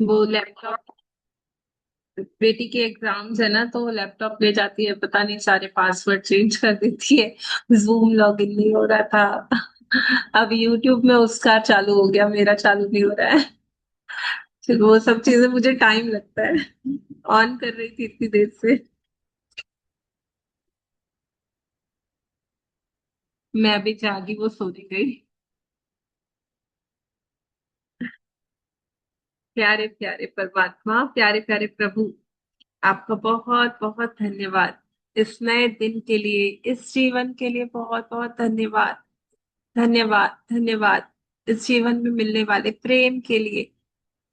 वो लैपटॉप, बेटी के एग्जाम्स है ना, तो वो लैपटॉप ले जाती है, पता नहीं सारे पासवर्ड चेंज कर देती है। जूम लॉगिन नहीं हो रहा था। अब यूट्यूब में उसका चालू हो गया, मेरा चालू नहीं हो रहा है। फिर वो सब चीजें मुझे टाइम लगता है। ऑन कर रही थी इतनी देर से। मैं अभी जागी, वो सोने गई। प्यारे प्यारे परमात्मा, प्यारे प्यारे प्रभु, आपका बहुत बहुत धन्यवाद। इस नए दिन के लिए, इस जीवन के लिए बहुत बहुत धन्यवाद। धन्यवाद धन्यवाद। इस जीवन में मिलने वाले प्रेम के लिए,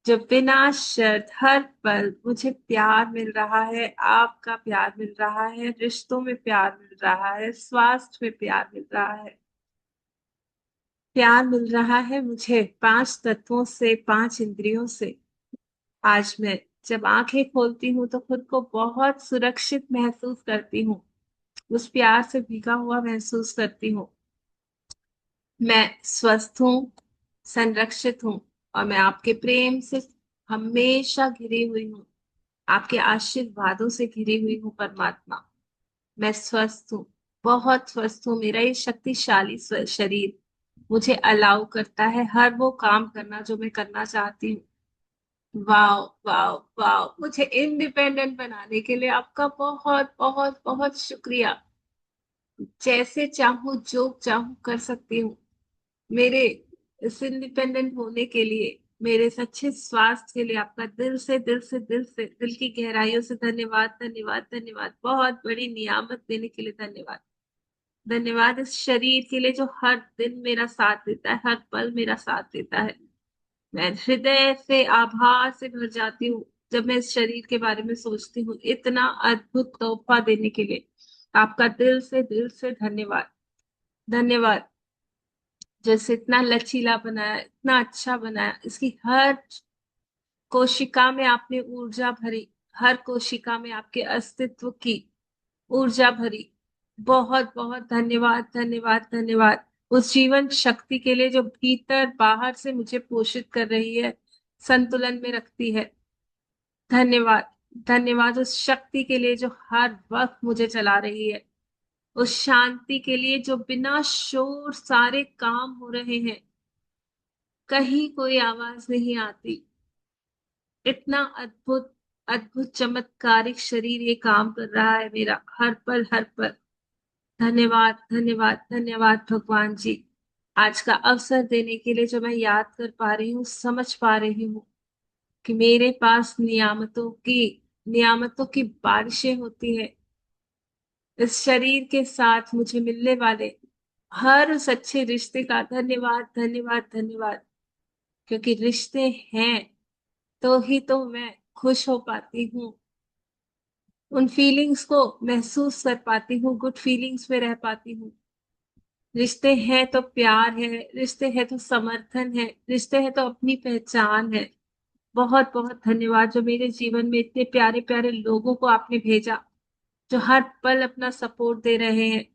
जो बिना शर्त हर पल मुझे प्यार मिल रहा है, आपका प्यार मिल रहा है, रिश्तों में प्यार मिल रहा है, स्वास्थ्य में प्यार मिल रहा है। प्यार मिल रहा है मुझे पांच तत्वों से, पांच इंद्रियों से। आज मैं जब आंखें खोलती हूँ तो खुद को बहुत सुरक्षित महसूस करती हूँ। उस प्यार से भीगा हुआ महसूस करती हूँ। मैं स्वस्थ हूँ, संरक्षित हूँ, और मैं आपके प्रेम से हमेशा घिरी हुई हूँ। आपके आशीर्वादों से घिरी हुई हूँ परमात्मा। मैं स्वस्थ हूँ, बहुत स्वस्थ हूँ। मेरा ये शक्तिशाली शरीर मुझे अलाउ करता है हर वो काम करना जो मैं करना चाहती हूँ। वाह वाह वाह, मुझे इंडिपेंडेंट बनाने के लिए आपका बहुत बहुत बहुत शुक्रिया। जैसे चाहूँ जो चाहूँ कर सकती हूँ। मेरे इस इंडिपेंडेंट होने के लिए, मेरे इस अच्छे स्वास्थ्य के लिए आपका दिल से दिल से दिल से दिल की गहराइयों से धन्यवाद धन्यवाद धन्यवाद। बहुत बड़ी नियामत देने के लिए धन्यवाद। धन्यवाद इस शरीर के लिए जो हर दिन मेरा साथ देता है, हर पल मेरा साथ देता है। मैं हृदय से आभार से भर जाती हूँ जब मैं इस शरीर के बारे में सोचती हूँ। इतना अद्भुत तोहफा देने के लिए आपका दिल से धन्यवाद। धन्यवाद। जैसे इतना लचीला बनाया, इतना अच्छा बनाया, इसकी हर कोशिका में आपने ऊर्जा भरी। हर कोशिका में आपके अस्तित्व की ऊर्जा भरी। बहुत बहुत धन्यवाद धन्यवाद धन्यवाद। उस जीवन शक्ति के लिए जो भीतर बाहर से मुझे पोषित कर रही है, संतुलन में रखती है। धन्यवाद। धन्यवाद उस शक्ति के लिए जो हर वक्त मुझे चला रही है। उस शांति के लिए जो बिना शोर सारे काम हो रहे हैं, कहीं कोई आवाज नहीं आती। इतना अद्भुत अद्भुत चमत्कारिक शरीर ये काम कर रहा है मेरा, हर पल हर पल। धन्यवाद धन्यवाद धन्यवाद भगवान जी, आज का अवसर देने के लिए, जो मैं याद कर पा रही हूँ, समझ पा रही हूँ कि मेरे पास नियामतों की बारिशें होती है। इस शरीर के साथ मुझे मिलने वाले हर उस अच्छे रिश्ते का धन्यवाद धन्यवाद धन्यवाद। क्योंकि रिश्ते हैं तो ही तो मैं खुश हो पाती हूँ, उन फीलिंग्स को महसूस कर पाती हूँ, गुड फीलिंग्स में रह पाती हूँ। रिश्ते हैं तो प्यार है, रिश्ते हैं तो समर्थन है, रिश्ते हैं तो अपनी पहचान है। बहुत बहुत धन्यवाद जो मेरे जीवन में इतने प्यारे प्यारे लोगों को आपने भेजा, जो हर पल अपना सपोर्ट दे रहे हैं,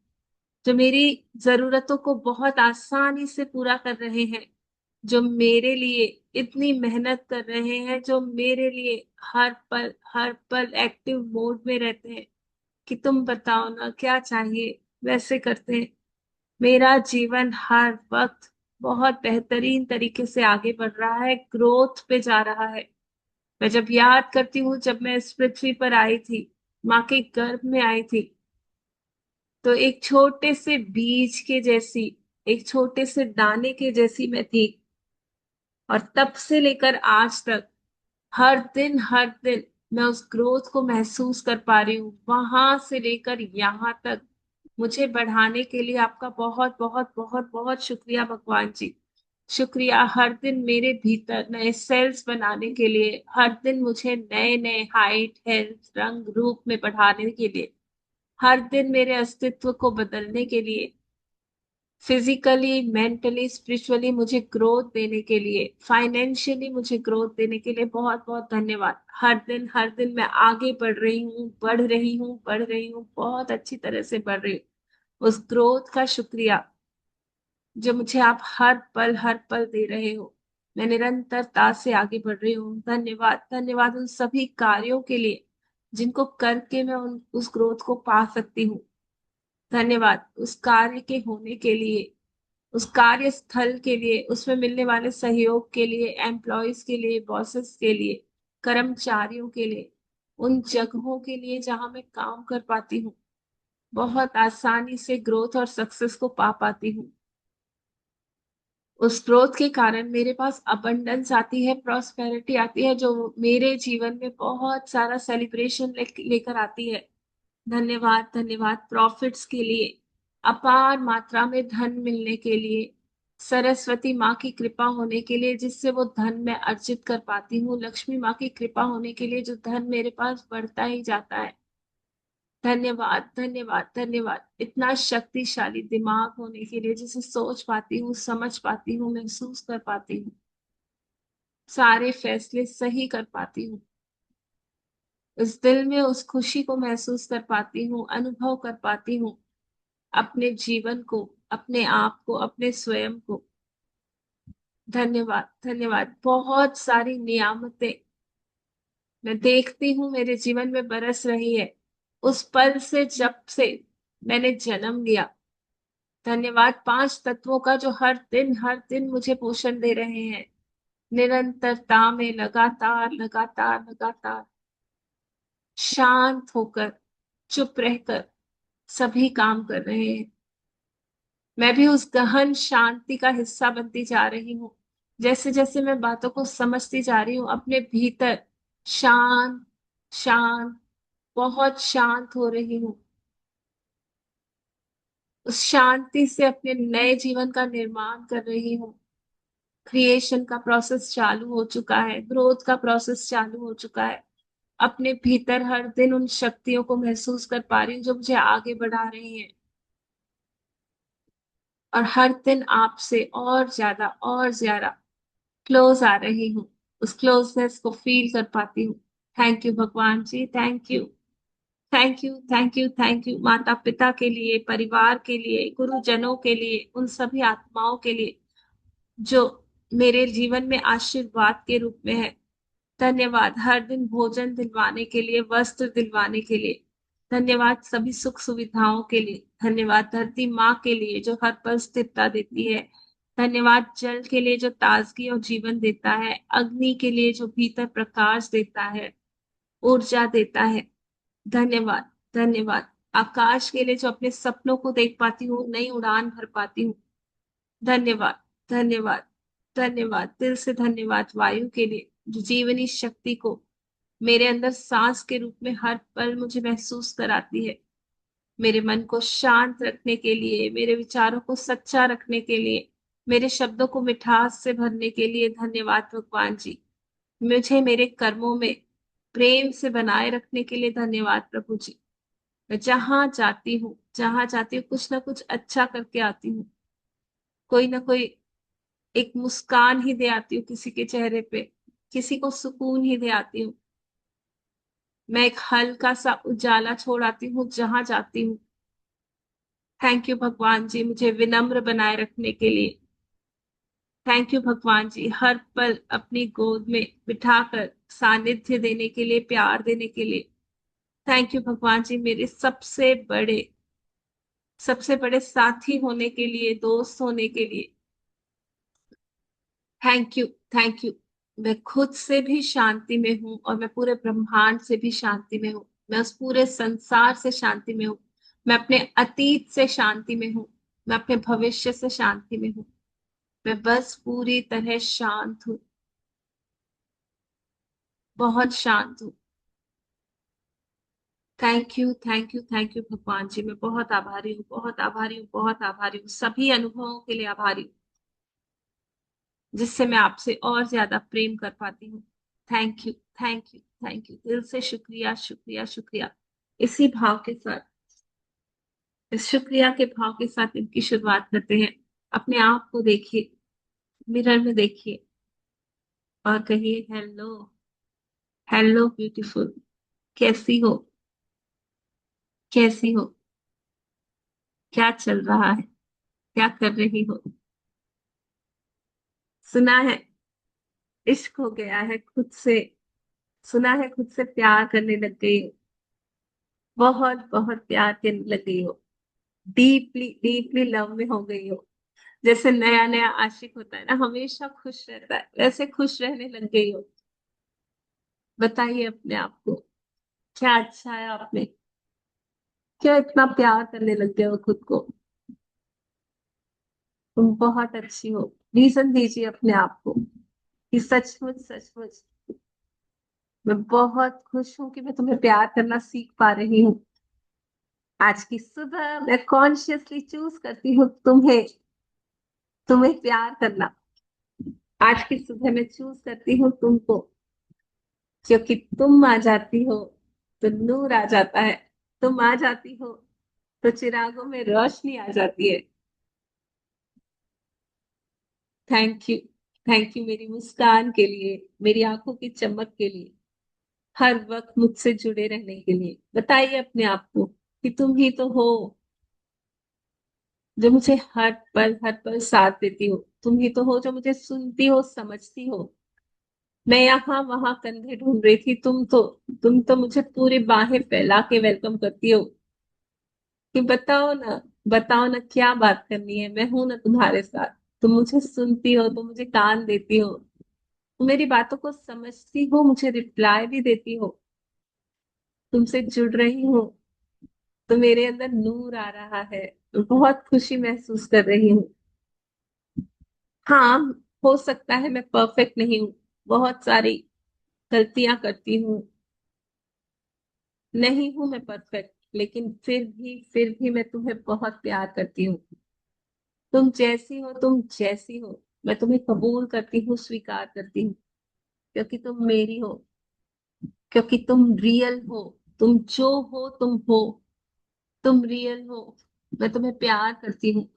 जो मेरी जरूरतों को बहुत आसानी से पूरा कर रहे हैं, जो मेरे लिए इतनी मेहनत कर रहे हैं, जो मेरे लिए हर पल एक्टिव मोड में रहते हैं कि तुम बताओ ना क्या चाहिए, वैसे करते हैं। मेरा जीवन हर वक्त बहुत बेहतरीन तरीके से आगे बढ़ रहा है, ग्रोथ पे जा रहा है। मैं जब याद करती हूँ, जब मैं इस पृथ्वी पर आई थी, माँ के गर्भ में आई थी, तो एक छोटे से बीज के जैसी, एक छोटे से दाने के जैसी मैं थी। और तब से लेकर आज तक हर दिन मैं उस ग्रोथ को महसूस कर पा रही हूँ, वहां से लेकर यहाँ तक। मुझे बढ़ाने के लिए आपका बहुत बहुत बहुत बहुत शुक्रिया भगवान जी। शुक्रिया हर दिन मेरे भीतर नए सेल्स बनाने के लिए, हर दिन मुझे नए नए हाइट हेल्थ रंग रूप में बढ़ाने के लिए, हर दिन मेरे अस्तित्व को बदलने के लिए, फिजिकली मेंटली स्पिरिचुअली मुझे ग्रोथ देने के लिए, फाइनेंशियली मुझे ग्रोथ देने के लिए बहुत बहुत धन्यवाद। हर दिन मैं आगे बढ़ रही हूँ, बढ़ रही हूँ, बढ़ रही हूँ, बहुत अच्छी तरह से बढ़ रही हूँ। उस ग्रोथ का शुक्रिया जो मुझे आप हर पल दे रहे हो। मैं निरंतरता से आगे बढ़ रही हूँ। धन्यवाद, धन्यवाद उन सभी कार्यों के लिए जिनको करके मैं उस ग्रोथ को पा सकती हूँ। धन्यवाद उस कार्य के होने के लिए, उस कार्य स्थल के लिए, उसमें मिलने वाले सहयोग के लिए, एम्प्लॉयज के लिए, बॉसेस के लिए, कर्मचारियों के लिए, उन जगहों के लिए जहां मैं काम कर पाती हूँ, बहुत आसानी से ग्रोथ और सक्सेस को पा पाती हूँ। उस ग्रोथ के कारण मेरे पास अबंडेंस आती है, प्रॉस्पेरिटी आती है, जो मेरे जीवन में बहुत सारा सेलिब्रेशन लेकर आती है। धन्यवाद, धन्यवाद प्रॉफिट्स के लिए, अपार मात्रा में धन मिलने के लिए, सरस्वती माँ की कृपा होने के लिए जिससे वो धन मैं अर्जित कर पाती हूँ, लक्ष्मी माँ की कृपा होने के लिए जो धन मेरे पास बढ़ता ही जाता है। धन्यवाद, धन्यवाद, धन्यवाद इतना शक्तिशाली दिमाग होने के लिए जिसे सोच पाती हूँ, समझ पाती हूँ, महसूस कर पाती हूँ, सारे फैसले सही कर पाती हूँ, उस दिल में उस खुशी को महसूस कर पाती हूँ, अनुभव कर पाती हूँ, अपने जीवन को, अपने आप को, अपने स्वयं को। धन्यवाद, धन्यवाद बहुत सारी नियामतें मैं देखती हूँ मेरे जीवन में बरस रही है उस पल से जब से मैंने जन्म लिया। धन्यवाद पांच तत्वों का जो हर दिन मुझे पोषण दे रहे हैं, निरंतरता में लगातार लगातार लगातार शांत होकर, चुप रहकर सभी काम कर रहे हैं। मैं भी उस गहन शांति का हिस्सा बनती जा रही हूँ। जैसे जैसे मैं बातों को समझती जा रही हूँ, अपने भीतर शांत, शांत, बहुत शांत हो रही हूँ। उस शांति से अपने नए जीवन का निर्माण कर रही हूँ। क्रिएशन का प्रोसेस चालू हो चुका है, ग्रोथ का प्रोसेस चालू हो चुका है। अपने भीतर हर दिन उन शक्तियों को महसूस कर पा रही हूँ जो मुझे आगे बढ़ा रही हैं, और हर दिन आपसे और ज्यादा क्लोज आ रही हूँ, उस क्लोजनेस को फील कर पाती हूँ। थैंक यू भगवान जी, thank you, thank you, thank you, thank you माता पिता के लिए, परिवार के लिए, गुरुजनों के लिए, उन सभी आत्माओं के लिए जो मेरे जीवन में आशीर्वाद के रूप में है। धन्यवाद हर दिन भोजन दिलवाने के लिए, वस्त्र दिलवाने के लिए। धन्यवाद सभी सुख सुविधाओं के लिए। धन्यवाद धरती माँ के लिए जो हर पल स्थिरता देती है। धन्यवाद जल के लिए जो ताजगी और जीवन देता है, अग्नि के लिए जो भीतर प्रकाश देता है, ऊर्जा देता है। धन्यवाद, धन्यवाद आकाश के लिए जो अपने सपनों को देख पाती हूँ, नई उड़ान भर पाती हूँ। धन्यवाद, धन्यवाद, धन्यवाद दिल से धन्यवाद वायु के लिए जो जीवनी शक्ति को मेरे अंदर सांस के रूप में हर पल मुझे महसूस कराती है। मेरे मन को शांत रखने के लिए, मेरे विचारों को सच्चा रखने के लिए, मेरे शब्दों को मिठास से भरने के लिए धन्यवाद भगवान जी। मुझे मेरे कर्मों में प्रेम से बनाए रखने के लिए धन्यवाद प्रभु जी। मैं जहां जाती हूँ कुछ ना कुछ अच्छा करके आती हूँ, कोई ना कोई एक मुस्कान ही दे आती हूँ किसी के चेहरे पे, किसी को सुकून ही दे आती हूँ। मैं एक हल्का सा उजाला छोड़ आती हूँ जहां जाती हूँ। थैंक यू भगवान जी मुझे विनम्र बनाए रखने के लिए। थैंक यू भगवान जी हर पल अपनी गोद में बिठाकर सानिध्य देने के लिए, प्यार देने के लिए। थैंक यू भगवान जी मेरे सबसे बड़े साथी होने के लिए, दोस्त होने के लिए। Thank you, thank you. मैं खुद से भी शांति में हूँ और मैं पूरे ब्रह्मांड से भी शांति में हूँ। मैं उस पूरे संसार से शांति में हूँ। मैं अपने अतीत से शांति में हूँ। मैं अपने भविष्य से शांति में हूँ। मैं बस पूरी तरह शांत हूँ, बहुत शांत हूँ। Thank you, thank you, thank you भगवान जी मैं बहुत आभारी हूँ, बहुत आभारी हूँ, बहुत आभारी हूँ, सभी अनुभवों के लिए आभारी हूँ जिससे मैं आपसे और ज्यादा प्रेम कर पाती हूँ। Thank you, thank you, thank you दिल से शुक्रिया, शुक्रिया, शुक्रिया। इसी भाव के साथ, इस शुक्रिया के भाव के साथ इनकी शुरुआत करते हैं। अपने आप को देखिए, मिरर में देखिए और कहिए हेलो, हेलो ब्यूटीफुल। कैसी हो, कैसी हो, क्या चल रहा है, क्या कर रही हो। सुना है इश्क हो गया है खुद से, सुना है खुद से प्यार करने लग गई हो, बहुत बहुत प्यार करने लग गई हो, डीपली डीपली लव में हो गई हो। जैसे नया नया आशिक होता है ना, हमेशा खुश रहता है, वैसे खुश रहने लग गई हो। बताइए अपने आप को, क्या अच्छा है आप में, क्या इतना प्यार करने लग गए हो खुद को। तुम बहुत अच्छी हो। रीजन दीजिए अपने आप को कि सचमुच सचमुच मैं बहुत खुश हूं कि मैं तुम्हें प्यार करना सीख पा रही हूँ। आज की सुबह मैं कॉन्शियसली चूज करती हूँ तुम्हें, तुम्हें प्यार करना। आज की सुबह मैं चूज करती हूँ तुमको, क्योंकि तुम आ जाती हो तो नूर आ जाता है, तुम आ जाती हो तो चिरागों में रोशनी आ जाती है। थैंक यू, थैंक यू मेरी मुस्कान के लिए, मेरी आंखों की चमक के लिए, हर वक्त मुझसे जुड़े रहने के लिए। बताइए अपने आप को कि तुम ही तो हो जो मुझे हर पल साथ देती हो। तुम ही तो हो जो मुझे सुनती हो, समझती हो। मैं यहाँ वहां कंधे ढूंढ रही थी, तुम तो मुझे पूरी बाहें फैला के वेलकम करती हो कि बताओ ना क्या बात करनी है, मैं हूं ना तुम्हारे साथ। तुम मुझे सुनती हो, तुम मुझे कान देती हो, तुम मेरी बातों को समझती हो, मुझे रिप्लाई भी देती हो। तुमसे जुड़ रही हूँ तो मेरे अंदर नूर आ रहा है, बहुत खुशी महसूस कर रही हूँ। हाँ, हो सकता है मैं परफेक्ट नहीं हूँ, बहुत सारी गलतियां करती हूँ, नहीं हूं मैं परफेक्ट, लेकिन फिर भी मैं तुम्हें बहुत प्यार करती हूँ। तुम जैसी हो मैं तुम्हें कबूल करती हूँ, स्वीकार करती हूँ, क्योंकि तुम मेरी हो, क्योंकि तुम रियल हो। तुम जो हो तुम हो, तुम रियल हो। मैं तुम्हें प्यार करती हूँ।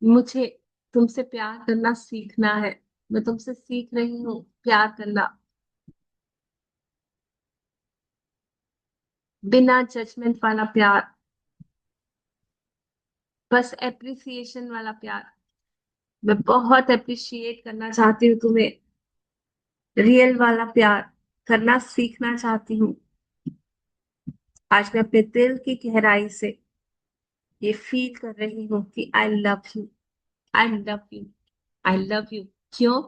मुझे तुमसे प्यार करना सीखना है, मैं तुमसे सीख रही हूँ प्यार करना, बिना जजमेंट वाला प्यार, बस एप्रिसिएशन वाला प्यार। मैं बहुत अप्रिशिएट करना चाहती हूँ तुम्हें, रियल वाला प्यार करना सीखना चाहती हूँ। आज मैं अपने दिल की गहराई से ये फील कर रही हूँ कि आई love you, I love you, I love you. क्यों?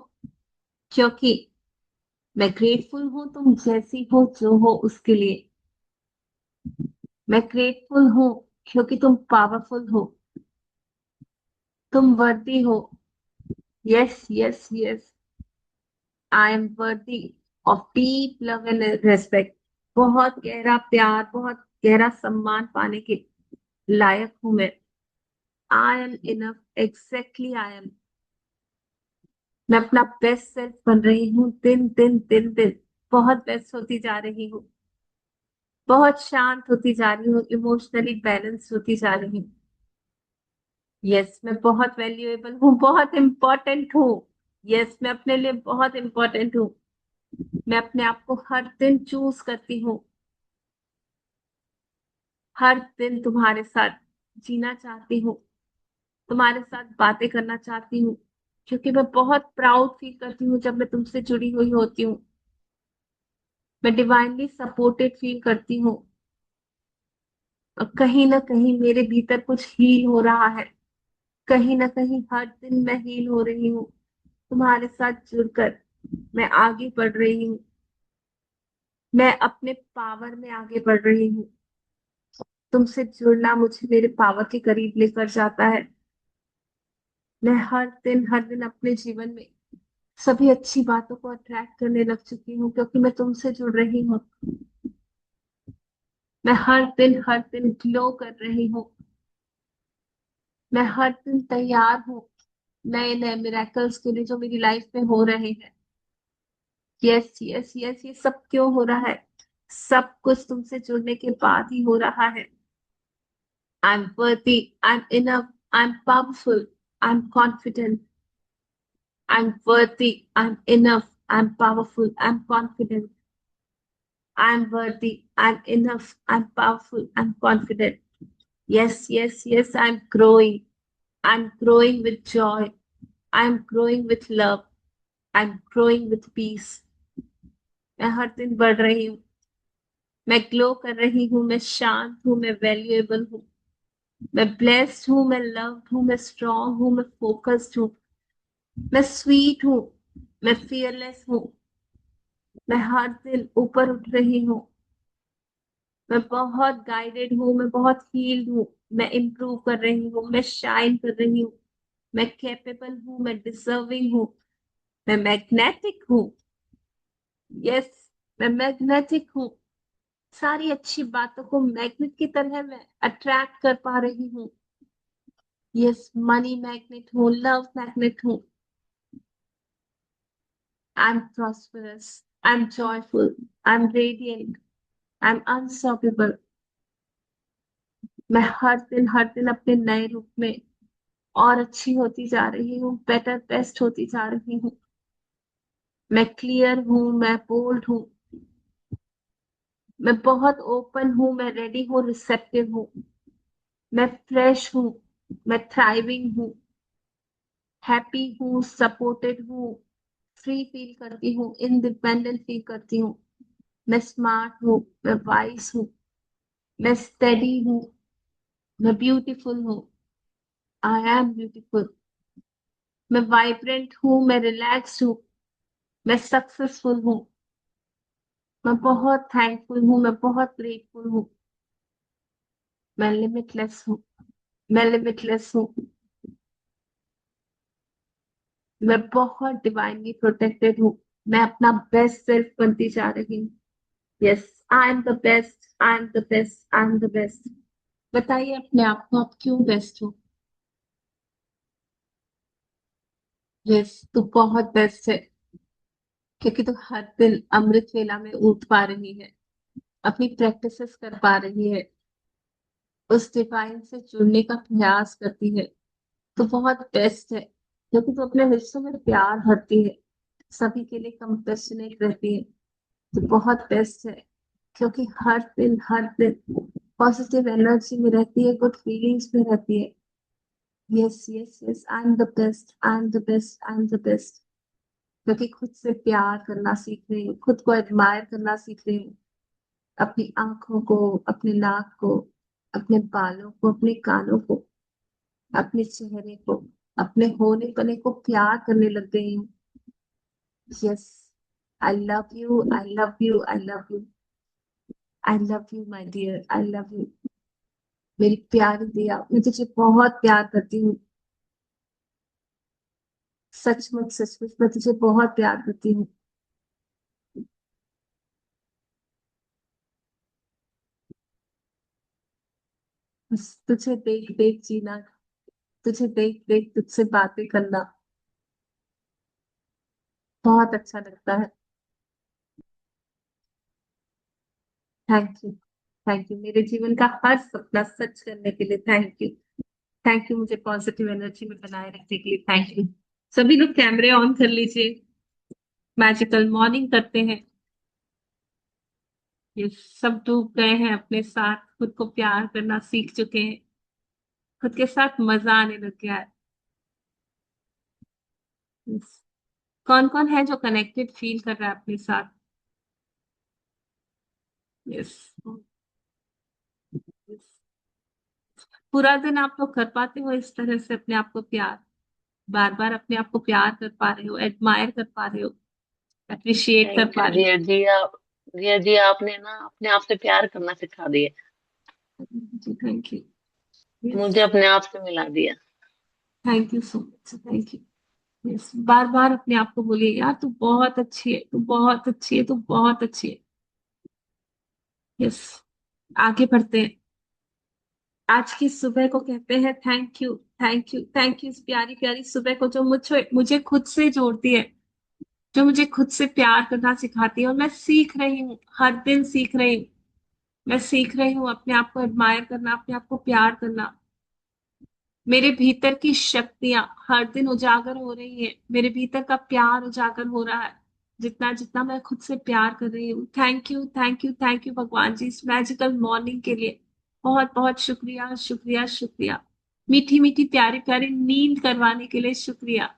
क्योंकि मैं ग्रेटफुल हूँ तुम जैसी हो जो हो उसके लिए। मैं ग्रेटफुल हूँ क्योंकि तुम पावरफुल हो, तुम वर्दी हो। Yes yes yes, I M worthy of deep love and respect. बहुत गहरा प्यार, बहुत गहरा सम्मान पाने के लायक हूं मैं। I am enough, exactly I am. मैं अपना बेस्ट सेल्फ बन रही हूँ, दिन दिन बहुत बेस्ट होती जा रही हूँ, बहुत शांत होती जा रही हूँ, इमोशनली बैलेंस होती जा रही हूँ। यस, मैं बहुत वैल्यूएबल हूँ, बहुत इंपॉर्टेंट हूँ। यस, मैं अपने लिए बहुत इंपॉर्टेंट हूँ। मैं अपने आप को हर दिन चूज करती हूँ, हर दिन तुम्हारे साथ जीना चाहती हूँ, तुम्हारे साथ बातें करना चाहती हूँ, क्योंकि मैं बहुत प्राउड फील करती हूँ जब मैं तुमसे जुड़ी हुई होती हूँ। मैं डिवाइनली सपोर्टेड फील करती हूँ, और कहीं ना कहीं मेरे भीतर कुछ हील हो रहा है। कहीं ना कहीं हर दिन मैं हील हो रही हूँ, तुम्हारे साथ जुड़कर मैं आगे बढ़ रही हूँ, मैं अपने पावर में आगे बढ़ रही हूँ। तुमसे जुड़ना मुझे मेरे पावर के करीब लेकर जाता है। मैं हर दिन अपने जीवन में सभी अच्छी बातों को अट्रैक्ट करने लग चुकी हूँ, क्योंकि मैं तुमसे जुड़ रही हूँ। मैं हर दिन ग्लो कर रही हूँ। मैं हर दिन तैयार हूँ नए नए मिरेकल्स के लिए जो मेरी लाइफ में हो रहे हैं। यस यस यस, ये सब क्यों हो रहा है? सब कुछ तुमसे जुड़ने के बाद ही हो रहा है। आई एम वर्दी, I am enough, I am powerful, I am confident. I am वर्दी, I am enough, I am powerful, I am confident. I am वर्दी, I am enough, I am powerful, I am confident. Yes, yes, yes, I'm growing. I'm growing with joy. I'm growing with love. I'm growing with peace. मैं हर दिन बढ़ रही हूँ, मैं glow कर रही हूँ, मैं शांत हूँ, मैं वैल्यूएबल हूँ, मैं ब्लेस्ड हूँ, मैं लव्ड हूँ, मैं स्ट्रांग हूँ, मैं फोकस्ड हूँ, मैं स्वीट हूँ, मैं फियरलेस हूँ, मैं हर दिन ऊपर उठ रही हूँ, मैं बहुत गाइडेड हूँ, मैं बहुत हील्ड हूँ, मैं इम्प्रूव कर रही हूँ, मैं शाइन कर रही हूँ, मैं कैपेबल हूँ, मैं डिजर्विंग हूँ, मैं मैग्नेटिक हूँ। यस, मैं मैग्नेटिक हूँ। सारी अच्छी बातों को मैग्नेट की तरह मैं अट्रैक्ट कर पा रही हूँ। यस, मनी मैग्नेट हूँ, लव मैग्नेट हूँ। I am prosperous, I am joyful, I am radiant, I am unstoppable. मैं हर दिन अपने नए रूप में और अच्छी होती जा रही हूँ, बेटर बेस्ट होती जा रही हूँ। मैं क्लियर हूँ, मैं बोल्ड हूँ, मैं बहुत ओपन हूँ, मैं रेडी हूँ, रिसेप्टिव हूँ, मैं फ्रेश हूँ, मैं थ्राइविंग हूँ, हैप्पी हूँ, सपोर्टेड हूँ, फ्री फील करती हूँ, इंडिपेंडेंट फील करती हूँ। मैं स्मार्ट हूँ, मैं वाइज हूँ, मैं स्टेडी हूँ, मैं ब्यूटीफुल हूँ, आई एम ब्यूटीफुल। मैं वाइब्रेंट हूँ, मैं रिलैक्स्ड हूँ, मैं सक्सेसफुल हूँ, मैं बहुत थैंकफुल हूँ, मैं बहुत ग्रेटफुल हूँ, मैं लिमिटलेस हूँ, मैं लिमिटलेस हूँ, मैं बहुत डिवाइनली प्रोटेक्टेड हूँ, मैं अपना बेस्ट सेल्फ बनती जा रही हूँ। Yes, I am the best, I am the best, I am the best. बताइए अपने आप को, आप क्यों बेस्ट हो? यस, तू बहुत बेस्ट है, क्योंकि तू हर दिन अमृत वेला में उठ पा रही है, अपनी प्रैक्टिसेस कर पा रही है, उस डिवाइन से जुड़ने का प्रयास करती है। तो बहुत बेस्ट है, क्योंकि तू अपने रिश्तों में प्यार भरती है, सभी के लिए कंपेशनेट रहती है। तो बहुत बेस्ट है, क्योंकि हर दिन पॉजिटिव एनर्जी में रहती है, गुड फीलिंग्स में रहती है। Yes yes yes, I am the best, I am the best, I am the best. क्योंकि खुद से प्यार करना सीख रही हूँ, खुद को एडमायर करना सीख रही हूँ, अपनी आंखों को, अपने नाक को, अपने बालों को, अपने कानों को, अपने चेहरे को, अपने होने पने को प्यार करने लग गई हूँ। Yes, I love you, I love you, I love you, I love you my dear, I love you. मेरी प्यारी दिया, मैं तुझे बहुत प्यार करती हूँ। सचमुच सचमुच मैं तुझे बहुत प्यार करती हूँ। बस तुझे देख देख जीना, तुझे देख देख तुझसे बातें करना बहुत अच्छा लगता है। थैंक यू, थैंक यू मेरे जीवन का हर सपना सच करने के लिए, थैंक यू। थैंक यू मुझे पॉजिटिव एनर्जी में बनाए रखने के लिए, थैंक यू। सभी लोग कैमरे ऑन कर लीजिए, मैजिकल मॉर्निंग करते हैं। ये सब डूब गए हैं अपने साथ, खुद को प्यार करना सीख चुके हैं, खुद के साथ मजा आने लग गया है। कौन कौन है जो कनेक्टेड फील कर रहा है अपने साथ? यस, पूरा दिन आप लोग कर पाते हो इस तरह से अपने आप को प्यार, बार बार अपने आप को प्यार कर पा रहे हो, एडमायर कर पा रहे हो, अप्रिशिएट कर थैंक पा यू रहे डियर जी। आप डियर जी, आपने ना अपने आप से प्यार करना सिखा दिया, हो? जी थैंक यू। यस, मुझे अपने आप से मिला दिया। Thank you so much, thank you. Yes, बार बार अपने आप को बोलिए, यार तू बहुत अच्छी है, तू बहुत अच्छी है, तू बहुत अच्छी है। यस, आगे बढ़ते हैं। आज की सुबह को कहते हैं thank you, thank you, thank you, इस प्यारी प्यारी सुबह को जो मुझे मुझे खुद से जोड़ती है, जो मुझे खुद से प्यार करना सिखाती है। और मैं सीख रही हूँ, हर दिन सीख रही हूँ। मैं सीख रही हूँ अपने आप को एडमायर करना, अपने आप को प्यार करना। मेरे भीतर की शक्तियां हर दिन उजागर हो रही है, मेरे भीतर का प्यार उजागर हो रहा है, जितना जितना मैं खुद से प्यार कर रही हूँ। Thank you, thank you, thank you भगवान जी, इस मैजिकल मॉर्निंग के लिए बहुत बहुत शुक्रिया, शुक्रिया, शुक्रिया। मीठी मीठी प्यारी प्यारी नींद करवाने के लिए शुक्रिया।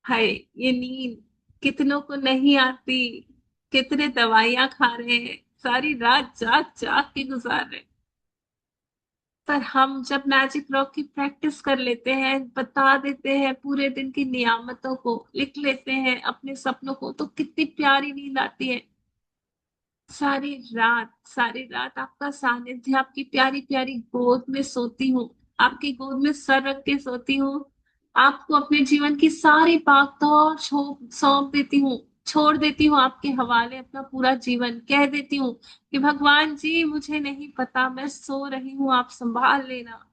हाय, ये नींद कितनों को नहीं आती, कितने दवाइयां खा रहे हैं, सारी रात जाग जाग के गुजार रहे हैं। पर हम जब मैजिक रॉक की प्रैक्टिस कर लेते हैं, बता देते हैं पूरे दिन की नियामतों को, लिख लेते हैं अपने सपनों को, तो कितनी प्यारी नींद आती है। सारी रात आपका सानिध्य, आपकी प्यारी प्यारी गोद में सोती हूँ, आपकी गोद में सर रख के सोती हूँ। आपको अपने जीवन की सारी भागदौड़ सौंप देती हूँ, छोड़ देती हूँ आपके हवाले अपना पूरा जीवन, कह देती हूँ कि भगवान जी, मुझे नहीं पता, मैं सो रही हूँ, आप संभाल लेना।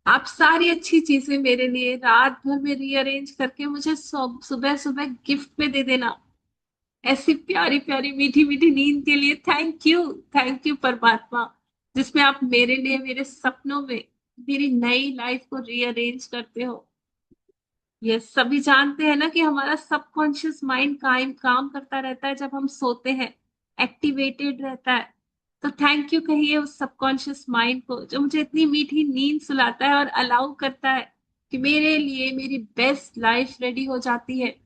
आप सारी अच्छी चीजें मेरे लिए रात भर में रीअरेंज करके मुझे सुबह सुबह गिफ्ट में दे देना। ऐसी प्यारी प्यारी मीठी मीठी नींद के लिए थैंक यू परमात्मा, जिसमें आप मेरे लिए मेरे सपनों में मेरी नई लाइफ को रीअरेंज करते हो। ये सभी जानते हैं ना कि हमारा सबकॉन्शियस माइंड काम करता रहता है जब हम सोते हैं, एक्टिवेटेड रहता है। तो थैंक यू कहिए उस सबकॉन्शियस माइंड को जो मुझे इतनी मीठी नींद सुलाता है और अलाउ करता है कि मेरे लिए मेरी बेस्ट लाइफ रेडी हो जाती है।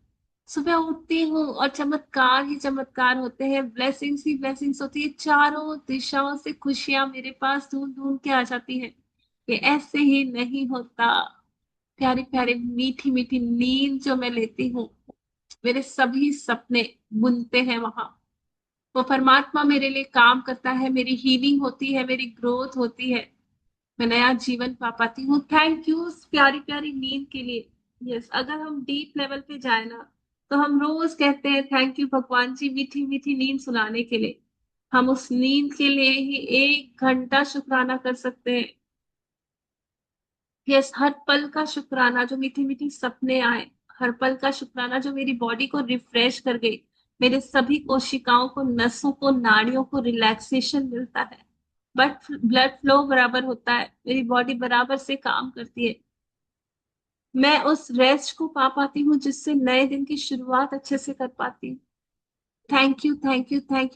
सुबह उठती हूँ और चमत्कार ही चमत्कार होते हैं, ब्लेसिंग्स ही ब्लेसिंग्स होती है, चारों दिशाओं से खुशियां मेरे पास ढूंढ ढूंढ के आ जाती है। ये ऐसे ही नहीं होता। प्यारी प्यारी मीठी मीठी नींद जो मैं लेती हूँ, मेरे सभी सपने बुनते हैं वहां। वो परमात्मा मेरे लिए काम करता है, मेरी हीलिंग होती है, मेरी ग्रोथ होती है, मैं नया जीवन पा पाती हूँ। थैंक यू उस प्यारी प्यारी नींद के लिए। यस, अगर हम डीप लेवल पे जाए ना, तो हम रोज कहते हैं थैंक यू भगवान जी, मीठी मीठी नींद सुलाने के लिए। हम उस नींद के लिए ही 1 घंटा शुक्राना कर सकते हैं। यस, हर पल का शुक्राना जो मीठी मीठी सपने आए, हर पल का शुक्राना जो मेरी बॉडी को रिफ्रेश कर गई, मेरे सभी कोशिकाओं को, नसों को, नाड़ियों को रिलैक्सेशन मिलता है, बट ब्लड फ्लो बराबर होता है, मेरी बॉडी बराबर से काम करती है। मैं उस रेस्ट को पा पाती हूँ जिससे नए दिन की शुरुआत अच्छे से कर पाती हूँ। थैंक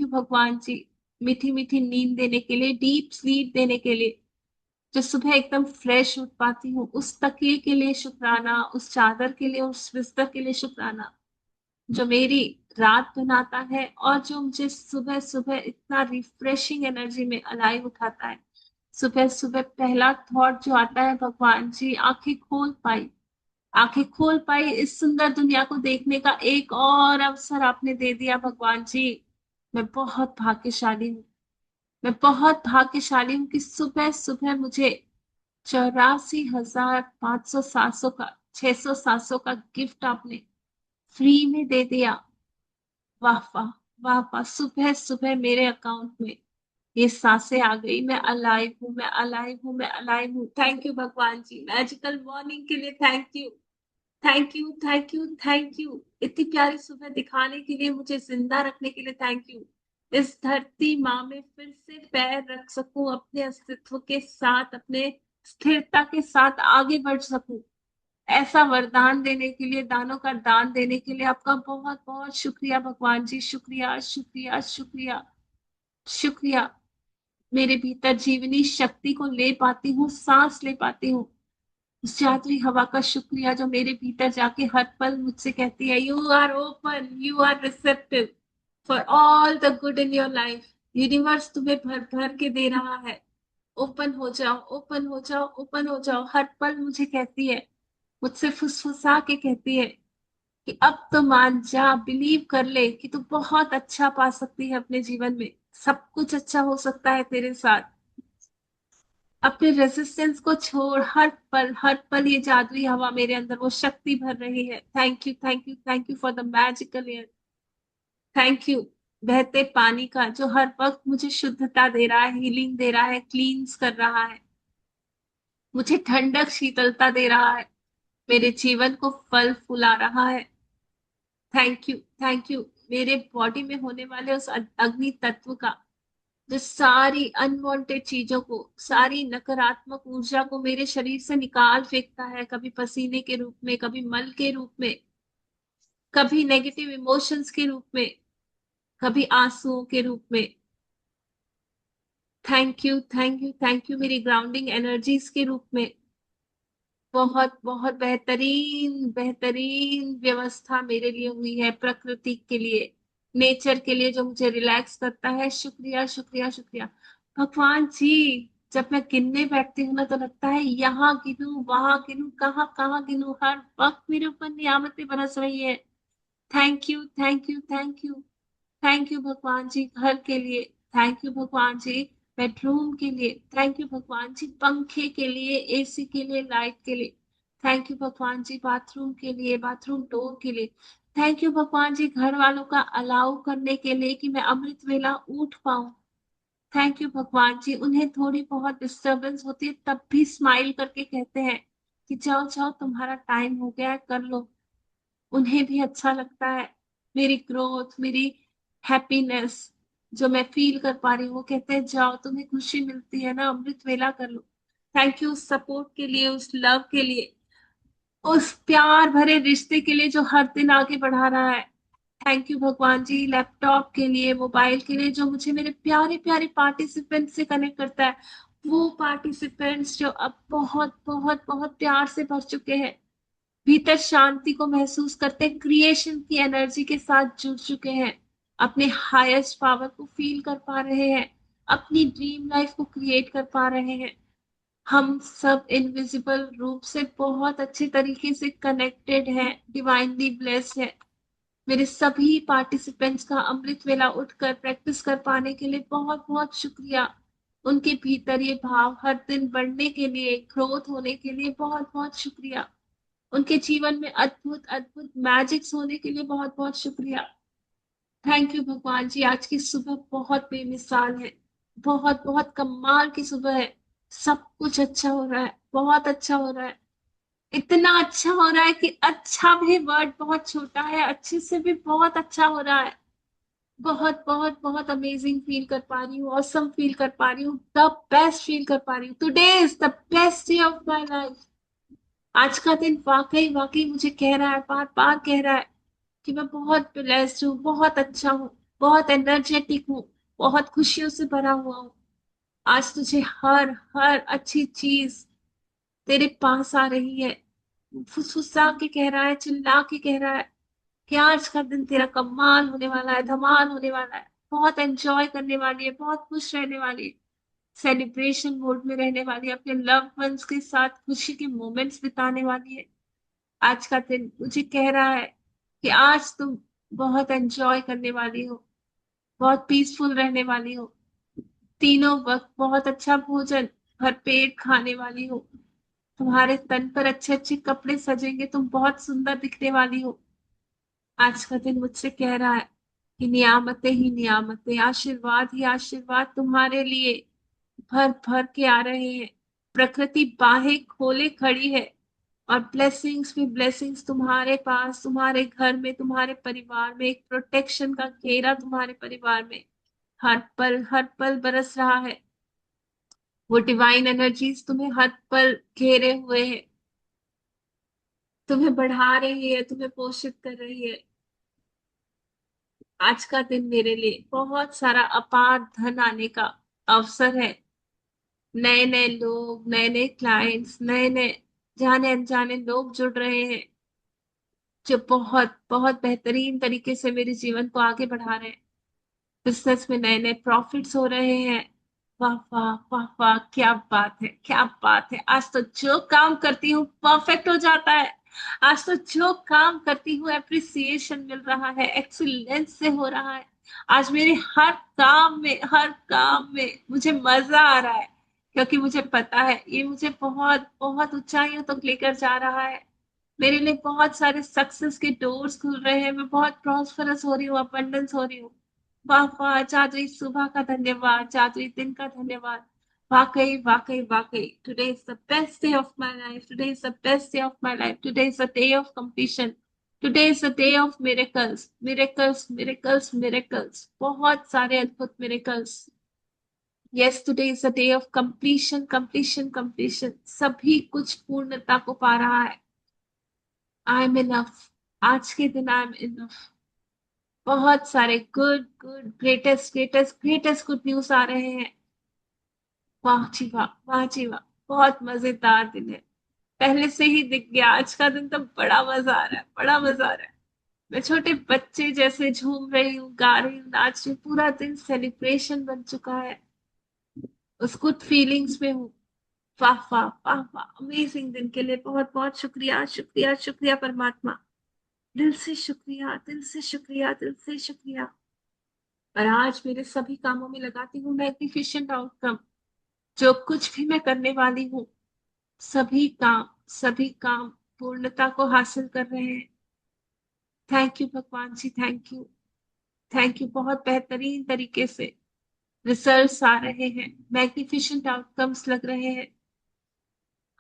यू भगवान जी, मीठी मीठी नींद देने के लिए, डीप स्लीप देने के लिए, जो सुबह एकदम फ्रेश उठ पाती हूँ। उस तकिए के लिए शुक्राना, उस चादर के लिए, उस बिस्तर के लिए शुक्राना, जो मेरी रात बनाता है और जो मुझे सुबह सुबह इतना रिफ्रेशिंग एनर्जी में अलाइव उठाता है। सुबह सुबह पहला थॉट जो आता है, भगवान जी, आंखें खोल पाई, इस सुंदर दुनिया को देखने का एक और अवसर आपने दे दिया भगवान जी। मैं बहुत भाग्यशाली हूँ, मैं बहुत भाग्यशाली हूँ कि सुबह सुबह मुझे 84,500 700 का, 600 700 का गिफ्ट आपने फ्री में दे दिया। वाह वाह, वाह वाह, सुबह सुबह मेरे अकाउंट में ये सांसें आ गई, मैं अलाइव हूँ, मैं अलाइव हूँ, मैं अलाइव हूँ। थैंक यू भगवान जी, मैजिकल मॉर्निंग के लिए थैंक यू, थैंक यू, इतनी प्यारी सुबह दिखाने के लिए, मुझे जिंदा रखने के लिए थैंक यू। इस धरती माँ में फिर से पैर रख सकूं, अपने अस्तित्व के साथ, अपने स्थिरता के साथ आगे बढ़ सकूं, ऐसा वरदान देने के लिए, दानों का दान देने के लिए आपका बहुत बहुत शुक्रिया भगवान जी। शुक्रिया शुक्रिया शुक्रिया शुक्रिया। मेरे भीतर जीवनी शक्ति को ले पाती हूँ, सांस ले पाती हूँ, उस जादुई हवा का शुक्रिया जो मेरे भीतर जाके हर पल मुझसे कहती है, you are open, you are receptive for all the good in your life. Universe तुम्हें भर भर के दे रहा है, ओपन हो जाओ, ओपन हो जाओ, ओपन हो जाओ। हर पल मुझे कहती है, मुझसे फुसफुसा के कहती है कि अब तो मान जा, बिलीव कर ले कि तू बहुत अच्छा पा सकती है अपने जीवन में, सब कुछ अच्छा हो सकता है तेरे साथ। अपने रेजिस्टेंस को छोड़, हर पल ये जादुई हवा मेरे अंदर वो शक्ति भर रही है। Thank you for the magical air. Thank you बहते पानी का, जो हर वक्त मुझे शुद्धता दे रहा है, हीलिंग दे रहा है, क्लींस कर रहा है, मुझे ठंडक शीतलता दे रहा है, मेरे जीवन को फल फुला रहा है। थैंक यू मेरे बॉडी में होने वाले उस अग्नि तत्व का, जो सारी अनवांटेड चीजों को, सारी नकारात्मक ऊर्जा को मेरे शरीर से निकाल फेंकता है, कभी पसीने के रूप में, कभी मल के रूप में, कभी नेगेटिव इमोशंस के रूप में, कभी आंसुओं के रूप में। थैंक यू मेरी ग्राउंडिंग एनर्जीज के रूप में। बहुत बहुत बेहतरीन बेहतरीन व्यवस्था मेरे लिए हुई है, प्रकृति के लिए, नेचर के लिए, जो मुझे रिलैक्स करता है। शुक्रिया शुक्रिया शुक्रिया भगवान जी। जब मैं गिनने बैठती हूँ ना तो लगता है यहाँ गिनूं वहां गिनूं, कहाँ कहाँ गिनूं, हर वक्त मेरे ऊपर नियामतें बरस रही है। Thank you thank you thank you. Thank you भगवान जी घर के लिए, थैंक यू भगवान जी बेडरूम के लिए, थैंक यू भगवान जी पंखे के लिए, एसी के लिए, लाइट के लिए, थैंक यू भगवान जी बाथरूम के लिए, बाथरूम डोर के लिए, थैंक यू भगवान जी घर वालों का अलाउ करने के लिए कि मैं अमृत वेला उठ पाऊं। थैंक यू भगवान जी, उन्हें थोड़ी बहुत डिस्टरबेंस होती है तब भी स्माइल करके कहते हैं कि जाओ जाओ तुम्हारा टाइम हो गया है, कर लो। उन्हें भी अच्छा लगता है मेरी ग्रोथ, मेरी हैप्पीनेस जो मैं फील कर पा रही हूँ। वो कहते हैं जाओ तुम्हें खुशी मिलती है ना, अमृत वेला कर लो। थैंक यू उस सपोर्ट के लिए, उस लव के लिए, उस प्यार भरे रिश्ते के लिए जो हर दिन आगे बढ़ा रहा है। थैंक यू भगवान जी लैपटॉप के लिए, मोबाइल के लिए, जो मुझे मेरे प्यारे प्यारे पार्टिसिपेंट से कनेक्ट करता है। वो पार्टिसिपेंट्स जो अब बहुत बहुत बहुत प्यार से भर चुके हैं, भीतर शांति को महसूस करते, क्रिएशन की एनर्जी के साथ जुड़ चुके हैं, अपने हाईएस्ट पावर को फील कर पा रहे हैं, अपनी ड्रीम लाइफ को क्रिएट कर पा रहे हैं। हम सब इनविजिबल रूप से बहुत अच्छे तरीके से कनेक्टेड हैं, डिवाइनली ब्लेस्ड है। मेरे सभी पार्टिसिपेंट्स का अमृत वेला उठकर प्रैक्टिस कर पाने के लिए बहुत बहुत शुक्रिया। उनके भीतर ये भाव हर दिन बढ़ने के लिए, ग्रोथ होने के लिए बहुत बहुत शुक्रिया। उनके जीवन में अद्भुत अद्भुत मैजिक्स होने के लिए बहुत बहुत शुक्रिया। थैंक यू भगवान जी, आज की सुबह बहुत बेमिसाल है, बहुत बहुत कमाल की सुबह है। सब कुछ अच्छा हो रहा है, बहुत अच्छा हो रहा है। इतना अच्छा हो रहा है कि अच्छा भी वर्ड बहुत छोटा है, अच्छे से भी बहुत अच्छा हो रहा है। बहुत बहुत बहुत अमेजिंग फील कर पा रही हूँ, ऑसम फील कर पा रही हूँ, द बेस्ट फील कर पा रही हूँ। Today is the best day of my life. आज का दिन वाकई वाकई मुझे कह रहा है, बार बार कह रहा है कि मैं बहुत ब्लेस्ड हूँ, बहुत अच्छा हूँ, बहुत एनर्जेटिक हूँ, बहुत खुशियों से भरा हुआ हूँ। आज तुझे हर हर अच्छी चीज तेरे पास आ रही है। फुसफुसा के कह रहा है, चिल्ला के कह रहा है कि आज का दिन तेरा कमाल होने वाला है, धमाल होने वाला है, बहुत एंजॉय करने वाली है, बहुत खुश रहने वाली है, सेलिब्रेशन मोड में रहने वाली है, अपने लव वंस के साथ खुशी के मोमेंट्स बिताने वाली है। आज का दिन मुझे कह रहा है कि आज तुम बहुत एंजॉय करने वाली हो, बहुत पीसफुल रहने वाली हो, तीनों वक्त बहुत अच्छा भोजन भरपेट खाने वाली हो, तुम्हारे तन पर अच्छे अच्छे कपड़े सजेंगे, तुम बहुत सुंदर दिखने वाली हो। आज का दिन मुझसे कह रहा है कि नियामतें ही नियामतें, आशीर्वाद ही आशीर्वाद तुम्हारे लिए भर भर के आ रहे हैं। प्रकृति बाहें खोले खड़ी है और ब्लेसिंग्स भी ब्लेसिंग्स तुम्हारे पास, तुम्हारे घर में, तुम्हारे परिवार में, एक प्रोटेक्शन का घेरा तुम्हारे परिवार में हर पल बरस रहा है। वो डिवाइन एनर्जीज तुम्हें हर पल घेरे हुए है, तुम्हें बढ़ा रही है, तुम्हें पोषित कर रही है। आज का दिन मेरे लिए बहुत सारा अपार धन आने का अवसर है। नए नए लोग, नए नए क्लाइंट्स, नए नए जाने अनजाने लोग जुड़ रहे हैं जो बहुत बहुत बेहतरीन तरीके से मेरे जीवन को आगे बढ़ा रहे हैं। बिजनेस में नए नए प्रॉफिट्स हो रहे हैं। वाह वाह वाह वाह, क्या बात है, क्या बात है। आज तो जो काम करती हूँ परफेक्ट हो जाता है। आज तो जो काम करती हूँ एप्रिसिएशन मिल रहा है, एक्सीलेंस से हो रहा है। आज मेरे हर काम में मुझे मजा आ रहा है, क्योंकि मुझे पता है ये मुझे बहुत बहुत ऊंचाइयों तक लेकर जा रहा है। मेरे लिए बहुत सारे सक्सेस के डोर्स खुल रहे हैं, मैं बहुत प्रॉस्परस हो रही हूँ, अबंडेंस हो रही हूँ। वाह वाह, जादुई सुबह का धन्यवाद, जादुई दिन का धन्यवाद। वाकई वाकई वाकई, today is the best day of my life, today is the best day of my life, today is the day of completion, today is the day of miracles miracles miracles miracles, बहुत सारे अद्भुत miracles. Yes, today is the day of completion completion completion, सभी कुछ पूर्णता को पा रहा है। I am enough. आज के दिन आई एम इनफ। बहुत सारे good good greatest greatest greatest good news आ रहे हैं। वाह जी वाह, वाह जी वाह, बहुत मजेदार दिन है। पहले से ही दिख गया। आज का दिन तो बड़ा मजा आ रहा है, बड़ा मजा आ रहा है। मैं छोटे बच्चे जैसे झूम रही हूँ, गा रही हूँ, नाच रही हूँ। पूरा दिन सेलिब्रेशन बन चुका है। उस गुड फीलिंग्स में हूँ। वाह वाह वाह वाह, अमेजिंग दिन के लिए बहुत बहुत शुक्रिया शुक्रिया शुक्रिया परमात्मा। दिल से शुक्रिया, दिल से शुक्रिया, दिल से शुक्रिया। और आज मेरे सभी कामों में लगाती हूँ मैग्निफिशेंट आउटकम। जो कुछ भी मैं करने वाली हूँ, सभी काम पूर्णता को हासिल कर रहे हैं। थैंक यू भगवान जी, थैंक यू। थैंक यू, बहुत बेहतरीन तरीके से रिजल्ट्स आ रहे हैं, मैग्निफिशेंट आउटकम्स लग रहे हैं।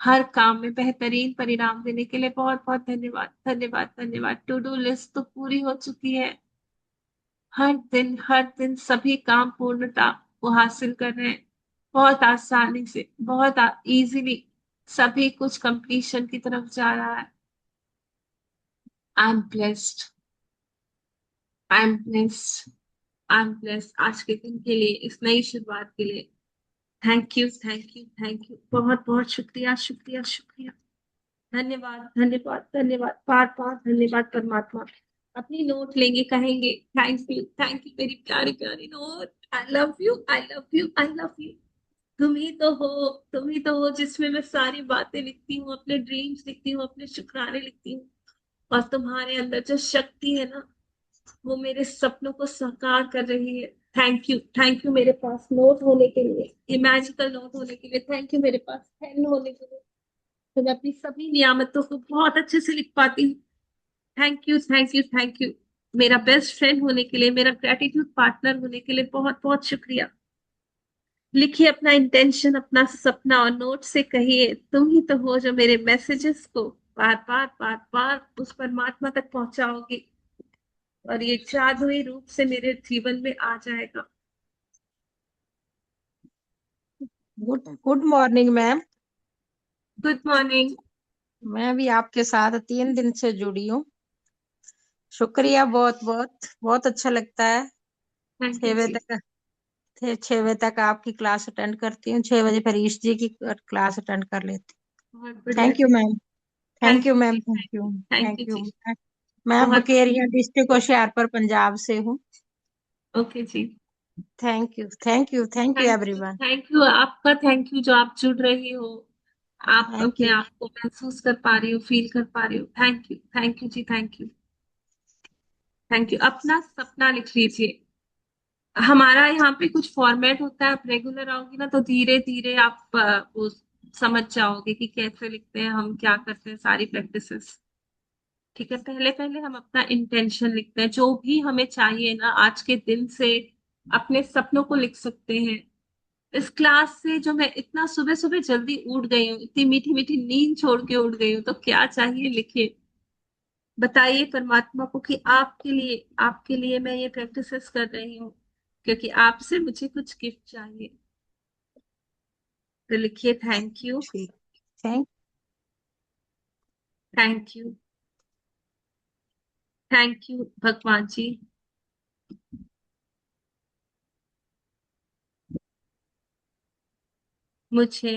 हर काम में बेहतरीन परिणाम देने के लिए बहुत बहुत धन्यवाद धन्यवाद धन्यवाद। टू डू लिस्ट तो पूरी हो चुकी है। हर दिन सभी काम पूर्णता को हासिल कर रहे हैं, बहुत आसानी से, बहुत इजीली। सभी कुछ कंप्लीशन की तरफ जा रहा है। I am blessed, I am blessed, I am blessed. आज के दिन के लिए, इस नई शुरुआत के लिए thank you thank you thank you. बहुत बहुत शुक्रिया शुक्रिया शुक्रिया। धन्यवाद धन्यवाद धन्यवाद, बार बार धन्यवाद परमात्मा। अपनी नोट लेंगे, कहेंगे थैंक यू मेरी प्यारी प्यारी note. I love you, I love you, I love you. तुम ही तो हो, तुम ही तो हो जिसमें मैं सारी बातें लिखती हूँ, अपने ड्रीम्स लिखती हूँ, अपने शुक्राने लिखती हूँ। और तुम्हारे अंदर जो शक्ति है ना, वो मेरे सपनों को साकार कर रही है। थैंक यू मेरे पास नोट होने के लिए, ये मैजिकल नोट होने के लिए। थैंक यू मेरे पास पेन होने के लिए, तो मैं अपनी सभी नियामतों को बहुत अच्छे से लिख पाती हूँ। Thank you thank you thank you. मेरा बेस्ट फ्रेंड होने के लिए, मेरा ग्रेटिट्यूड पार्टनर होने के लिए बहुत बहुत शुक्रिया। लिखिए अपना इंटेंशन, अपना सपना, और नोट से कहिए तुम ही तो हो जो मेरे मैसेजेस को बार बार बार बार उस परमात्मा तक पहुंचाओगे, और ये जादुई रूप से मेरे जीवन में आ जाएगा। Good good morning ma'am. Good morning. मैं भी आपके साथ 3 दिन से जुड़ी हूँ। शुक्रिया, बहुत बहुत बहुत अच्छा लगता है। थैंक यू 6 बजे जी। तक 6 बजे तक आपकी क्लास अटेंड करती हूँ। 6 बजे फिर ईश जी की क्लास अटेंड कर लेती बहुत हूँ। बढ़िया थैंक यू जी। Ma'am. Thank thank you you ma'am. जी, thank you. Thank thank you you. जी। मैं बहुत। बकेरिया डिस्ट्रिक्ट होशियारपुर पंजाब से हूँ। ओके जी। Thank you thank you thank you everyone. Thank you आपका, थैंक यू जो आप जुड़ रही हो। आप थैंक अपने यू। आप को महसूस कर पा रही हो, फील कर पा रही हो। Thank you ji, thank you thank you. अपना सपना लिख लीजिए। हमारा यहाँ पे कुछ फॉर्मेट होता है, आप रेगुलर आओगे ना तो धीरे धीरे आप वो समझ जाओगे कि कैसे लिखते हैं हम, क्या करते हैं, सारी प्रैक्टिसेस। ठीक है, पहले पहले हम अपना इंटेंशन लिखते हैं, जो भी हमें चाहिए ना आज के दिन से। अपने सपनों को लिख सकते हैं। इस क्लास से जो मैं इतना सुबह सुबह जल्दी उठ गई हूँ, इतनी मीठी मीठी नींद छोड़ के उठ गई हूँ, तो क्या चाहिए लिखिए। बताइए परमात्मा को कि आपके लिए मैं ये प्रैक्टिसेस कर रही हूँ, क्योंकि आपसे मुझे कुछ गिफ्ट चाहिए। तो लिखिए थैंक यू, ठीक। Thank thank you, thank you भगवान जी। मुझे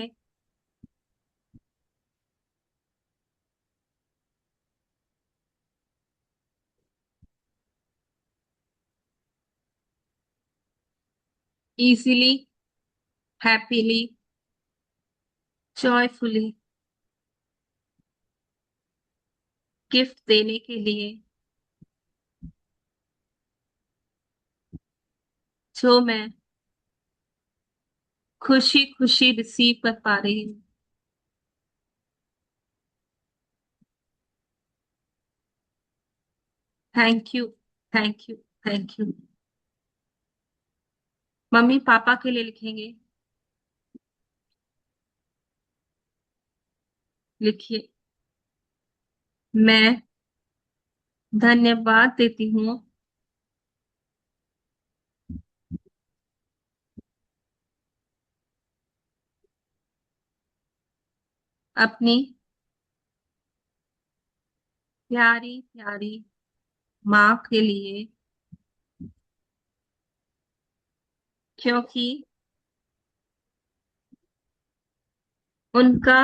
इजीली, हैप्पीली, जॉयफुली गिफ्ट देने के लिए, जो मैं खुशी खुशी रिसीव कर पा रही हूँ। Thank you, thank you, thank you. Mummy papa के लिए लिखेंगे। लिखिए, मैं धन्यवाद देती हूँ अपनी प्यारी प्यारी माँ के लिए, क्योंकि उनका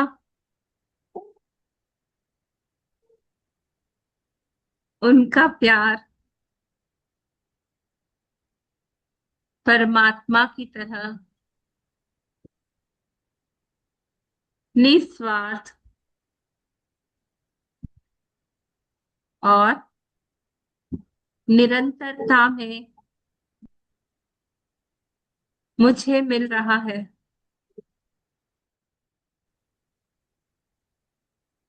उनका प्यार परमात्मा की तरह निस्वार्थ और निरंतरता में मुझे मिल रहा है।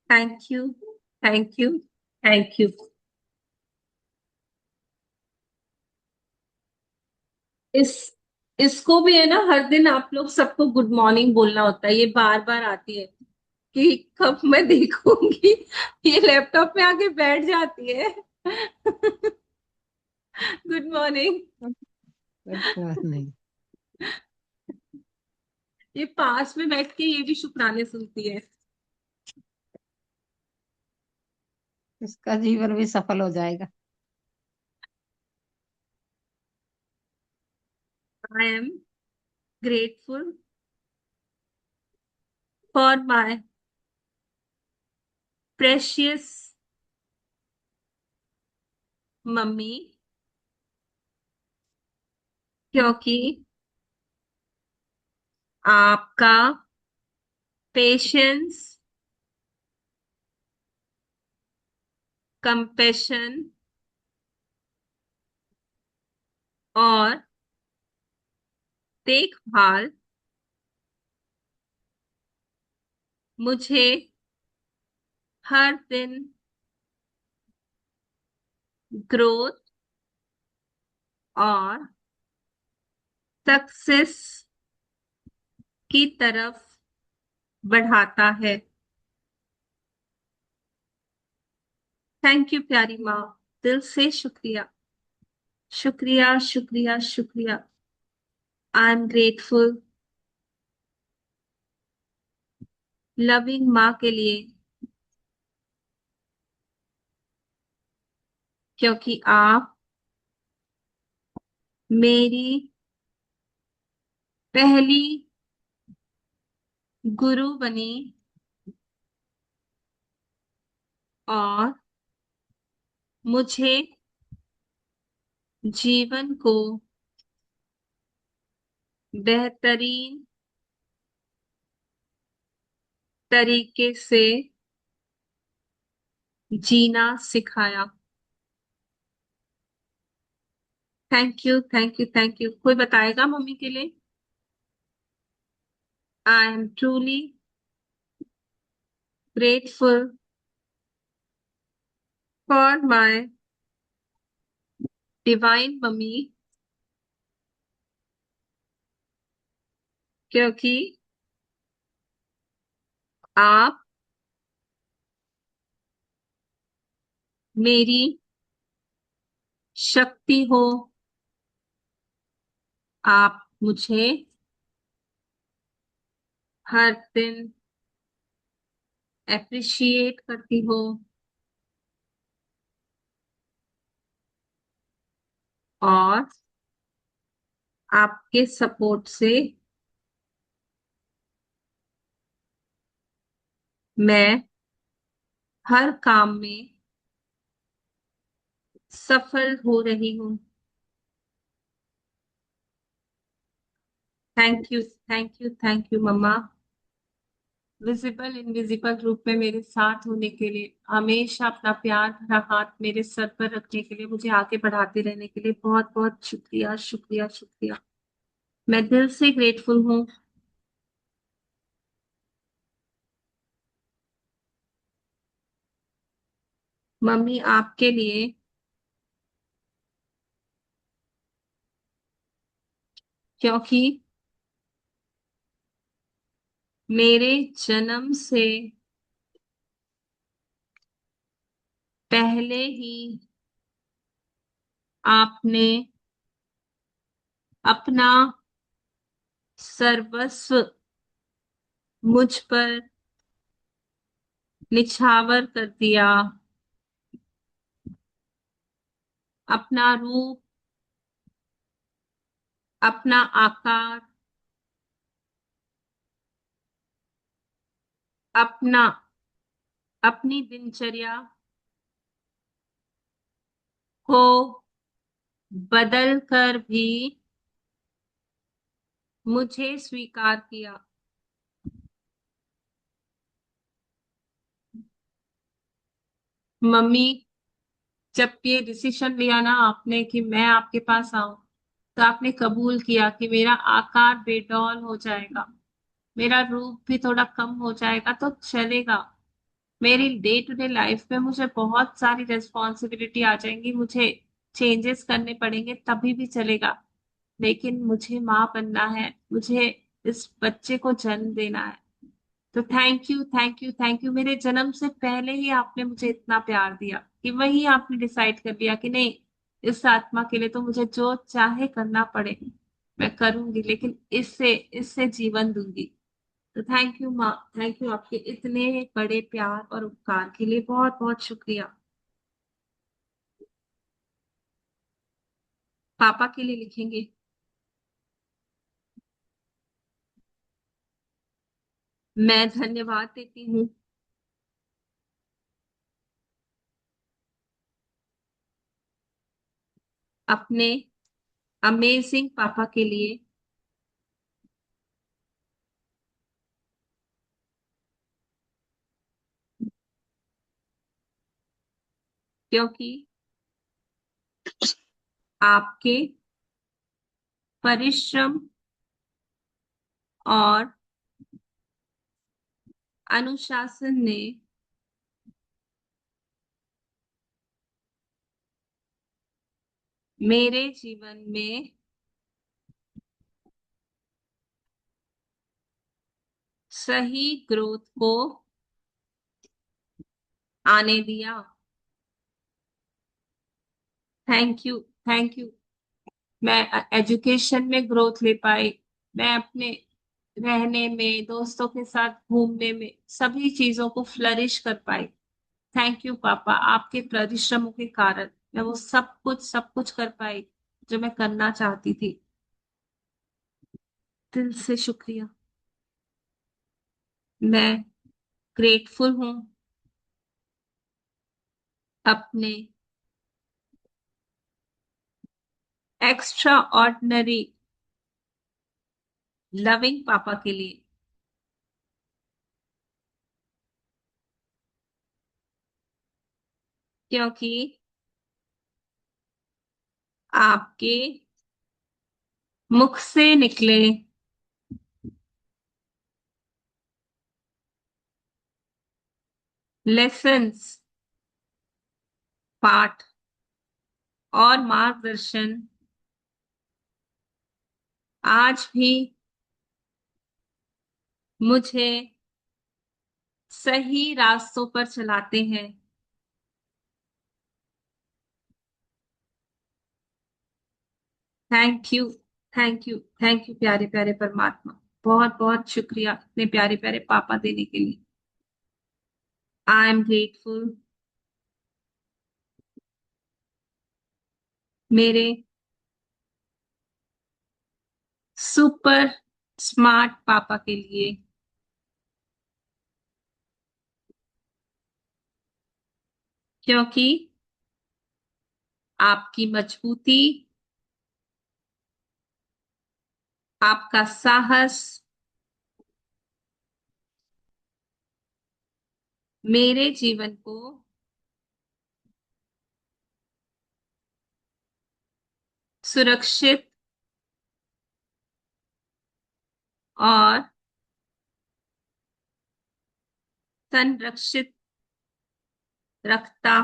Thank you, thank you, thank you. इस इसको भी है ना, हर दिन आप लोग सबको गुड मॉर्निंग बोलना होता है। ये बार बार आती है कि कब मैं देखूंगी, ये लैपटॉप में आके बैठ जाती है। Good morning. नहीं, ये पास में बैठ के ये भी शुक्राने सुनती है। इसका जीवन भी सफल हो जाएगा। I am grateful for my precious mummy, क्योंकि आपका पेशेंस, कंपैशन और देखभाल मुझे हर दिन ग्रोथ और सक्सेस की तरफ बढ़ाता है। थैंक यू प्यारी माँ, दिल से शुक्रिया, शुक्रिया, शुक्रिया, शुक्रिया। आई एम ग्रेटफुल लविंग माँ के लिए, क्योंकि आप मेरी पहली गुरु बनी और मुझे जीवन को बेहतरीन तरीके से जीना सिखाया। Thank you, thank you, thank you. कोई बताएगा मम्मी के लिए? I am truly grateful for my divine mummy, क्योंकि आप मेरी शक्ति हो। आप मुझे हर दिन अप्रिशिएट करती हो और आपके सपोर्ट से मैं हर काम में सफल हो रही हूँ। Thank you, thank you, thank you mamma, visible invisible रूप में मेरे साथ होने के लिए, हमेशा अपना प्यार भरा हाथ मेरे सर पर रखने के लिए, मुझे आगे बढ़ाते रहने के लिए बहुत बहुत शुक्रिया, शुक्रिया, शुक्रिया। मैं दिल से ग्रेटफुल हूँ मम्मी आपके लिए, क्योंकि मेरे जन्म से पहले ही आपने अपना सर्वस्व मुझ पर निछावर कर दिया। अपना रूप, अपना आकार, अपना अपनी दिनचर्या को बदल कर भी मुझे स्वीकार किया। मम्मी, जब ये डिसीजन लिया ना आपने कि मैं आपके पास आऊं, तो आपने कबूल किया कि मेरा आकार बेडौल हो जाएगा, मेरा रूप भी थोड़ा कम हो जाएगा तो चलेगा। मेरी डे टू डे लाइफ में मुझे बहुत सारी रिस्पॉन्सिबिलिटी आ जाएंगी, मुझे चेंजेस करने पड़ेंगे तभी भी चलेगा, लेकिन मुझे माँ बनना है, मुझे इस बच्चे को जन्म देना है। तो thank you, thank you, thank you. मेरे जन्म से पहले ही आपने मुझे इतना प्यार दिया कि वही आपने डिसाइड कर लिया कि नहीं, इस आत्मा के लिए तो मुझे जो चाहे करना पड़े मैं करूंगी, लेकिन इससे इससे जीवन दूंगी। तो थैंक यू माँ, थैंक यू। आपके इतने बड़े प्यार और उपकार के लिए बहुत बहुत शुक्रिया। पापा के लिए लिखेंगे। मैं धन्यवाद देती हूँ अपने अमेजिंग पापा के लिए, क्योंकि आपके परिश्रम और अनुशासन ने मेरे जीवन में सही ग्रोथ को आने दिया। Thank you, thank you. मैं एजुकेशन में ग्रोथ ले पाई, मैं अपने रहने में, दोस्तों के साथ घूमने में, सभी चीजों को फ्लरिश कर पाई। थैंक यू पापा, आपके परिश्रमों के कारण मैं वो सब कुछ कर पाई जो मैं करना चाहती थी। दिल से शुक्रिया। मैं ग्रेटफुल हूँ अपने एक्स्ट्रा ऑर्डिनरी लविंग पापा के लिए, क्योंकि आपके मुख से निकले लेसन्स, पाठ और मार्गदर्शन आज भी मुझे सही रास्तों पर चलाते हैं। Thank you, thank you, thank you प्यारे प्यारे परमात्मा। बहुत बहुत शुक्रिया इतने प्यारे प्यारे पापा देने के लिए। आई एम ग्रेटफुल मेरे सुपर स्मार्ट पापा के लिए, क्योंकि आपकी मजबूती, आपका साहस मेरे जीवन को सुरक्षित और संरक्षित रखता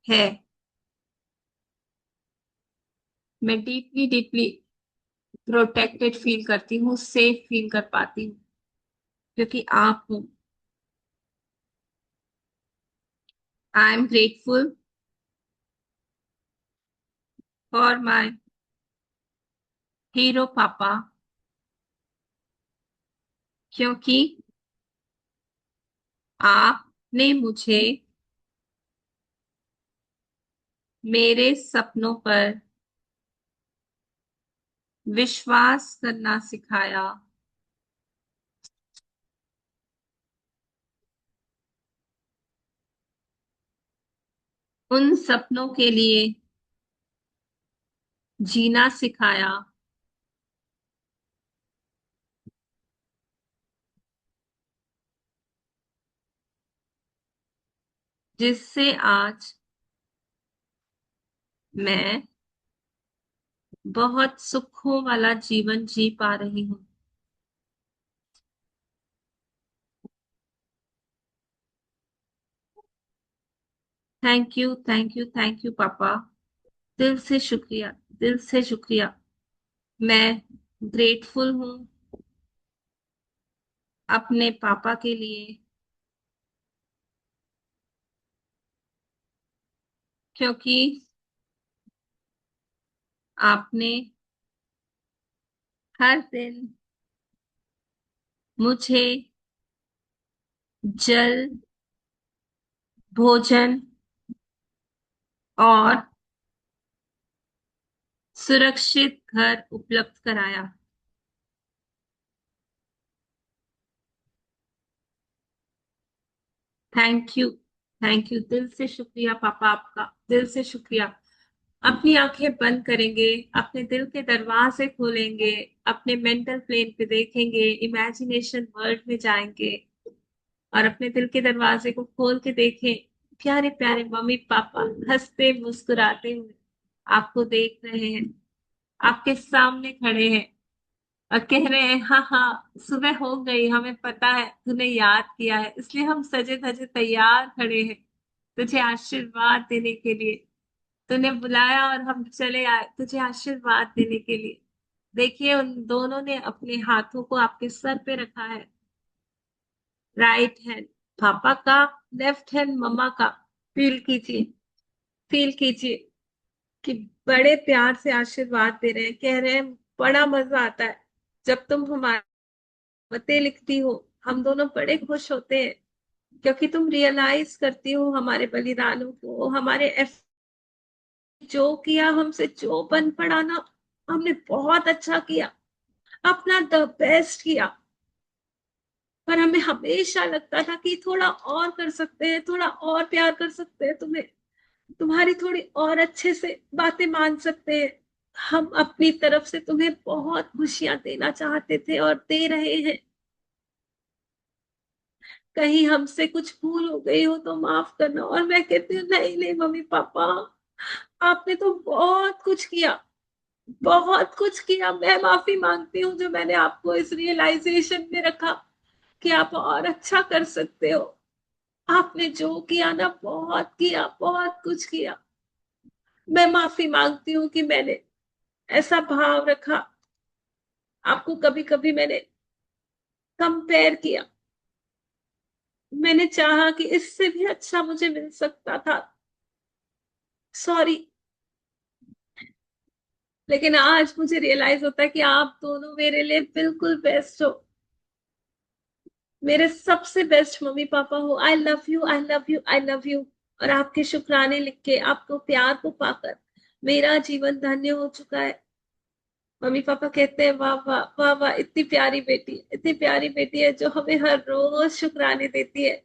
है। मैं डीपली डीपली प्रोटेक्टेड फील करती हूँ, सेफ फील कर पाती हूँ, क्योंकि आप हो। I am grateful for my hero पापा, क्योंकि आपने मुझे मेरे सपनों पर विश्वास करना सिखाया। उन सपनों के लिए जीना सिखाया, जिससे आज मैं बहुत सुखों वाला जीवन जी पा रही हूँ। Thank you, thank you, thank you पापा। दिल से शुक्रिया, दिल से शुक्रिया। मैं ग्रेटफुल हूँ अपने पापा के लिए, क्योंकि आपने हर दिन मुझे जल, भोजन और सुरक्षित घर उपलब्ध कराया। थैंक यू, थैंक यू, दिल से शुक्रिया पापा, आपका दिल से शुक्रिया। अपनी आंखें बंद करेंगे, अपने दिल के दरवाजे खोलेंगे, अपने मेंटल प्लेन पे देखेंगे, इमेजिनेशन वर्ल्ड में जाएंगे और अपने दिल के दरवाजे को खोल के देखें। प्यारे प्यारे मम्मी पापा हंसते मुस्कुराते हुए आपको देख रहे हैं, आपके सामने खड़े हैं और कह रहे हैं, हाँ हाँ सुबह हो गई, हमें पता है तूने याद किया है, इसलिए हम सजे धजे तैयार खड़े हैं तुझे आशीर्वाद देने के लिए। तूने बुलाया और हम चले आए तुझे आशीर्वाद देने के लिए। देखिए उन दोनों ने अपने हाथों को आपके सर पे रखा है, राइट हैंड पापा का, लेफ्ट हैंड मम्मा का। फील कीजिए, फील कीजिए कि बड़े प्यार से आशीर्वाद दे रहे हैं, कह रहे हैं बड़ा मजा आता है जब तुम हमारी बातें लिखती हो। हम दोनों बड़े खुश होते हैं क्योंकि तुम रियलाइज करती हो हमारे बलिदानों को, हमारे जो किया हमसे, जो बन पड़ाना, हमने बहुत अच्छा किया, अपना द बेस्ट किया। पर हमें हमेशा लगता था कि थोड़ा और कर सकते हैं, थोड़ा और प्यार कर सकते हैं तुम्हें, तुम्हारी थोड़ी और अच्छे से बातें मान सकते हैं। हम अपनी तरफ से तुम्हें बहुत खुशियां देना चाहते थे और दे रहे हैं। कहीं हमसे कुछ भूल हो गई हो तो माफ करना। और मैं कहती हूँ नहीं नहीं मम्मी पापा, आपने तो बहुत कुछ किया, बहुत कुछ किया। मैं माफी मांगती हूँ जो मैंने आपको इस रियलाइजेशन में रखा कि आप और अच्छा कर सकते हो। आपने जो किया ना, बहुत किया, बहुत कुछ किया। मैं माफी मांगती हूँ कि मैंने ऐसा भाव रखा, आपको कभी कभी मैंने कंपेयर किया। मैंने चाहा कि इससे भी अच्छा मुझे मिल सकता था, सॉरी। लेकिन आज मुझे रियलाइज होता है कि आप दोनों मेरे लिए बिल्कुल बेस्ट हो, मेरे सबसे बेस्ट मम्मी पापा हो। आई love you, I love you, I love you. और आपके शुक्राने लिख के, आपको प्यार को पाकर मेरा जीवन धन्य हो चुका है। मम्मी पापा कहते हैं वाह वाह वाह वाह, इतनी प्यारी बेटी, इतनी प्यारी बेटी है जो हमें हर रोज शुक्राने देती है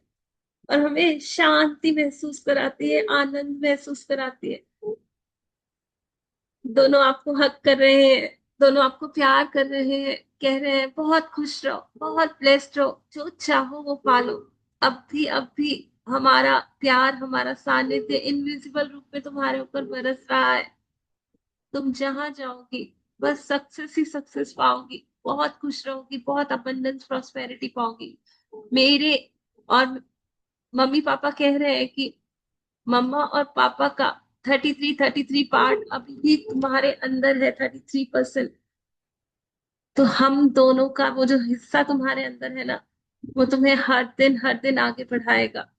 और हमें शांति महसूस कराती है, आनंद महसूस कराती है। दोनों आपको हक कर रहे हैं, दोनों आपको प्यार कर रहे हैं, कह रहे हैं बहुत खुश रहो, बहुत ब्लेस्ड रहो, जो चाहो वो पालो। अब भी हमारा प्यार, हमारा सानिध्य इनविजिबल रूप में तुम्हारे ऊपर बरस रहा है। तुम जहां जाओगी बस सक्सेस ही सक्सेस पाओगी, बहुत खुश रहोगी, बहुत अबंडेंस प्रॉस्पेरिटी पाओगी। मेरे और मम्मी पापा कह रहे हैं कि मम्मा और पापा का 33 पार्ट अभी भी तुम्हारे अंदर है, 33%। तो हम दोनों का वो जो हिस्सा तुम्हारे अंदर है ना, वो तुम्हें हर दिन आगे बढ़ाएगा।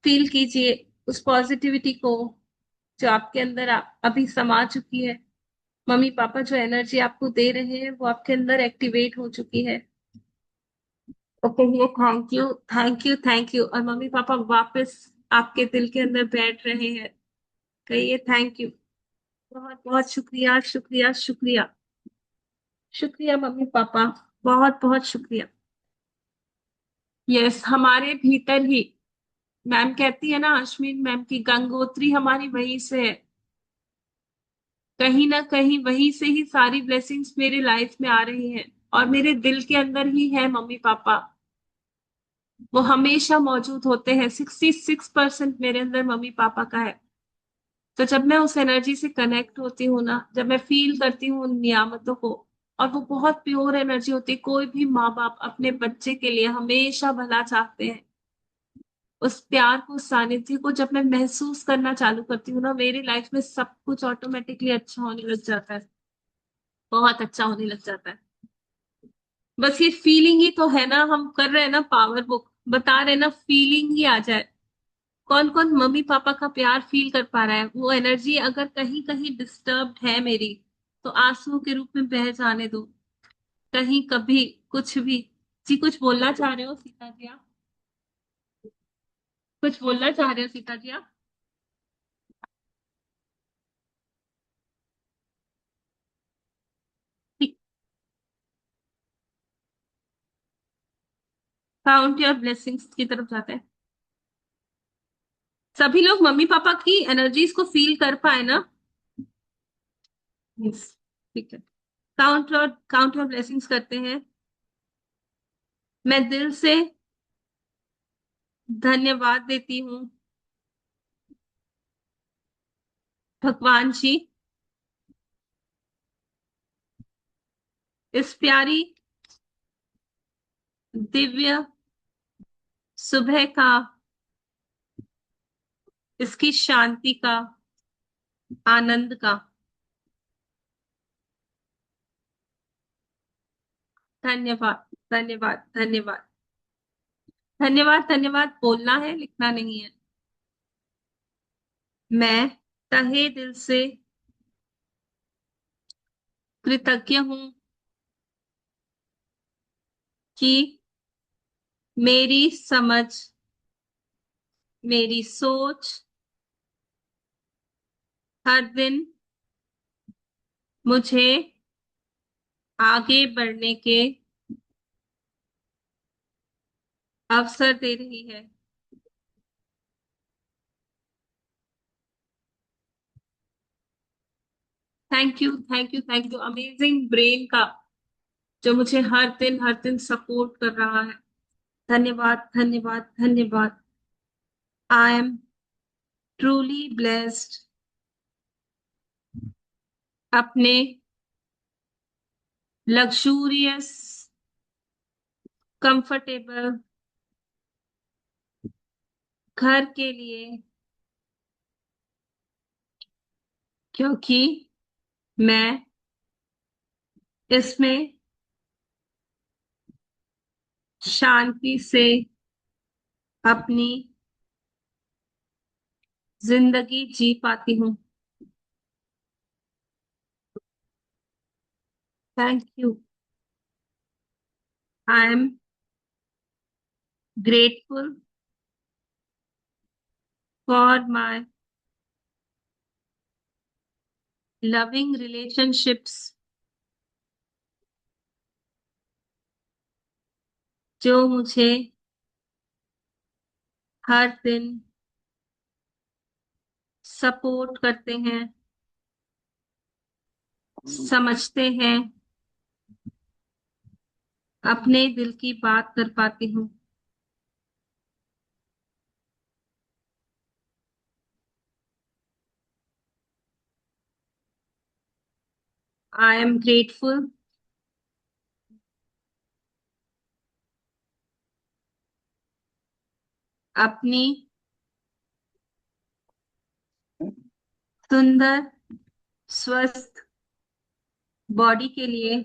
फील कीजिए उस पॉजिटिविटी को जो आपके अंदर अभी समा चुकी है। मम्मी पापा जो एनर्जी आपको दे रहे हैं वो आपके अंदर एक्टिवेट हो चुकी है। तो कहिए thank you, thank you, thank you. और मम्मी पापा वापस आपके दिल के अंदर बैठ रहे हैं, कहिए थैंक यू, बहुत बहुत शुक्रिया, शुक्रिया, शुक्रिया, शुक्रिया मम्मी पापा, बहुत बहुत शुक्रिया। यस, हमारे भीतर ही, मैम कहती है ना, अश्विन मैम की गंगोत्री हमारी वहीं से है। कहीं ना कहीं वहीं से ही सारी ब्लेसिंग्स मेरे लाइफ में आ रही हैं, और मेरे दिल के अंदर ही है मम्मी पापा, वो हमेशा मौजूद होते हैं। 66% मेरे अंदर मम्मी पापा का है। तो जब मैं उस एनर्जी से कनेक्ट होती हूँ ना, जब मैं फील करती हूँ उन नियामतों को, और वो बहुत प्योर एनर्जी होती है। कोई भी माँ बाप अपने बच्चे के लिए हमेशा भला चाहते हैं। उस प्यार को, उस सानिध्य को जब मैं महसूस करना चालू करती हूँ ना, मेरी लाइफ में सब कुछ ऑटोमेटिकली अच्छा होने लग जाता है, बहुत अच्छा होने लग जाता है। बस ये फीलिंग ही तो है ना, हम कर रहे हैं ना पावर बुक, बता रहे हैं ना, फीलिंग ही आ जाए। कौन कौन मम्मी पापा का प्यार फील कर पा रहा है? वो एनर्जी अगर कहीं कहीं डिस्टर्ब्ड है मेरी, तो आंसुओं के रूप में बह जाने दो। कहीं कभी कुछ भी। जी कुछ बोलना चाह रहे हो सीता जी आप? कुछ बोलना चाह रहे हो सीता जी आप? काउंट योर ब्लेसिंग्स की तरफ जाते हैं। सभी लोग मम्मी पापा की एनर्जीज को फील कर पाए ना? यस। ठीक है। काउंट योर ब्लेसिंग्स करते हैं। मैं दिल से धन्यवाद देती हूँ भगवान जी, इस प्यारी दिव्य सुबह का, इसकी शांति का, आनंद का। धन्यवाद, धन्यवाद, धन्यवाद। धन्यवाद, धन्यवाद बोलना है, लिखना नहीं है। मैं तहे दिल से कृतज्ञ हूँ कि मेरी समझ, मेरी सोच हर दिन मुझे आगे बढ़ने के अवसर दे रही है। Thank you, thank you, thank you amazing brain का, जो मुझे हर दिन सपोर्ट कर रहा है। धन्यवाद, धन्यवाद, धन्यवाद। आई एम ट्रूली ब्लेस्ड अपने लग्जूरियस, कंफर्टेबल घर के लिए, क्योंकि मैं इसमें शांति से अपनी जिंदगी जी पाती हूँ। Thank you. I am grateful for my loving relationships, जो मुझे हर दिन सपोर्ट करते हैं, समझते हैं, अपने दिल की बात कर पाती हूँ। आई एम ग्रेटफुल अपनी सुंदर स्वस्थ बॉडी के लिए,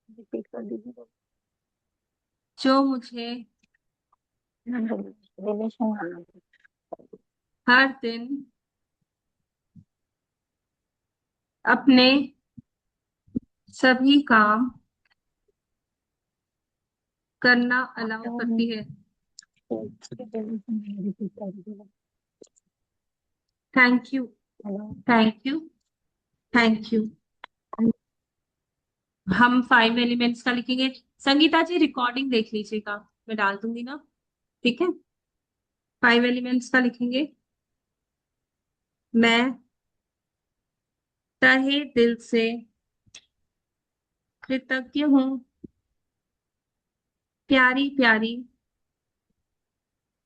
रिपीट कर दीजिए। जो मुझे रिलेशन हर दिन अपने सभी काम करना अलाउ करती है। Thank you, thank you, thank you. हम 5 एलिमेंट्स का लिखेंगे। संगीता जी रिकॉर्डिंग देख लीजिएगा, मैं डाल दूंगी ना, ठीक है? 5 एलिमेंट्स का लिखेंगे। मैं तहे दिल से कृतज्ञ हूँ प्यारी प्यारी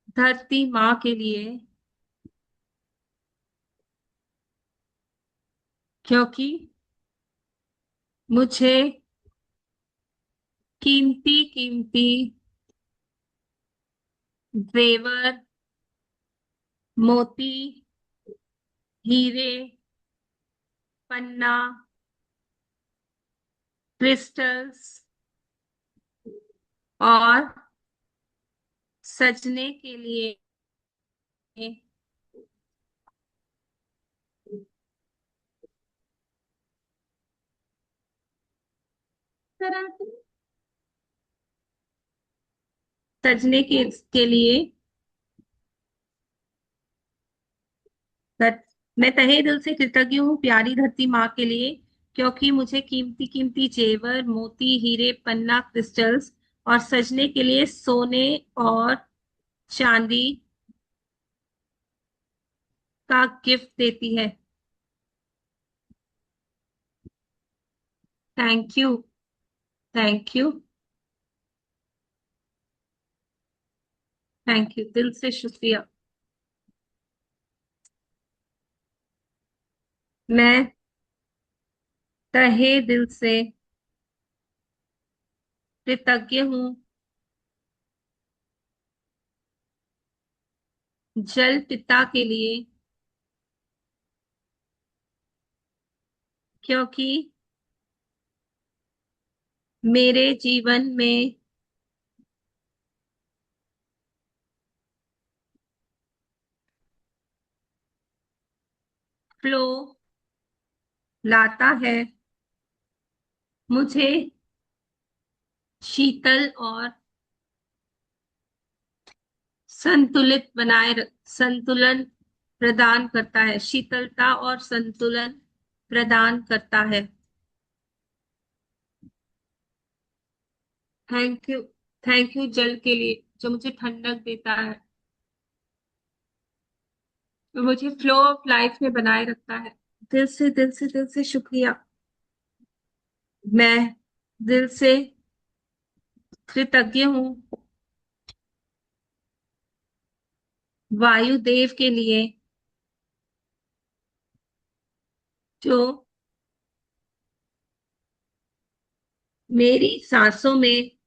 धरती माँ के लिए, क्योंकि मुझे कीमती कीमती जेवर, मोती, हीरे, पन्ना, क्रिस्टल्स और सजने के लिए सजने के लिए धर- मैं तहे दिल से कृतज्ञ हूँ प्यारी धरती माँ के लिए, क्योंकि मुझे कीमती कीमती जेवर, मोती, हीरे, पन्ना, क्रिस्टल्स और सजने के लिए सोने और चांदी का गिफ्ट देती है। Thank you. Thank you. Thank you, दिल से शुक्रिया। मैं तहे दिल से कृतज्ञ हूँ जल पिता के लिए, क्योंकि मेरे जीवन में फ्लो लाता है, मुझे शीतल और संतुलन प्रदान करता है, शीतलता और संतुलन प्रदान करता है। Thank you. थैंक यू जल के लिए जो मुझे ठंडक देता है, जो मुझे फ्लो ऑफ लाइफ में बनाए रखता है। दिल से दिल से दिल से शुक्रिया। मैं दिल से कृतज्ञ हूँ वायुदेव के लिए, जो मेरी सांसों में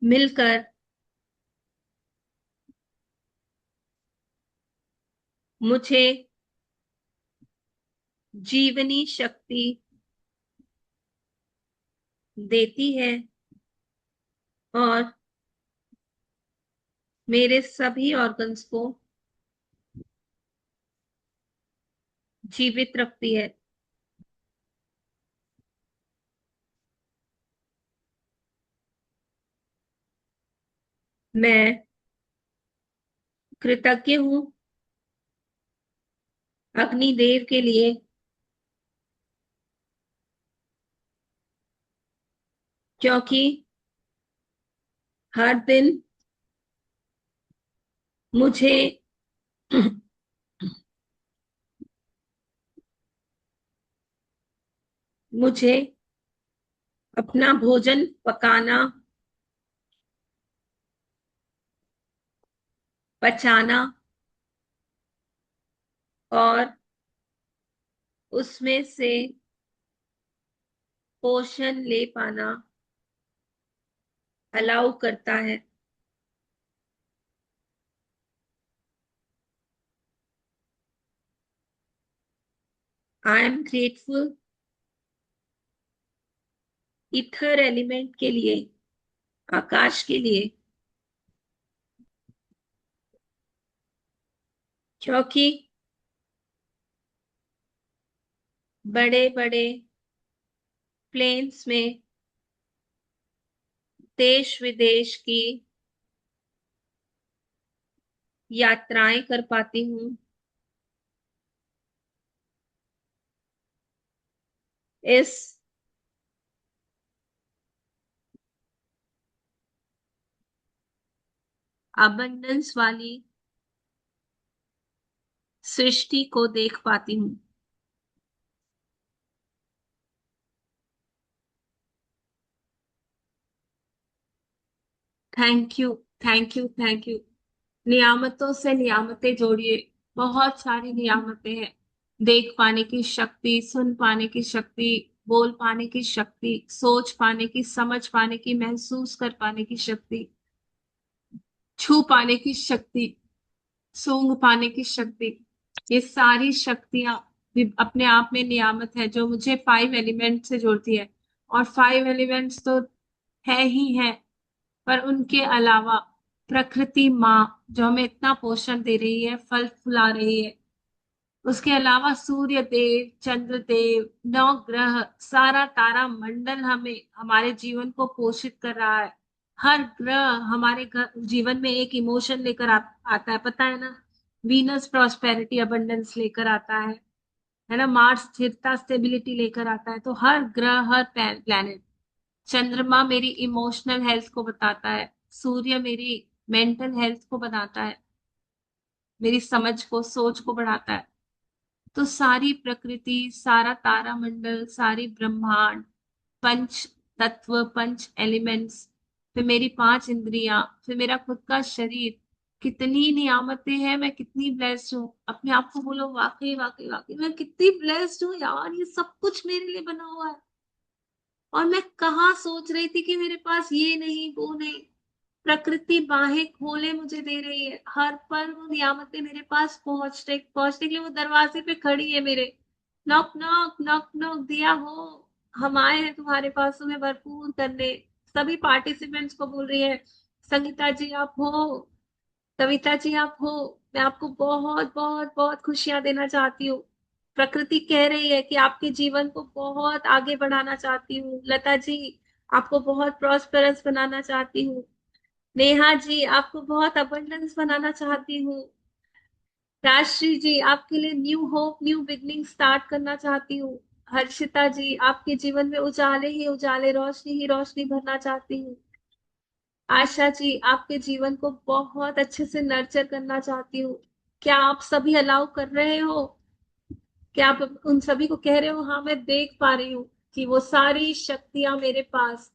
मिलकर मुझे जीवनी शक्ति देती है और मेरे सभी ऑर्गन्स को जीवित रखती है। मैं कृतज्ञ हूँ अग्निदेव के लिए, क्योंकि हर दिन मुझे मुझे अपना भोजन पकाना, पचाना और उसमें से पोषण ले पाना अलाउ करता है। I am grateful ether element के लिए, आकाश के लिए, क्योंकि बड़े बड़े प्लेन्स में देश विदेश की यात्राएं कर पाती हूँ। इस अबंडेंस वाली सृष्टि को देख पाती हूँ। Thank you, thank you, thank you. नियामतों से नियामतें जोड़िए। बहुत सारी नियामतें हैं। देख पाने की शक्ति, सुन पाने की शक्ति, बोल पाने की शक्ति, सोच पाने की, समझ पाने की, महसूस कर पाने की शक्ति, छू पाने की शक्ति, सूंघ पाने की शक्ति। ये सारी शक्तियां भी अपने आप में नियामत है, जो मुझे 5 एलिमेंट से जोड़ती है। और 5 एलिमेंट्स तो है ही है, पर उनके अलावा प्रकृति माँ जो हमें इतना पोषण दे रही है, फल फुला रही है, उसके अलावा सूर्य देव, चंद्र देव, नौ ग्रह, सारा तारा मंडल हमें, हमारे जीवन को पोषित कर रहा है। हर ग्रह हमारे जीवन में एक इमोशन लेकर आता है, पता है ना। वीनस प्रॉस्पेरिटी अबंडेंस लेकर आता है ना। मार्स स्थिरता स्टेबिलिटी लेकर आता है। तो हर ग्रह, हर प्लैनेट, चंद्रमा मेरी इमोशनल हेल्थ को बताता है, सूर्य मेरी मेंटल हेल्थ को बताता है, मेरी समझ को, सोच को बढ़ाता है। तो सारी प्रकृति, सारा तारामंडल, सारी ब्रह्मांड, पंच तत्व, पंच एलिमेंट्स, फिर मेरी 5 इंद्रियां, फिर मेरा खुद का शरीर, कितनी नियामतें हैं। मैं कितनी ब्लेस्ड हूँ। अपने आप को बोलो, वाकई वाकई वाकई मैं कितनी ब्लेस्ड हूँ यार, ये सब कुछ मेरे लिए बना हुआ है। और मैं कहाँ सोच रही थी कि मेरे पास ये नहीं, वो नहीं। प्रकृति बाहें खोले मुझे दे रही है। हर पल वो नियामतें मेरे पास पहुंचने पहुंचने के लिए वो दरवाजे पे खड़ी है मेरे। नॉक नॉक नॉक नॉक, दिया हो, हम आए हैं तुम्हारे पास तुम्हें भरपूर करने। सभी पार्टिसिपेंट्स को बोल रही है, संगीता जी आप हो, कविता जी आप हो, मैं आपको बहुत बहुत बहुत खुशियां देना चाहती हूँ। प्रकृति कह रही है कि आपके जीवन को बहुत आगे बढ़ाना चाहती हूँ। लता जी, आपको बहुत प्रॉस्पेरस बनाना चाहती हूँ। नेहा जी, आपको बहुत अबंडेंस बनाना चाहती हूँ। राजश्री जी, आपके लिए new hope, new beginning start करना चाहती हूँ। हर्षिता जी, आपके जीवन में उजाले ही उजाले, रोशनी ही रोशनी भरना चाहती हूँ। आशा जी, आपके जीवन को बहुत अच्छे से नर्चर करना चाहती हूँ। क्या आप सभी अलाउ कर रहे हो? क्या आप उन सभी को कह रहे हो, हाँ मैं देख पा रही हूँ कि वो सारी शक्तियां मेरे पास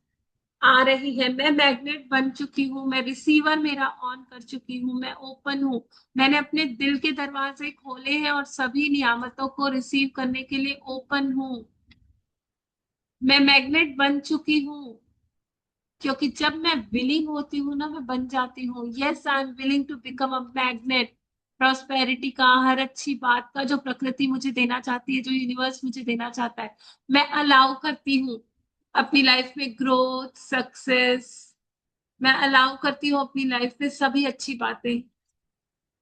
आ रही है। मैं मैग्नेट बन चुकी हूँ, मैं रिसीवर मेरा ऑन कर चुकी हूँ, मैं ओपन हूँ। मैंने अपने दिल के दरवाजे खोले हैं और सभी नियामतों को रिसीव करने के लिए ओपन हूँ। मैं मैग्नेट बन चुकी हूँ, क्योंकि जब मैं विलिंग होती हूँ ना, मैं बन जाती हूँ। Yes, I am willing to become a magnet. Prosperity का, हर अच्छी बात का जो प्रकृति मुझे देना चाहती है, जो यूनिवर्स मुझे देना चाहता है, मैं अलाउ करती हूँ। अपनी लाइफ में ग्रोथ, सक्सेस, मैं अलाउ करती हूँ अपनी लाइफ में सभी अच्छी बातें।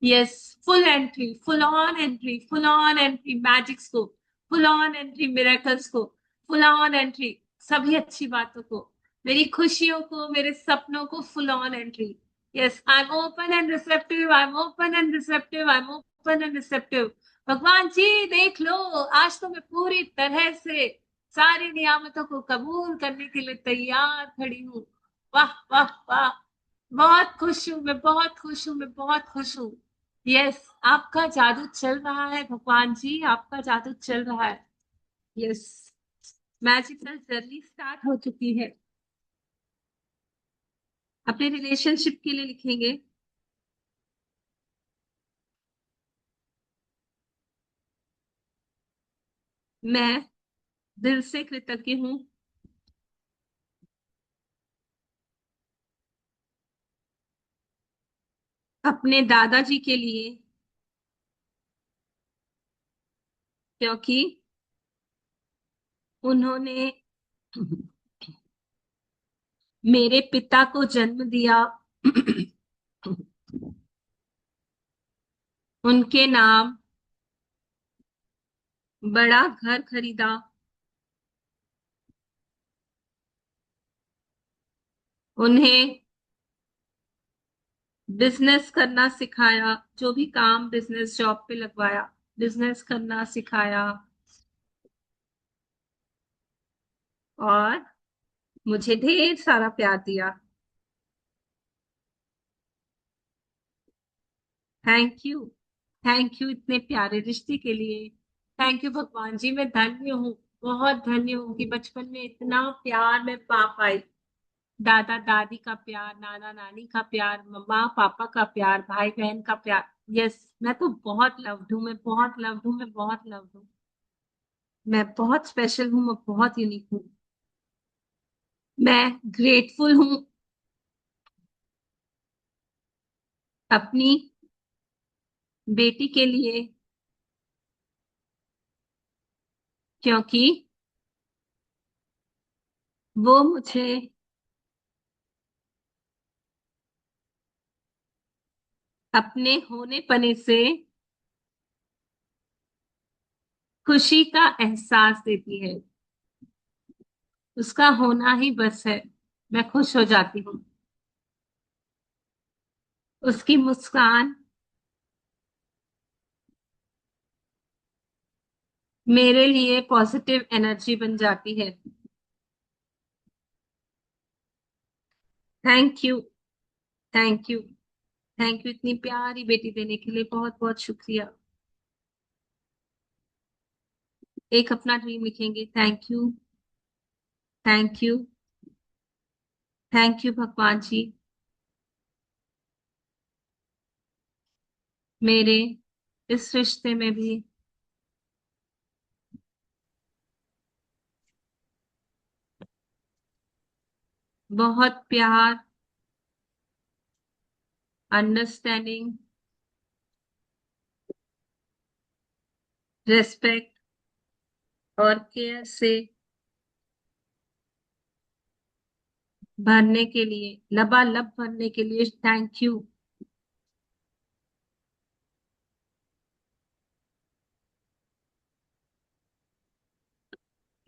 Yes, full entry, full on entry, full on entry magics को, फुल ऑन एंट्री मिरेकल्स को, फुल ऑन एंट्री सभी अच्छी बातों को, मेरी खुशियों को, मेरे सपनों को, full on entry. Yes, I am open and receptive, I am open and receptive, I am open and receptive. भगवान जी देख लो, आज तो मैं पूरी तरह से सारी नियामतों को कबूल करने के लिए तैयार खड़ी हूँ। वाह वाह वाह, बहुत खुश हूँ मैं, बहुत खुश हूँ मैं, बहुत खुश हूँ। यस, आपका जादू चल रहा है भगवान जी, आपका जादू चल रहा है। यस, मैजिकल जर्नी स्टार्ट हो चुकी है। अपने रिलेशनशिप के लिए लिखेंगे, मैं दिल से कृतज्ञ हूँ अपने दादाजी के लिए, क्योंकि उन्होंने मेरे पिता को जन्म दिया। उनके नाम बड़ा घर खरीदा, उन्हें बिजनेस करना सिखाया, जो भी काम बिजनेस जॉब पे लगवाया, बिजनेस करना सिखाया, और मुझे ढेर सारा प्यार दिया। थैंक यू, थैंक यू इतने प्यारे रिश्ते के लिए। थैंक यू भगवान जी, मैं धन्य हूँ, बहुत धन्य हूँ कि बचपन में इतना प्यार मैं पा पाई। दादा दादी का प्यार, नाना नानी का प्यार, मम्मा पापा का प्यार, भाई बहन का प्यार। यस, मैं तो बहुत लव्ड हूँ, मैं बहुत लव्ड हूँ, मैं बहुत लव्ड हूँ। मैं बहुत स्पेशल हूँ, मैं बहुत यूनिक हूँ। मैं ग्रेटफुल हूँ अपनी बेटी के लिए, क्योंकि वो मुझे अपने होने पने से खुशी का एहसास देती है। उसका होना ही बस है, मैं खुश हो जाती हूँ। उसकी मुस्कान मेरे लिए पॉजिटिव एनर्जी बन जाती है। Thank you, thank you, thank you इतनी प्यारी बेटी देने के लिए, बहुत बहुत शुक्रिया। एक अपना ड्रीम लिखेंगे। Thank you, thank you, thank you भगवान जी, मेरे इस रिश्ते में भी बहुत प्यार, अंडरस्टैंडिंग, रेस्पेक्ट और केयर से भरने के लिए, लबालब भरने के लिए थैंक यू।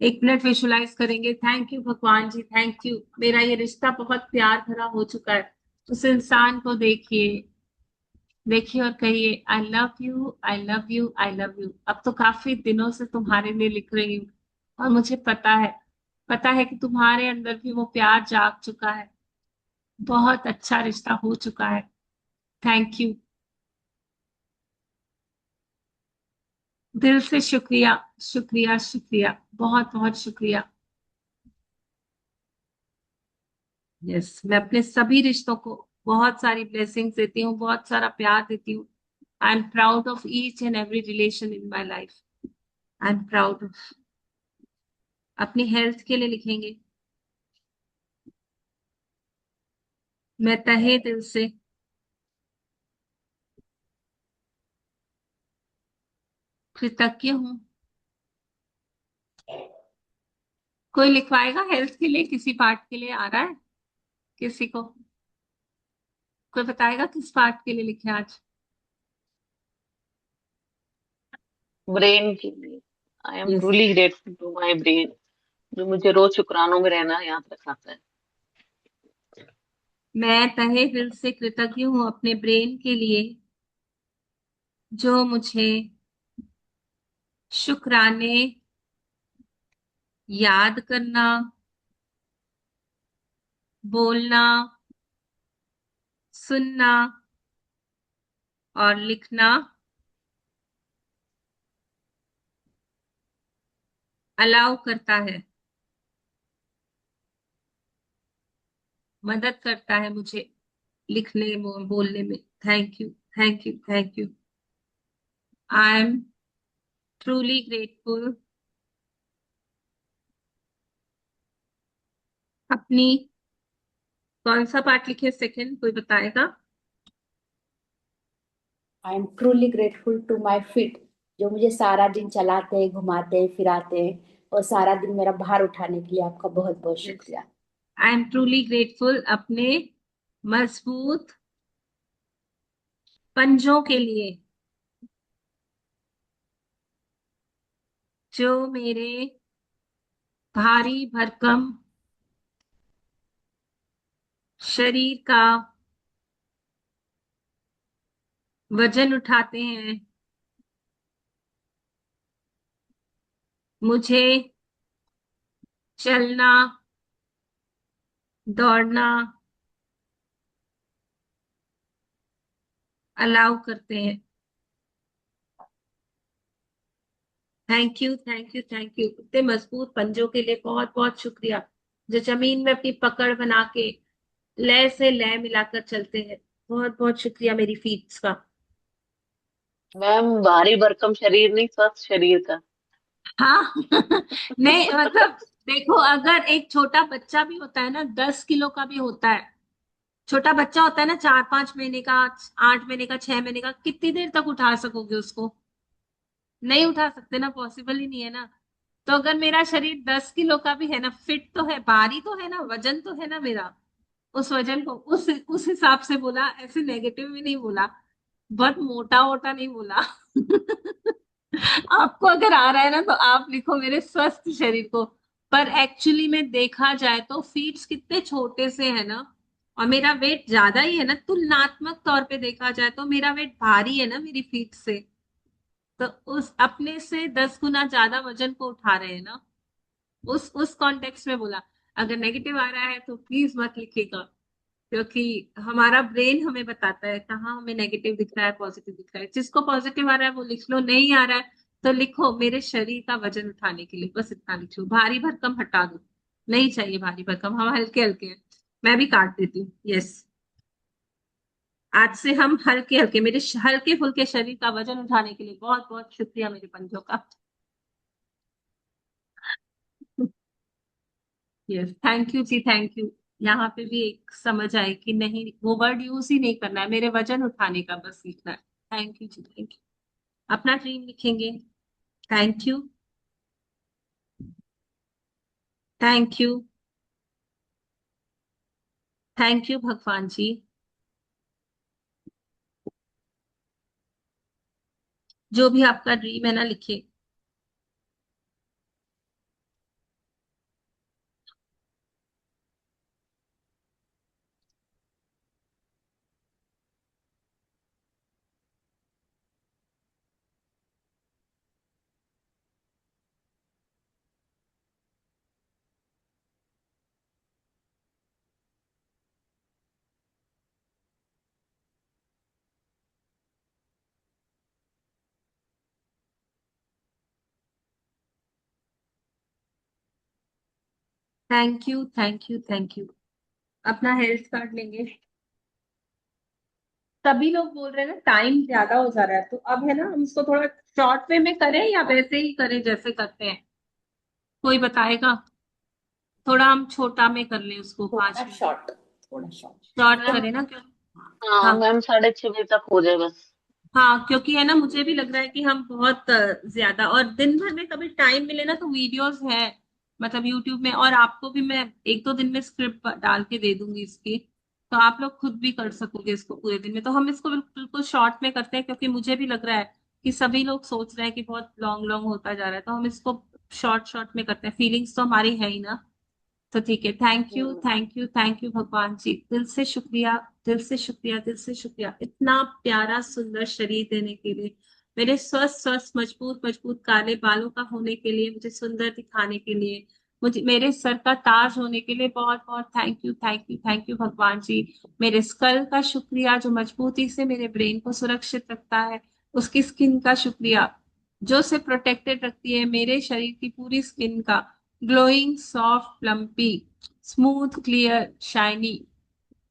एक मिनट विजुलाइज करेंगे। थैंक यू भगवान जी, थैंक यू। मेरा ये रिश्ता बहुत प्यार भरा हो चुका है। उस इंसान को देखिए, देखिए और कहिए आई love you, I love you, I love you. अब तो काफी दिनों से तुम्हारे लिए लिख रही हूँ, और मुझे पता है कि तुम्हारे अंदर भी वो प्यार जाग चुका है। बहुत अच्छा रिश्ता हो चुका है। थैंक यू, दिल से शुक्रिया, शुक्रिया, शुक्रिया, बहुत बहुत शुक्रिया। यस, मैं अपने सभी रिश्तों को बहुत सारी ब्लेसिंग्स देती हूँ, बहुत सारा प्यार देती हूँ। I am proud of each and every relation in my life. I am proud of. अपनी हेल्थ के लिए लिखेंगे। मैं तहे दिल से कृतज्ञ हूँ। कोई लिखवाएगा हेल्थ के लिए? किसी पार्ट के लिए आ रहा है किसी को? कोई बताएगा किस पार्ट के लिए लिखे आज? ब्रेन के लिए। I am yes, truly grateful to my brain, जो मुझे रोज शुक्रानों में रहना याद रखाता है। मैं तहे दिल से कृतज्ञ हूँ अपने ब्रेन के लिए, जो मुझे शुक्राने याद करना, बोलना, सुनना और लिखना अलाउ करता है, मदद करता है मुझे लिखने बोलने में। Thank you, thank you, thank you. I am truly grateful अपनी, कौन सा पार्ट लिखे सेकंड, कोई बताएगा? I am truly grateful to my feet, जो मुझे सारा दिन चलाते हैं, घुमाते हैं, फिराते हैं, और सारा दिन मेरा भार उठाने के लिए आपका बहुत बहुत शुक्रिया। आई एम ट्रूली ग्रेटफुल अपने मजबूत पंजों के लिए, जो मेरे भारी भरकम शरीर का वजन उठाते हैं, मुझे चलना, दौड़ना अलाउ करते हैं। Thank you, thank you, thank you. इतने मजबूत पंजों के लिए बहुत बहुत शुक्रिया। जो जमीन में अपनी पकड़ बना के लय से लय मिलाकर चलते हैं। बहुत बहुत शुक्रिया मेरी फीट्स का। मैम भारी भरकम शरीर नहीं, स्वस्थ शरीर का। हाँ नहीं मतलब देखो, अगर एक छोटा बच्चा भी होता है ना, 10 किलो का भी होता है, छोटा बच्चा होता है ना, 4-5 महीने का, 8 महीने का, 6 महीने का, कितनी देर तक उठा सकोगे उसको? नहीं उठा सकते ना, पॉसिबल ही नहीं है ना। तो अगर मेरा शरीर 10 किलो का भी है ना, फिट तो है, भारी तो है ना, वजन तो है ना मेरा, उस वजन को उस हिसाब से बोला, ऐसे नेगेटिव में नहीं बोला, बहुत मोटा मोटा नहीं बोला आपको अगर आ रहा है ना तो आप लिखो मेरे स्वस्थ शरीर को। पर एक्चुअली में देखा जाए तो फीट्स कितने छोटे से है ना, और मेरा वेट ज्यादा ही है ना, तुलनात्मक तौर पे देखा जाए तो मेरा वेट भारी है ना मेरी फीट से। तो उस अपने से 10 गुना ज्यादा वजन को उठा रहे हैं ना, उस कॉन्टेक्स्ट में बोला। अगर नेगेटिव आ रहा है तो प्लीज मत लिखिएगा, क्योंकि हमारा ब्रेन हमें बताता है कहाँ हमें नेगेटिव दिख रहा है, पॉजिटिव दिख रहा है। जिसको पॉजिटिव आ रहा है वो लिख लो, नहीं आ रहा है तो लिखो मेरे शरीर का वजन उठाने के लिए, बस इतना लिखो। भारी भरकम हटा दो, नहीं चाहिए भारी भरकम, हम हल्के हल्के हैं। मैं भी काट देती हूँ, यस। आज से हम हल्के हल्के, मेरे हल्के फुल्के शरीर का वजन उठाने के लिए बहुत बहुत शुक्रिया मेरे पंजों का। Yes, thank you ji, thank you. यहाँ पे भी एक समझ आए कि नहीं, वो वर्ड यूज ही नहीं करना है, मेरे वजन उठाने का बस सीखना है। Thank you ji, thank you. अपना ड्रीम लिखेंगे। Thank you, thank you, thank you भगवान जी। जो भी आपका ड्रीम है ना, लिखिए। Thank you, thank you, thank you. अपना हेल्थ कार्ड लेंगे। सभी लोग बोल रहे हैं ना टाइम ज्यादा हो जा रहा है, तो अब है ना हम इसको थोड़ा शॉर्ट वे में करें या वैसे ही करें जैसे करते हैं? कोई बताएगा? थोड़ा हम छोटा में कर लें उसको, थोड़ा 5 मिनट शॉर्ट, थोड़ा शॉर्ट। शॉर्ट मैम करें ना, क्यों? हाँ हाँ मैम, 6:30 बजे तक हो जाए बस। हाँ, क्योंकि है ना, मुझे भी लग रहा है कि हम बहुत ज्यादा, और दिन भर में कभी टाइम मिले ना तो वीडियोस है, मतलब यूट्यूब में, और आपको भी मैं 1-2 दिन में स्क्रिप्ट डाल के दे दूंगी इसकी, तो आप लोग खुद भी कर सकोगे इसको पूरे दिन में। तो हम इसको बिल्कुल बिल्कुल शॉर्ट में करते हैं, क्योंकि मुझे भी लग रहा है कि सभी लोग सोच रहे हैं कि बहुत लॉन्ग लॉन्ग होता जा रहा है, तो हम इसको शॉर्ट शॉर्ट में करते हैं। फीलिंग्स तो हमारी है ही ना। तो ठीक है, thank you, hmm, thank you, thank you भगवान जी, दिल से शुक्रिया, दिल से शुक्रिया, दिल से शुक्रिया, इतना प्यारा सुंदर शरीर देने के लिए, मेरे स्वस्थ स्वस्थ मजबूत मजबूत काले बालों का होने के लिए, मुझे सुंदर दिखाने के लिए, मुझे मेरे सर का ताज होने के लिए बहुत बहुत thank you, thank you, thank you भगवान जी। मेरे स्कल का शुक्रिया जो मजबूती से मेरे ब्रेन को सुरक्षित रखता है, उसकी स्किन का शुक्रिया जो उसे प्रोटेक्टेड रखती है, मेरे शरीर की पूरी स्किन का, glowing soft plumpy smooth clear shiny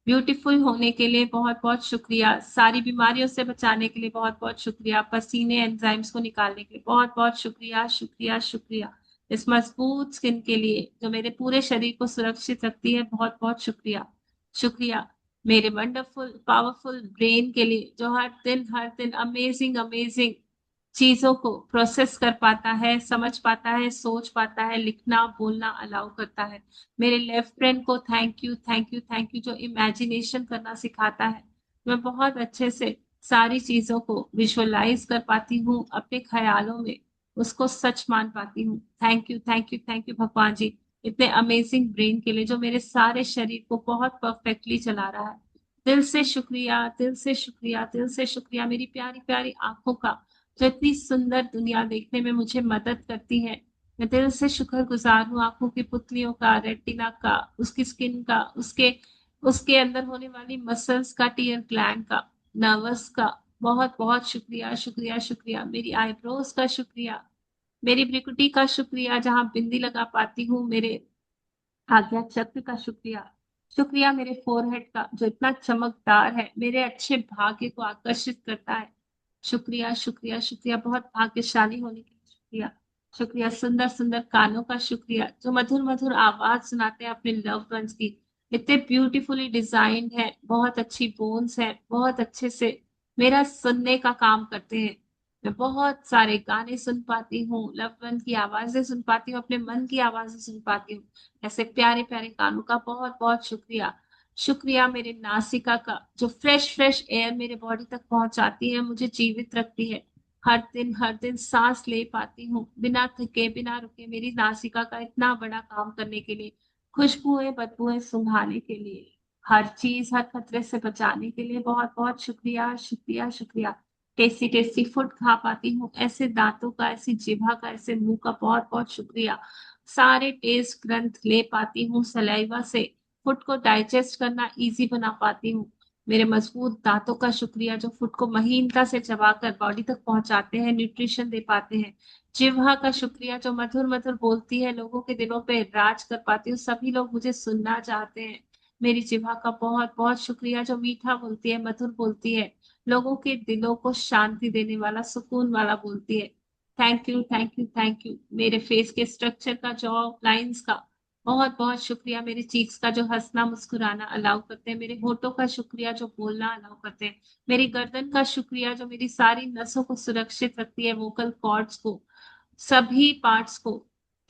beautiful होने के लिए बहुत बहुत शुक्रिया। सारी बीमारियों से बचाने के लिए बहुत बहुत शुक्रिया। पसीने एंजाइम्स को निकालने के लिए बहुत बहुत शुक्रिया, शुक्रिया, शुक्रिया। इस मजबूत स्किन के लिए जो मेरे पूरे शरीर को सुरक्षित रखती है, बहुत बहुत शुक्रिया, शुक्रिया। मेरे वंडरफुल पावरफुल ब्रेन के लिए जो हर दिन अमेजिंग अमेजिंग चीजों को प्रोसेस कर पाता है, समझ पाता है, सोच पाता है, लिखना बोलना अलाउ करता है। मेरे लेफ्ट ब्रेन को thank you, thank you, thank you, जो इमेजिनेशन करना सिखाता है। मैं बहुत अच्छे से सारी चीजों को विजुअलाइज कर पाती हूँ अपने ख्यालों में, उसको सच मान पाती हूँ। Thank you, thank you, thank you भगवान जी, इतने अमेजिंग ब्रेन के लिए जो मेरे सारे शरीर को बहुत परफेक्टली चला रहा है। दिल से शुक्रिया, दिल से शुक्रिया, दिल से शुक्रिया। मेरी प्यारी प्यारी आंखों का जो इतनी सुंदर दुनिया देखने में मुझे मदद करती है, मैं दिल से शुक्रगुजार हूँ। आंखों की पुतलियों का, रेटिना का, उसकी स्किन का, उसके उसके अंदर होने वाली मसल्स का, टीयर ग्लैंड का, नर्वस का, बहुत बहुत शुक्रिया, शुक्रिया, शुक्रिया। मेरी आईब्रोज का शुक्रिया, मेरी भ्रिकुटी का शुक्रिया जहाँ बिंदी लगा पाती हूँ, मेरे आज्ञा चक्र का शुक्रिया। शुक्रिया मेरे फोरहेड का जो इतना चमकदार है, मेरे अच्छे भाग्य को आकर्षित करता है। शुक्रिया शुक्रिया शुक्रिया, बहुत भाग्यशाली होने के लिए शुक्रिया। शुक्रिया सुंदर सुंदर कानों का शुक्रिया जो मधुर मधुर आवाज सुनाते हैं अपने लव्ड वंस की। इतने ब्यूटीफुली डिजाइंड है, बहुत अच्छी बोन्स है, बहुत अच्छे से मेरा सुनने का काम करते हैं। मैं बहुत सारे गाने सुन पाती हूँ, लव्ड वन की आवाजें सुन पाती हूँ, अपने मन की आवाजें सुन पाती हूँ। ऐसे प्यारे प्यारे गानों का बहुत बहुत शुक्रिया। शुक्रिया मेरे नासिका का जो फ्रेश फ्रेश एयर मेरे बॉडी तक पहुंचाती है, मुझे जीवित रखती है। हर दिन सांस ले पाती हूँ बिना थके बिना रुके, मेरी नासिका का इतना बड़ा काम करने के लिए, खुशबुएं बदबुएं सुंघाने के लिए, हर चीज हर खतरे से बचाने के लिए बहुत बहुत शुक्रिया शुक्रिया शुक्रिया। टेस्टी टेस्टी फूड खा पाती हूँ, ऐसे दांतों का, ऐसी जिभा का, ऐसे मुंह का बहुत बहुत शुक्रिया। सारे टेस्ट ग्रंथ ले पाती हूँ सलाइवा से, फूड को डाइजेस्ट करना इजी बना पाती हूँ। मेरे मजबूत दांतों का शुक्रिया जो फूड को महीनता से चबाकर बॉडी तक पहुंचाते हैं, न्यूट्रिशन दे पाते हैं। जिह्वा का शुक्रिया जो मधुर मधुर बोलती है, लोगों के दिलों पे राज कर पाती हूँ, सभी लोग मुझे सुनना चाहते हैं। मेरी जिह्वा का बहुत बहुत शुक्रिया जो मीठा बोलती है, मधुर बोलती है, लोगों के दिलों को शांति देने वाला, सुकून वाला बोलती है। Thank you thank you thank you. मेरे फेस के स्ट्रक्चर का, जॉ लाइंस का बहुत बहुत शुक्रिया। मेरे चीक्स का जो हंसना मुस्कुराना अलाउ करते हैं, मेरे होठों का शुक्रिया जो बोलना अलाउ करते हैं, मेरी गर्दन का शुक्रिया जो मेरी सारी नसों को सुरक्षित रखती है, वोकल कॉर्ड्स को, सभी पार्ट्स को,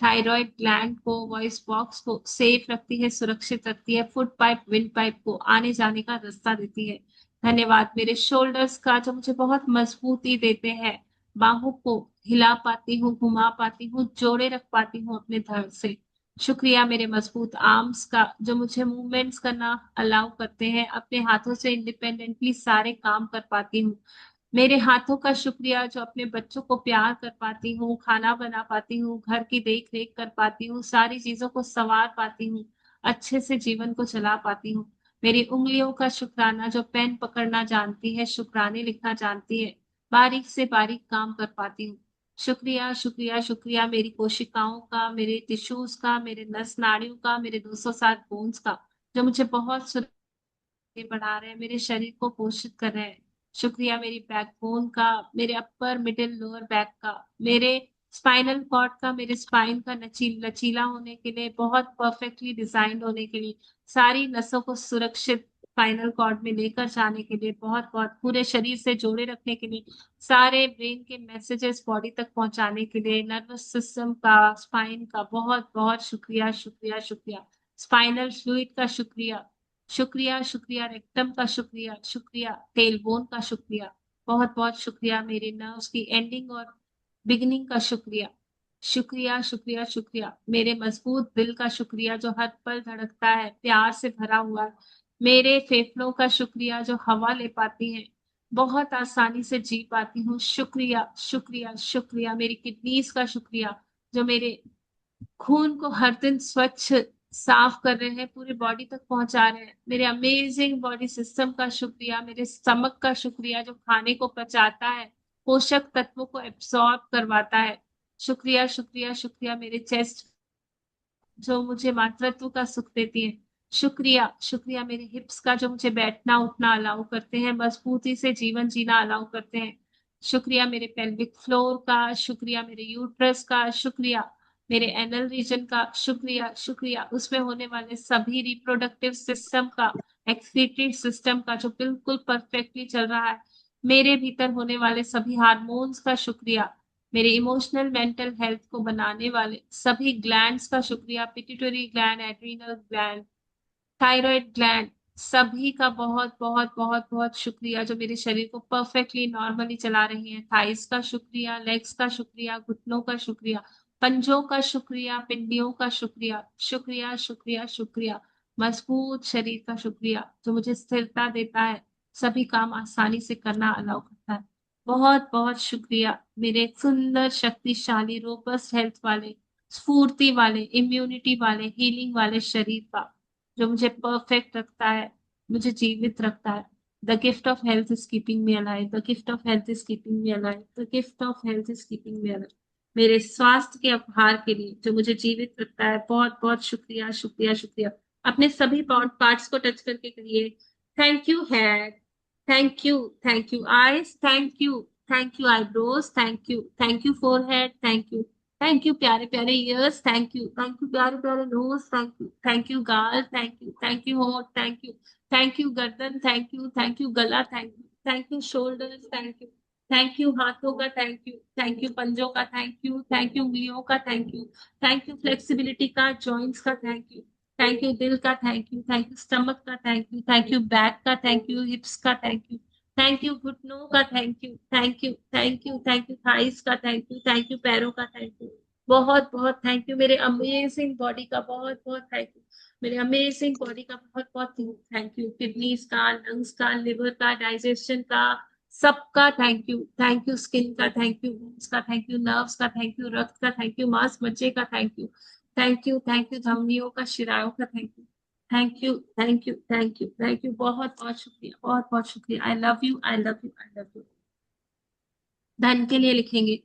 थायराइड ग्लैंड को, वॉइस बॉक्स को सेफ रखती है, सुरक्षित रखती है, फुट पाइप विंड पाइप को आने जाने का रास्ता देती है। धन्यवाद मेरे शोल्डर्स का जो मुझे बहुत मजबूती देते हैं, बाहों को हिला पाती हूँ, घुमा पाती हूँ, जोड़े रख पाती हूँ अपने धड़ से। शुक्रिया मेरे मजबूत आर्म्स का जो मुझे मूवमेंट्स करना अलाउ करते हैं, अपने हाथों से इंडिपेंडेंटली सारे काम कर पाती हूँ। मेरे हाथों का शुक्रिया जो अपने बच्चों को प्यार कर पाती हूँ, खाना बना पाती हूँ, घर की देख रेख कर पाती हूँ, सारी चीजों को संवार पाती हूँ, अच्छे से जीवन को चला पाती हूँ। मेरी उंगलियों का शुक्राना जो पेन पकड़ना जानती है, शुक्राने लिखना जानती है, बारीक से बारीक काम कर पाती हूँ। शुक्रिया शुक्रिया शुक्रिया मेरी कोशिकाओं का, मेरे टिश्यूज का, मेरे नस नाड़ियों का, मेरे 260 बोन्स का जो मुझे बहुत बढ़ा रहे हैं, मेरे शरीर को पोषित कर रहे हैं। शुक्रिया मेरी बैकबोन का, मेरे अपर मिडिल लोअर बैक का, मेरे स्पाइनल कॉर्ड का, मेरे स्पाइन का लचीला होने के लिए, बहुत परफेक्टली डिजाइंड होने के लिए, सारी नसों को सुरक्षित स्पाइनल कॉर्ड में लेकर जाने के लिए, बहुत बहुत पूरे शरीर से जोड़े रखने के लिए, सारे ब्रेन के मैसेजेस बॉडी तक पहुंचाने के लिए, नर्वस सिस्टम का, स्पाइन का बहुत बहुत शुक्रिया शुक्रिया शुक्रिया। स्पाइनल फ्लूइड का शुक्रिया शुक्रिया शुक्रिया। रेक्टम का शुक्रिया शुक्रिया। टेलबोन का शुक्रिया बहुत बहुत शुक्रिया। मेरे नर्व्स की एंडिंग और बिगिनिंग का शुक्रिया शुक्रिया शुक्रिया शुक्रिया। मेरे मजबूत दिल का शुक्रिया जो हर पल धड़कता है, प्यार से भरा हुआ है। मेरे फेफड़ों का शुक्रिया जो हवा ले पाती है, बहुत आसानी से जी पाती हूँ। शुक्रिया शुक्रिया शुक्रिया। मेरी किडनीज का शुक्रिया जो मेरे खून को हर दिन स्वच्छ साफ कर रहे हैं, पूरी बॉडी तक पहुंचा रहे हैं। मेरे अमेजिंग बॉडी सिस्टम का शुक्रिया। मेरे स्टमक का शुक्रिया जो खाने को पचाता है, पोषक तत्वों को एब्सॉर्ब करवाता है। शुक्रिया शुक्रिया शुक्रिया। मेरे चेस्ट जो मुझे मातृत्व का सुख देती है। शुक्रिया शुक्रिया। मेरे हिप्स का जो मुझे बैठना उठना अलाउ करते हैं, मजबूती से जीवन जीना अलाउ करते हैं। शुक्रिया मेरे पेल्विक फ्लोर का, शुक्रिया मेरे यूट्रस का, शुक्रिया मेरे एनल रीजन का, शुक्रिया शुक्रिया उसमें होने वाले सभी रिप्रोडक्टिव सिस्टम का, एक्सक्रीटरी सिस्टम का जो बिल्कुल परफेक्टली चल रहा है। मेरे भीतर होने वाले सभी हार्मोन्स का शुक्रिया। मेरे इमोशनल मेंटल हेल्थ को बनाने वाले सभी ग्लैंड्स का शुक्रिया। Pituitary gland, adrenal gland, thyroid gland, सभी का बहुत बहुत बहुत बहुत शुक्रिया जो मेरे शरीर को परफेक्टली नॉर्मली चला रही हैं। थाइस का शुक्रिया, लेग्स का शुक्रिया, घुटनों का शुक्रिया, पंजों का शुक्रिया, पिंडियों का शुक्रिया शुक्रिया शुक्रिया शुक्रिया। मजबूत शरीर का शुक्रिया जो मुझे स्थिरता देता है, सभी काम आसानी से करना अलाउ करता है। बहुत बहुत शुक्रिया मेरे सुंदर शक्तिशाली रोबस्ट हेल्थ वाले, स्फूर्ति वाले, इम्यूनिटी वाले, हीलिंग वाले शरीर का जो मुझे परफेक्ट रखता है, मुझे जीवित रखता है। The gift of health is keeping me alive, the gift of health is keeping me alive, the gift of health is keeping me alive. मेरे स्वास्थ्य के आभार के लिए जो मुझे जीवित रखता है, बहुत बहुत शुक्रिया शुक्रिया शुक्रिया। अपने सभी पार्ट्स को टच करके कहिए thank you head, thank you eyes, thank you eyebrows, thank you forehead, thank you प्यारे प्यारे ईयर्स, थैंक यू प्यारे प्यारे नोज, थैंक यू गाल, थैंक यू होठ, थैंक यू गर्दन, थैंक यू गला, thank you shoulders, thank you हाथों का, थैंक यू पंजों का, थैंक यू उंगलियों का, थैंक यू फ्लेक्सिबिलिटी का, जॉइंट्स का, थैंक यू दिल का, थैंक यू स्टमक का, थैंक यू बैक का, थैंक यू हिप्स का, थैंक यू घुटनों का, थैंक यू थाइस का, थैंक यू पैरों का, बहुत बहुत थैंक यू मेरे अमेजिंग बॉडी का, बहुत बहुत थैंक यू मेरे अमेजिंग बॉडी का, बहुत बहुत थैंक यू किडनीज का, लंग्स का, लिवर का, डाइजेशन का, सबका थैंक यू स्किन का, बोन्स का, थैंक यू नर्व्स का, थैंक यू रक्त का, थैंक यू मांस मज्जे का, थैंक यू धमनियों का, शिराओं का, थैंक यू बहुत बहुत शुक्रिया, बहुत बहुत शुक्रिया। आई love you, I love you, I love you. धन के लिए लिखेंगे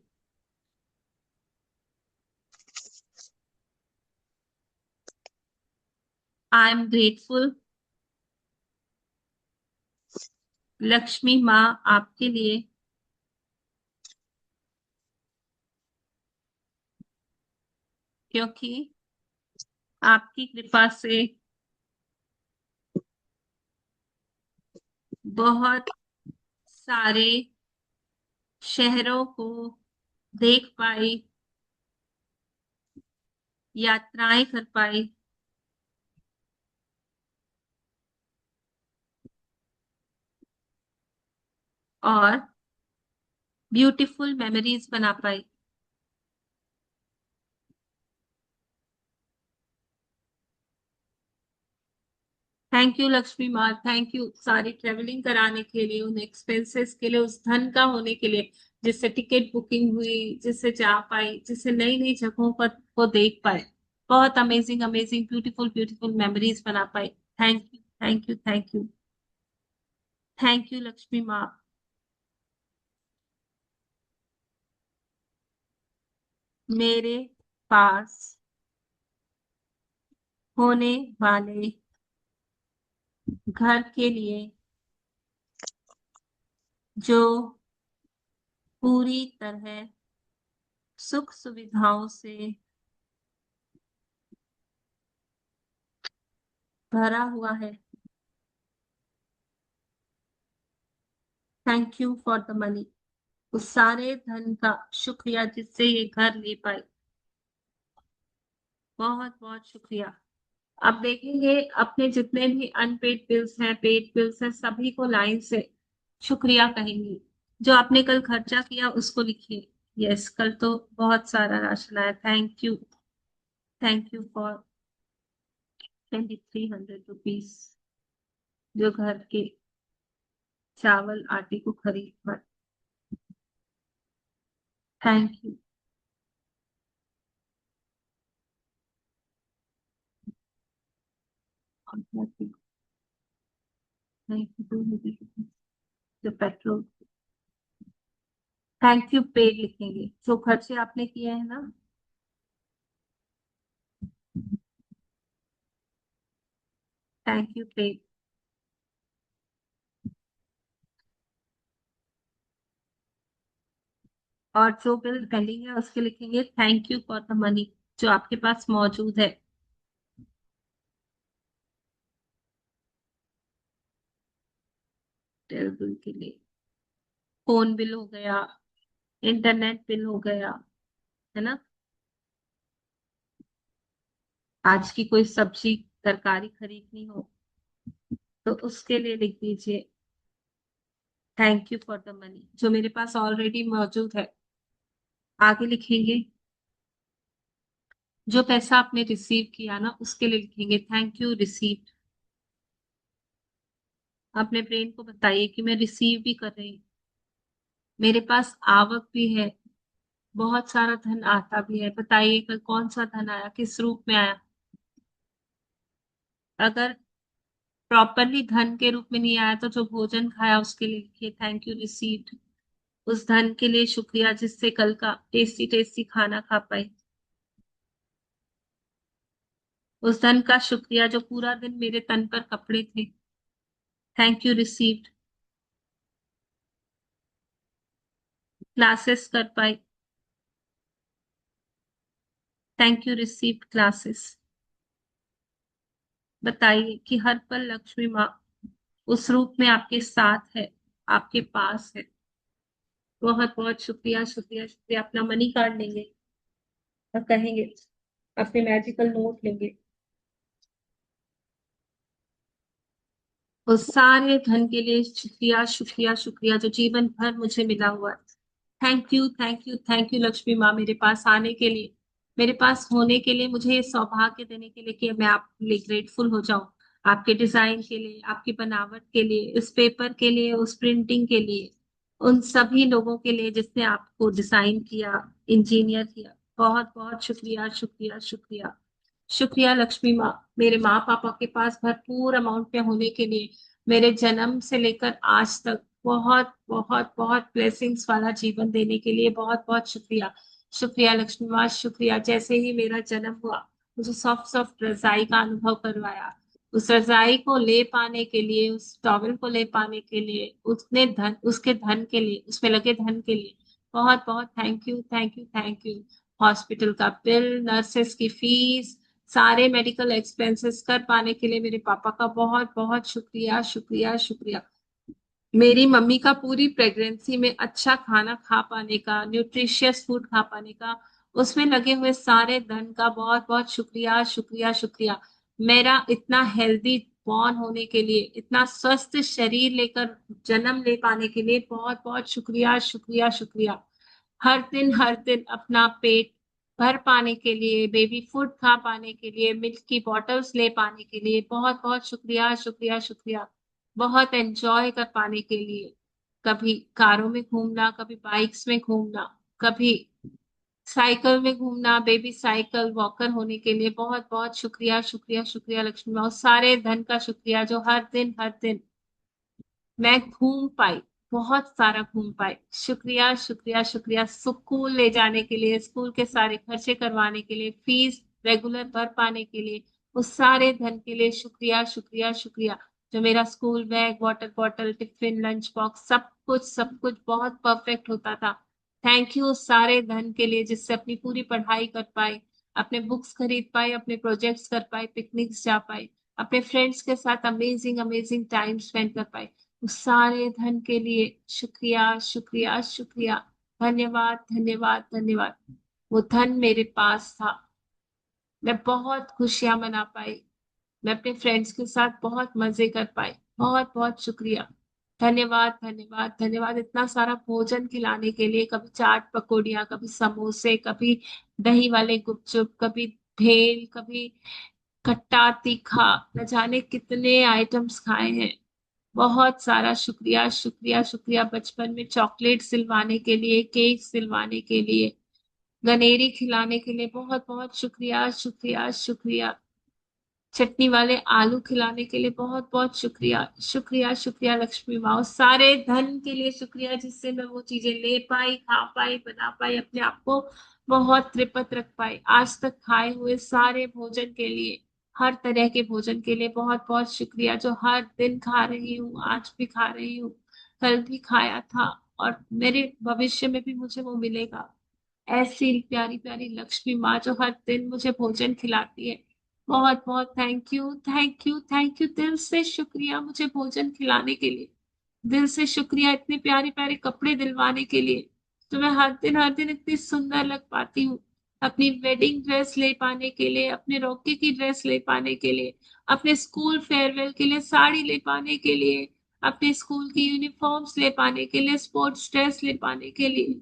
आई एम ग्रेटफुल। लक्ष्मी माँ आपके लिए क्योंकि आपकी कृपा से बहुत सारे शहरों को देख पाई, यात्राएं कर पाई, और ब्यूटीफुल मेमोरीज बना पाई। थैंक यू लक्ष्मी माँ, थैंक यू सारी ट्रेवलिंग कराने के लिए, उन एक्सपेंसेस के लिए, उस धन का होने के लिए, जिससे टिकट बुकिंग हुई, जिससे जा पाई, जिससे नई नई जगहों पर को देख पाए, बहुत amazing amazing beautiful beautiful memories बना पाई। Thank you thank you thank you thank you Lakshmi माँ। मेरे पास होने वाले घर के लिए जो पूरी तरह सुख सुविधाओं से भरा हुआ है, thank you for the money. उस सारे धन का शुक्रिया जिससे ये घर ले पाए, बहुत बहुत शुक्रिया। अब देखेंगे अपने जितने भी अनपेड बिल्स हैं, पेड बिल्स हैं, सभी को लाइन से शुक्रिया कहेंगे। जो आपने कल खर्चा किया उसको लिखिए। यस, कल तो बहुत सारा राशन आया, थैंक यू फॉर 2300 रुपीज जो घर के चावल आटे को खरीद पर, थैंक यू। थैंक यू जो पेट्रोल, थैंक यू पेड लिखेंगे जो खर्चे आपने किए हैं ना। Thank you paid. और जो बिल पेंडिंग है उसके लिखेंगे thank you for the money जो आपके पास मौजूद है। टेल बिल के लिए फोन बिल हो गया, इंटरनेट बिल हो गया, है ना। आज की कोई सब्जी तरकारी खरीदनी हो तो उसके लिए लिख दीजिए thank you for the money जो मेरे पास ऑलरेडी मौजूद है। आगे लिखेंगे जो पैसा आपने रिसीव किया ना उसके लिए लिखेंगे थैंक यू रिसीव्ड। अपने ब्रेन को बताइए कि मैं रिसीव भी कर रही हूँ, मेरे पास आवक भी है, बहुत सारा धन आता भी है। बताइए कल कौन सा धन आया, किस रूप में आया। अगर प्रॉपरली धन के रूप में नहीं आया तो जो भोजन खाया उसके लिए लिखिए थैंक यू रिसीव्ड। उस धन के लिए शुक्रिया जिससे कल का टेस्टी टेस्टी खाना खा पाए। उस धन का शुक्रिया जो पूरा दिन मेरे तन पर कपड़े थे। Thank you received. क्लासेस कर पाई। Thank you received classes. बताइए कि हर पल लक्ष्मी माँ उस रूप में आपके साथ है, आपके पास है। बहुत बहुत शुक्रिया शुक्रिया शुक्रिया। अपना मनी कार्ड लेंगे और कहेंगे, अपने मैजिकल नोट लेंगे, उस सारे धन के लिए शुक्रिया शुक्रिया शुक्रिया जो जीवन भर मुझे मिला हुआ है। Thank you thank you thank you Lakshmi माँ, मेरे पास आने के लिए, मेरे पास होने के लिए, मुझे ये सौभाग्य देने के लिए कि मैं आपके लिए ग्रेटफुल हो जाऊं। आपके डिजाइन के लिए, आपकी बनावट के लिए, इस पेपर के लिए, उस प्रिंटिंग के लिए, उन सभी लोगों के लिए जिसने आपको डिजाइन किया, इंजीनियर किया। बहुत बहुत शुक्रिया शुक्रिया शुक्रिया। शुक्रिया लक्ष्मी माँ, मेरे माँ पापा के पास भरपूर अमाउंट में होने के लिए, मेरे जन्म से लेकर आज तक बहुत बहुत बहुत ब्लेसिंग्स वाला जीवन देने के लिए बहुत बहुत शुक्रिया। शुक्रिया लक्ष्मी माँ शुक्रिया। जैसे ही मेरा जन्म हुआ, मुझे सॉफ्ट सॉफ्ट रजाई का अनुभव करवाया। उस रजाई को ले पाने के लिए, उस टॉवल को ले पाने के लिए, उसने धन, उसके धन के लिए, उसमें लगे धन के लिए बहुत बहुत thank you thank you thank you. Hospital का बिल, नर्सेस की फीस, सारे मेडिकल एक्सपेंसेस कर पाने के लिए मेरे पापा का बहुत बहुत शुक्रिया शुक्रिया शुक्रिया। मेरी मम्मी का पूरी प्रेगनेंसी में अच्छा खाना खा पाने का, न्यूट्रिशियस फूड खा पाने का, उसमें लगे हुए सारे धन का बहुत बहुत शुक्रिया शुक्रिया शुक्रिया। मेरा इतना हेल्दी बॉर्न होने के लिए, इतना स्वस्थ शरीर लेकर जन्म ले पाने के लिए बहुत बहुत शुक्रिया शुक्रिया शुक्रिया। हर दिन अपना पेट भर पाने के लिए, बेबी फूड खा पाने के लिए, मिल्क की बॉटल्स ले पाने के लिए बहुत बहुत शुक्रिया शुक्रिया शुक्रिया। बहुत एंजॉय कर पाने के लिए, कभी कारों में घूमना, कभी बाइक्स में घूमना, कभी साइकिल में घूमना, बेबी साइकिल वॉकर होने के लिए बहुत बहुत शुक्रिया शुक्रिया शुक्रिया लक्ष्मी माँ। उस सारे धन का शुक्रिया जो हर दिन मैं घूम पाई, बहुत सारा घूम पाई। शुक्रिया शुक्रिया शुक्रिया। स्कूल ले जाने के लिए, स्कूल के सारे खर्चे करवाने के लिए, फीस रेगुलर भर पाने के लिए, उस सारे धन के लिए शुक्रिया शुक्रिया शुक्रिया। जो मेरा school bag, water bottle, tiffin, lunch box, सब कुछ बहुत परफेक्ट होता था। थैंक यू उस सारे धन के लिए जिससे अपनी पूरी पढ़ाई कर पाई, अपने बुक्स खरीद पाए, अपने प्रोजेक्ट्स कर पाए, पिकनिक्स जा पाए, अपने फ्रेंड्स के साथ अमेजिंग अमेजिंग टाइम स्पेंड कर पाए। उस सारे धन के लिए शुक्रिया शुक्रिया शुक्रिया। धन्यवाद धन्यवाद धन्यवाद। वो धन मेरे पास था, मैं बहुत खुशियां मना पाई, मैं अपने फ्रेंड्स के साथ बहुत मजे कर पाई। बहुत बहुत शुक्रिया। धन्यवाद धन्यवाद धन्यवाद। इतना सारा भोजन खिलाने के लिए, कभी चाट पकौड़ियाँ, कभी समोसे, कभी दही वाले गुपचुप, कभी भेल, कभी खट्टा तीखा, न जाने कितने आइटम्स खाए हैं। बहुत सारा शुक्रिया शुक्रिया शुक्रिया। बचपन में चॉकलेट सिलवाने के लिए, केक सिलवाने के लिए, गनेरी खिलाने के लिए बहुत बहुत शुक्रिया शुक्रिया शुक्रिया। चटनी वाले आलू खिलाने के लिए बहुत बहुत शुक्रिया शुक्रिया शुक्रिया लक्ष्मी माँ। उस सारे धन के लिए शुक्रिया जिससे मैं वो चीजें ले पाई, खा पाई, बना पाई, अपने आप को बहुत तृप्त रख पाई। आज तक खाए हुए सारे भोजन के लिए, हर तरह के भोजन के लिए बहुत बहुत शुक्रिया जो हर दिन खा रही हूँ, आज भी खा रही हूँ, कल भी खाया था और मेरे भविष्य में भी मुझे वो मिलेगा। ऐसी प्यारी प्यारी लक्ष्मी माँ जो हर दिन मुझे भोजन खिलाती है। बहुत बहुत thank you thank you thank you. दिल से शुक्रिया मुझे भोजन खिलाने के लिए, दिल से शुक्रिया इतने प्यारे प्यारे कपड़े दिलवाने के लिए, तो मैं हर दिन इतनी सुंदर लग पाती हूँ। अपनी वेडिंग ड्रेस ले पाने के लिए, अपने रोके की ड्रेस ले पाने के लिए, अपने स्कूल फेयरवेल के लिए साड़ी ले पाने के लिए, अपने स्कूल की यूनिफॉर्म्स ले पाने के लिए, स्पोर्ट्स ड्रेस ले पाने के लिए,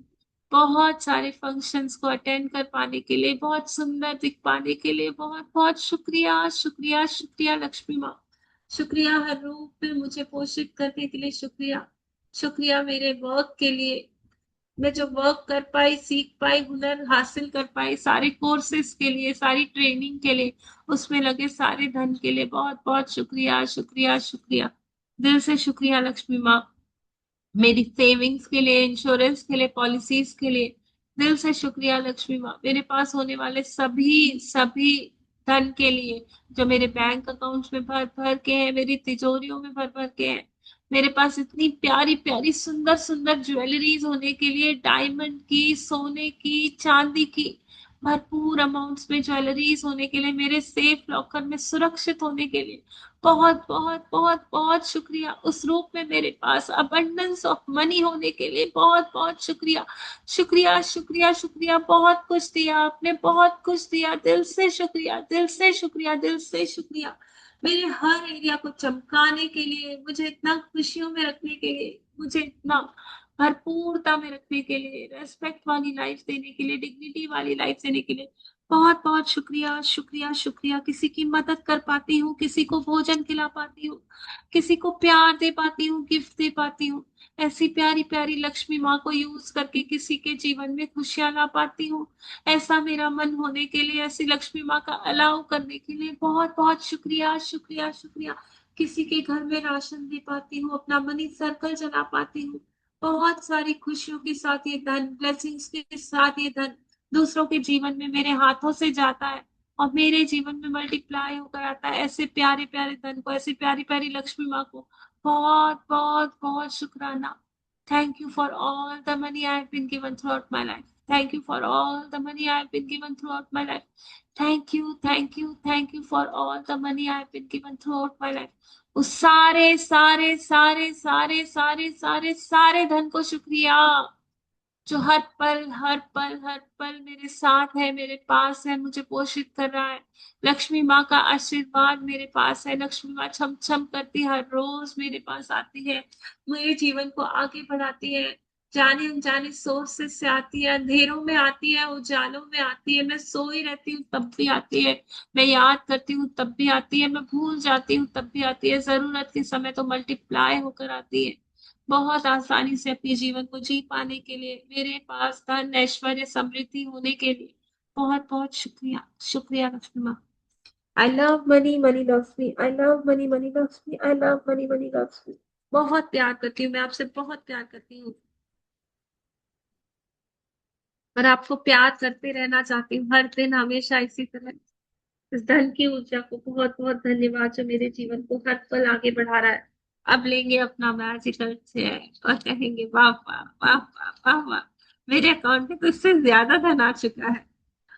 बहुत सारे फंक्शंस को अटेंड कर पाने के लिए, बहुत सुंदर दिख पाने के लिए बहुत बहुत शुक्रिया शुक्रिया शुक्रिया लक्ष्मी माँ। शुक्रिया हर रूप में मुझे पोषित करने के लिए शुक्रिया। शुक्रिया मेरे वर्क के लिए, मैं जो वर्क कर पाई, सीख पाई, हुनर हासिल कर पाई, सारे कोर्सेज के लिए, सारी ट्रेनिंग के लिए, उसमें लगे सारे धन के लिए बहुत बहुत शुक्रिया शुक्रिया शुक्रिया। दिल से शुक्रिया लक्ष्मी माँ। मेरी सेविंग्स के लिए, इंश्योरेंस के लिए, पॉलिसीज के लिए दिल से शुक्रिया लक्ष्मी माँ। मेरे पास होने वाले सभी सभी धन के लिए जो मेरे बैंक अकाउंट्स में भर भर के हैं, मेरी तिजोरियों में भर भर के हैं। मेरे पास इतनी प्यारी प्यारी सुंदर सुंदर ज्वेलरीज होने के लिए, डायमंड की, सोने की, चांदी की भरपूर अमाउंट्स में ज्वेलरीज होने के लिए, मेरे सेफ लॉकर में सुरक्षित होने के लिए बहुत बहुत बहुत बहुत शुक्रिया। उस रूप में मेरे पास अबंडेंस ऑफ मनी होने के लिए बहुत बहुत शुक्रिया। शुक्रिया शुक्रिया शुक्रिया, बहुत कुछ दिया आपने, बहुत कुछ दिया। दिल से शुक्रिया, दिल से शुक्रिया, दिल से शुक्रिया। मेरे हर एरिया को चमकाने के लिए, मुझे इतना खुशियों में रखने के लिए, मुझे इतना भरपूरता में रखने के लिए, रेस्पेक्ट वाली लाइफ देने के लिए, डिग्निटी वाली लाइफ देने के लिए बहुत बहुत शुक्रिया शुक्रिया शुक्रिया। किसी की मदद कर पाती हूँ, किसी को भोजन खिला पाती हूँ, किसी को प्यार दे पाती हूँ, गिफ्ट दे पाती हूँ, ऐसी प्यारी प्यारी लक्ष्मी माँ को यूज करके किसी के जीवन में खुशियां ला पाती हूँ। ऐसा मेरा मन होने के लिए, ऐसी लक्ष्मी माँ का अलाव करने के लिए बहुत बहुत शुक्रिया शुक्रिया शुक्रिया। किसी के घर में राशन दे पाती हूँ, अपना मनी सर्कल चला पाती हूँ। बहुत सारी खुशियों के साथ ये धन, ब्लेसिंग्स के साथ ये धन दूसरों के जीवन में मेरे हाथों से जाता है और मेरे जीवन में मल्टीप्लाई होकर आता है। ऐसे प्यारे प्यारे धन को, ऐसी प्यारी प्यारी लक्ष्मी माँ को बहुत बहुत बहुत शुक्राना। Thank you for all the money I have been given throughout my life. Thank you for all the money I have been given throughout my life. Thank you, thank you, thank you for all the money I have been given throughout my life. उस सारे सारे सारे सारे सारे सारे सारे धन को शुक्रिया जो हर पल हर पल हर पल मेरे साथ है, मेरे पास है, मुझे पोषित कर रहा है। लक्ष्मी माँ का आशीर्वाद मेरे पास है। लक्ष्मी माँ छम छम करती हर रोज मेरे पास आती है, मेरे जीवन को आगे बढ़ाती है। जाने अनजाने सोर्सेस से आती है, अंधेरों में आती है, उजालों में आती है। मैं सोई रहती हूँ तब भी आती है, मैं याद करती हूँ तब भी आती है, मैं भूल जाती हूँ तब भी आती है। जरूरत के समय तो मल्टीप्लाई होकर आती है। बहुत आसानी से अपने जीवन को जी पाने के लिए, मेरे पास धन ऐश्वर्य समृद्धि होने के लिए बहुत बहुत शुक्रिया शुक्रिया लक्ष्मी माँ। I love money, money loves me. I love money, money loves me. I love money, money loves me. बहुत प्यार करती हूँ, मैं आपसे बहुत प्यार करती हूँ और आपको प्यार करते रहना चाहती हूँ हर दिन, हमेशा इसी तरह। इस धन की ऊर्जा को बहुत बहुत धन्यवाद जो मेरे जीवन को हर पल आगे बढ़ा रहा है। अब लेंगे अपना मैजिकल चेयर और कहेंगे वाह वाह वाह वाह वाह वाह। मेरे अकाउंट में तो इससे ज्यादा धन आ चुका है,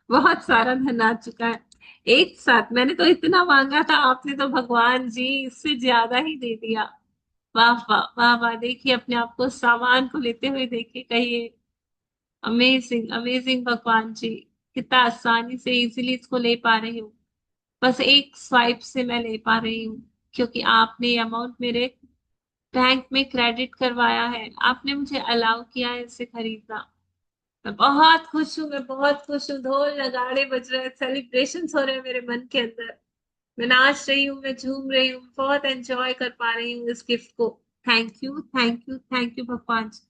बहुत सारा धन आ चुका है। एक साथ मैंने तो इतना मांगा था, आपने तो भगवान जी इससे ज्यादा ही दे दिया। वाह वाह वाह वाह। देखिए अपने आप को, सामान को लेते हुए देखिए, कहिए अमेजिंग अमेजिंग भगवान जी। कितना आसानी से इजीली इसको ले पा रही हूँ, बस एक स्वाइप से मैं ले पा रही हूँ क्योंकि आपने ये अमाउंट मेरे बैंक में क्रेडिट करवाया है, आपने मुझे अलाउ किया है इसे खरीदना। मैं बहुत खुश हूँ, मैं बहुत खुश हूँ। ढोल नगाड़े बज रहे हैं, सेलिब्रेशन हो रहे हैं मेरे मन के अंदर। मैं नाच रही हूँ, मैं झूम रही हूँ, बहुत एंजॉय कर पा रही हूँ इस गिफ्ट को। Thank you thank you thank you भगवान जी।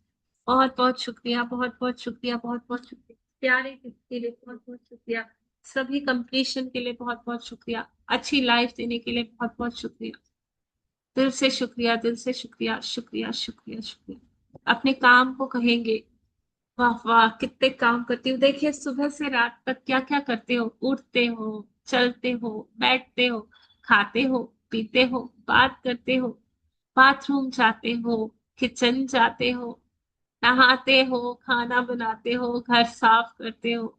बहुत बहुत शुक्रिया, बहुत बहुत शुक्रिया, बहुत बहुत शुक्रिया। प्यारे गिफ्ट के लिए बहुत बहुत शुक्रिया। सभी कंप्लीशन के लिए बहुत बहुत शुक्रिया। अच्छी लाइफ देने के लिए बहुत बहुत शुक्रिया। दिल से शुक्रिया, दिल से शुक्रिया शुक्रिया शुक्रिया शुक्रिया। अपने काम को कहेंगे वाह वाह कितने काम करती हूँ। देखिए सुबह से रात तक क्या क्या करते हो, उठते हो, चलते हो, बैठते हो, खाते हो, पीते हो, बात करते हो, बाथरूम जाते हो, किचन जाते हो, नहाते हो, खाना बनाते हो, घर साफ करते हो,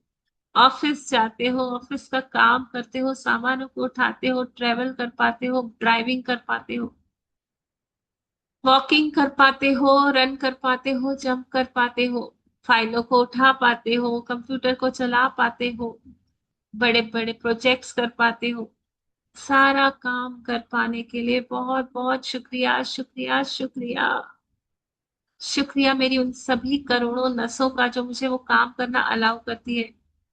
ऑफिस जाते हो, ऑफिस का काम करते हो, सामानों को उठाते हो, ट्रेवल कर पाते हो, ड्राइविंग कर पाते हो, वॉकिंग कर पाते हो, रन कर पाते हो, जंप कर पाते हो, फाइलों को उठा पाते हो, कंप्यूटर को चला पाते हो, बड़े बड़े प्रोजेक्ट्स कर पाते हो। सारा काम कर पाने के लिए बहुत बहुत शुक्रिया शुक्रिया शुक्रिया शुक्रिया। मेरी उन सभी करोड़ों नसों का जो मुझे वो काम करना अलाउ करती है।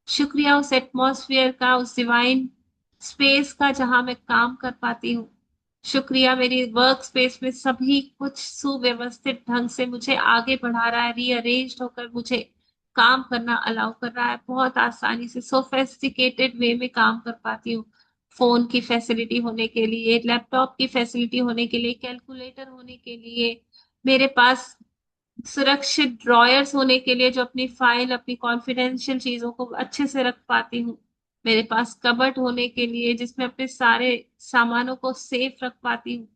शुक्रिया उस एटमॉस्फेयर का, उस डिवाइन स्पेस का जहां मैं काम कर पाती हूँ। शुक्रिया मेरी वर्क स्पेस में सभी कुछ सुव्यवस्थित ढंग से मुझे आगे बढ़ा रहा है, रीअरेंज होकर मुझे काम करना अलाउ कर रहा है। बहुत आसानी से सोफेस्टिकेटेड वे में काम कर पाती हूँ। फोन की फैसिलिटी होने के लिए, लैपटॉप की फैसिलिटी होने के लिए, कैलकुलेटर होने के लिए, मेरे पास सुरक्षित ड्रॉयर्स होने के लिए, जो अपनी फाइल, अपनी कॉन्फिडेंशियल चीजों को अच्छे से रख पाती हूँ। मेरे पास कबर्ड होने के लिए जिसमें अपने सारे सामानों को सेफ रख पाती हूँ।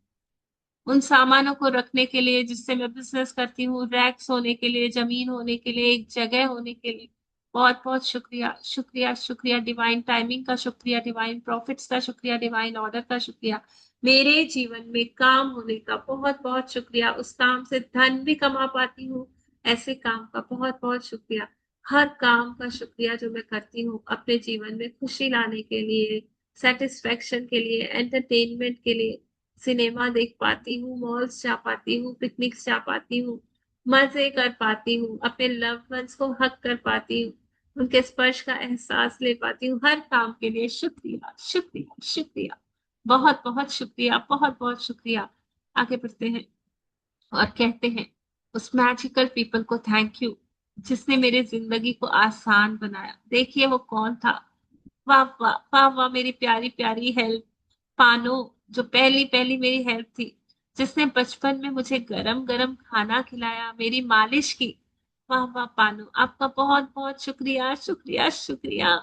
उन सामानों को रखने के लिए जिससे मैं बिजनेस करती हूँ, रैक्स होने के लिए, जमीन होने के लिए, एक जगह होने के लिए। बहुत बहुत शुक्रिया, शुक्रिया, शुक्रिया। डिवाइन टाइमिंग का शुक्रिया, डिवाइन प्रॉफिट्स का शुक्रिया, डिवाइन ऑर्डर का शुक्रिया। मेरे जीवन में काम होने का बहुत बहुत शुक्रिया। उस काम से धन भी कमा पाती हूँ, ऐसे काम का बहुत बहुत शुक्रिया। हर काम का शुक्रिया जो मैं करती हूँ अपने जीवन में खुशी लाने के लिए, सेटिस्फेक्शन के लिए, एंटरटेनमेंट के लिए। सिनेमा देख पाती हूँ, मॉल्स जा पाती हूँ, पिकनिक्स जा पाती हूँ, मजे कर पाती हूँ, अपने लव्ड वंस को हक कर पाती हूँ, उनके स्पर्श का एहसास ले पाती हूँ। हर काम के लिए शुक्रिया, शुक्रिया, शुक्रिया। बहुत बहुत शुक्रिया, बहुत बहुत शुक्रिया। आगे बढ़ते हैं और कहते हैं, उस मैजिकल पीपल को थैंक यू जिसने मेरी जिंदगी को आसान बनाया। देखिए वो कौन था। वाह वाह वाह वाह, मेरी प्यारी प्यारी हेल्प पानो, जो पहली पहली मेरी हेल्प थी, जिसने बचपन में मुझे गरम गरम खाना खिलाया, मेरी मालिश की। वाह वाह पानो, आपका बहुत बहुत शुक्रिया, शुक्रिया, शुक्रिया।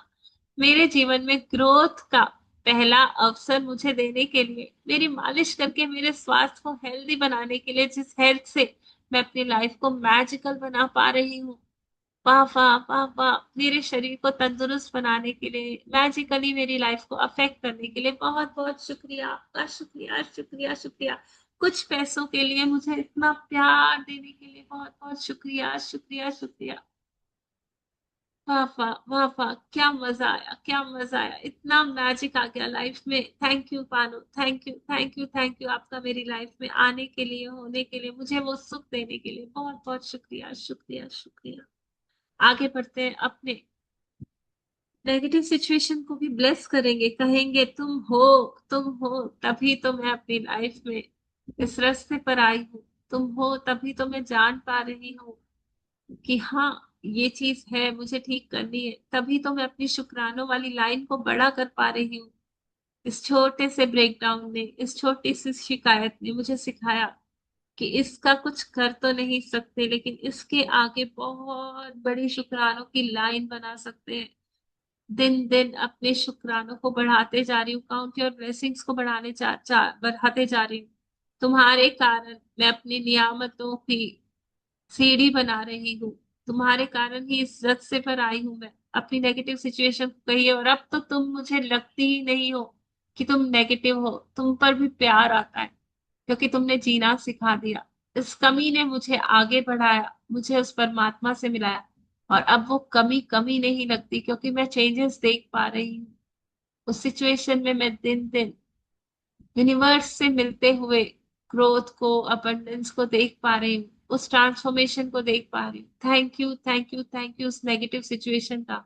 मेरे जीवन में ग्रोथ का पहला अवसर मुझे देने के लिए, मेरी मालिश करके मेरे स्वास्थ्य को हेल्दी बनाने के लिए, जिस हेल्थ से मैं अपनी लाइफ को मैजिकल बना पा रही हूँ। वाह वाह वाह वाह, मेरे शरीर को तंदुरुस्त बनाने के लिए, मैजिकली मेरी लाइफ को अफेक्ट करने के लिए बहुत बहुत शुक्रिया आपका, शुक्रिया, शुक्रिया, शुक्रिया। कुछ पैसों के लिए मुझे इतना प्यार देने के लिए बहुत बहुत शुक्रिया, शुक्रिया, शुक्रिया। वाह वाह वाह वाह, क्या मजा आया, क्या मजा आया, इतना मैजिक आ गया लाइफ में। थैंक यू पानो, thank you, thank you, thank you आपका मेरी लाइफ में आने के लिए, होने के लिए, मुझे वो सुख देने के लिए बहुत बहुत शुक्रिया, शुक्रिया, शुक्रिया। आगे बढ़ते हैं, अपने नेगेटिव सिचुएशन को भी ब्लेस करेंगे, कहेंगे तुम हो, तुम हो तभी तो मैं अपनी लाइफ में इस रास्ते पर आई हूँ। तुम हो तभी तो मैं जान पा रही हूँ कि हाँ, ये चीज है, मुझे ठीक करनी है। तभी तो मैं अपनी शुक्रानों वाली लाइन को बड़ा कर पा रही हूँ। इस छोटे से ब्रेकडाउन ने, इस छोटी सी शिकायत ने मुझे सिखाया कि इसका कुछ कर तो नहीं सकते, लेकिन इसके आगे बहुत बड़ी शुक्रानों की लाइन बना सकते हैं। दिन दिन अपने शुक्रानों को बढ़ाते जा रही हूँ, काउंट योर ब्लेसिंग्स को बढ़ाते जा रही हूँ। तुम्हारे कारण मैं अपनी नियामतों की सीढ़ी बना रही हूँ। तुम्हारे कारण ही इस जज से पर आई हूँ मैं। अपनी नेगेटिव सिचुएशन को कहिए, और अब तो तुम मुझे लगती ही नहीं हो कि तुम नेगेटिव हो। तुम पर भी प्यार आता है क्योंकि तुमने जीना सिखा दिया। इस कमी ने मुझे आगे बढ़ाया, मुझे उस परमात्मा से मिलाया, और अब वो कमी कमी नहीं लगती क्योंकि मैं चेंजेस देख पा रही हूँ। उस सिचुएशन में मैं दिन दिन यूनिवर्स से मिलते हुए ग्रोथ को, अबंडेंस को देख पा रही हूँ, उस ट्रांसफॉर्मेशन को देख पा रही हूँ। Thank you, thank you, thank you उस नेगेटिव सिचुएशन का,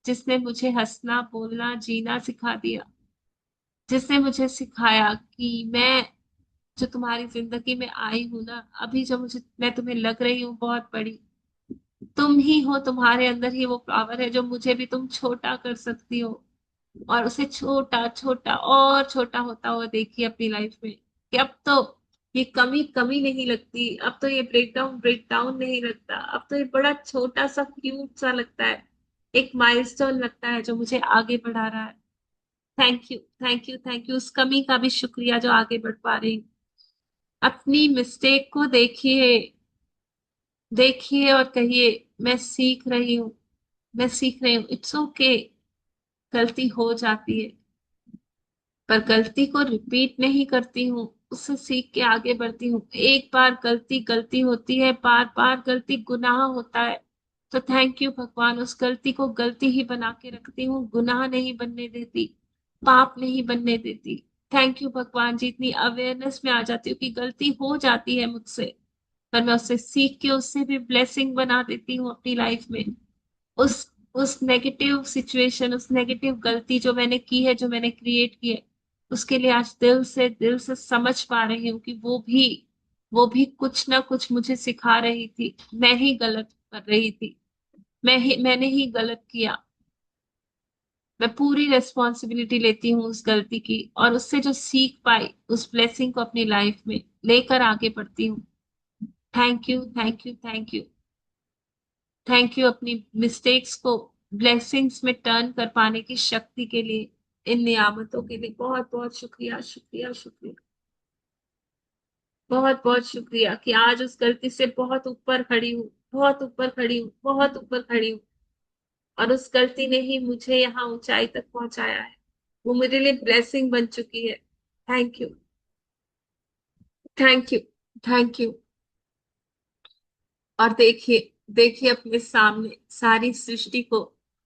जिसने मुझे हंसना, बोलना, जीना सिखा दिया, जिसने मुझे सिखाया कि मैं जो तुम्हारी जिंदगी में आई हूं ना, अभी जो मैं तुम्हें लग रही हूँ बहुत बड़ी, तुम ही हो, तुम्हारे अंदर ही वो पावर है जो मुझे भी तुम छोटा कर सकती हो। और उसे छोटा छोटा और छोटा होता हुआ देखिए अपनी लाइफ में, कि अब तो ये कमी कमी नहीं लगती, अब तो ये ब्रेकडाउन ब्रेकडाउन नहीं लगता, अब तो ये बड़ा छोटा सा क्यूट सा लगता है, एक माइलस्टोन लगता है जो मुझे आगे बढ़ा रहा है। Thank you, thank you, thank you. उस कमी का भी शुक्रिया जो आगे बढ़ पा रही हूँ। अपनी मिस्टेक को देखिए, देखिए और कहिए, मैं सीख रही हूँ, मैं सीख रही हूँ। इट्स ओके, गलती हो जाती है, पर गलती को रिपीट नहीं करती हूँ, उससे सीख के आगे बढ़ती हूँ। एक बार गलती गलती होती है, बार बार गलती गुनाह होता है। तो थैंक यू भगवान, उस गलती को गलती ही बना के रखती हूँ, गुनाह नहीं बनने देती, पाप नहीं बनने देती। थैंक यू भगवान जी, इतनी अवेयरनेस में आ जाती हूँ कि गलती हो जाती है मुझसे, पर मैं उससे सीख के उससे भी ब्लेसिंग बना देती हूँ अपनी लाइफ में। उस नेगेटिव सिचुएशन, उस नेगेटिव गलती जो मैंने की है, जो मैंने क्रिएट की है, उसके लिए आज दिल से समझ पा रही हूँ कि वो भी कुछ ना कुछ मुझे सिखा रही थी। मैं ही गलत कर रही थी, मैंने ही गलत किया। मैं पूरी रेस्पॉन्सिबिलिटी लेती हूँ उस गलती की, और उससे जो सीख पाई, उस ब्लेसिंग को अपनी लाइफ में लेकर आगे बढ़ती हूँ। Thank you, thank you, thank you, thank you अपनी मिस्टेक्स को ब्लेसिंग्स में टर्न कर पाने की शक्ति के लिए, इन नियामतों के लिए बहुत बहुत शुक्रिया, शुक्रिया, शुक्रिया, बहुत बहुत शुक्रिया कि आज उस गलती से बहुत ऊपर खड़ी हूँ, बहुत ऊपर खड़ी हूँ, बहुत ऊपर खड़ी हूँ, और उस गलती ने ही मुझे यहाँ ऊंचाई तक पहुंचाया है। वो मेरे लिए ब्लेसिंग बन चुकी है। Thank you, thank you, thank you. और देखिए, देखिए अपने सामने सारी सृष्टि को,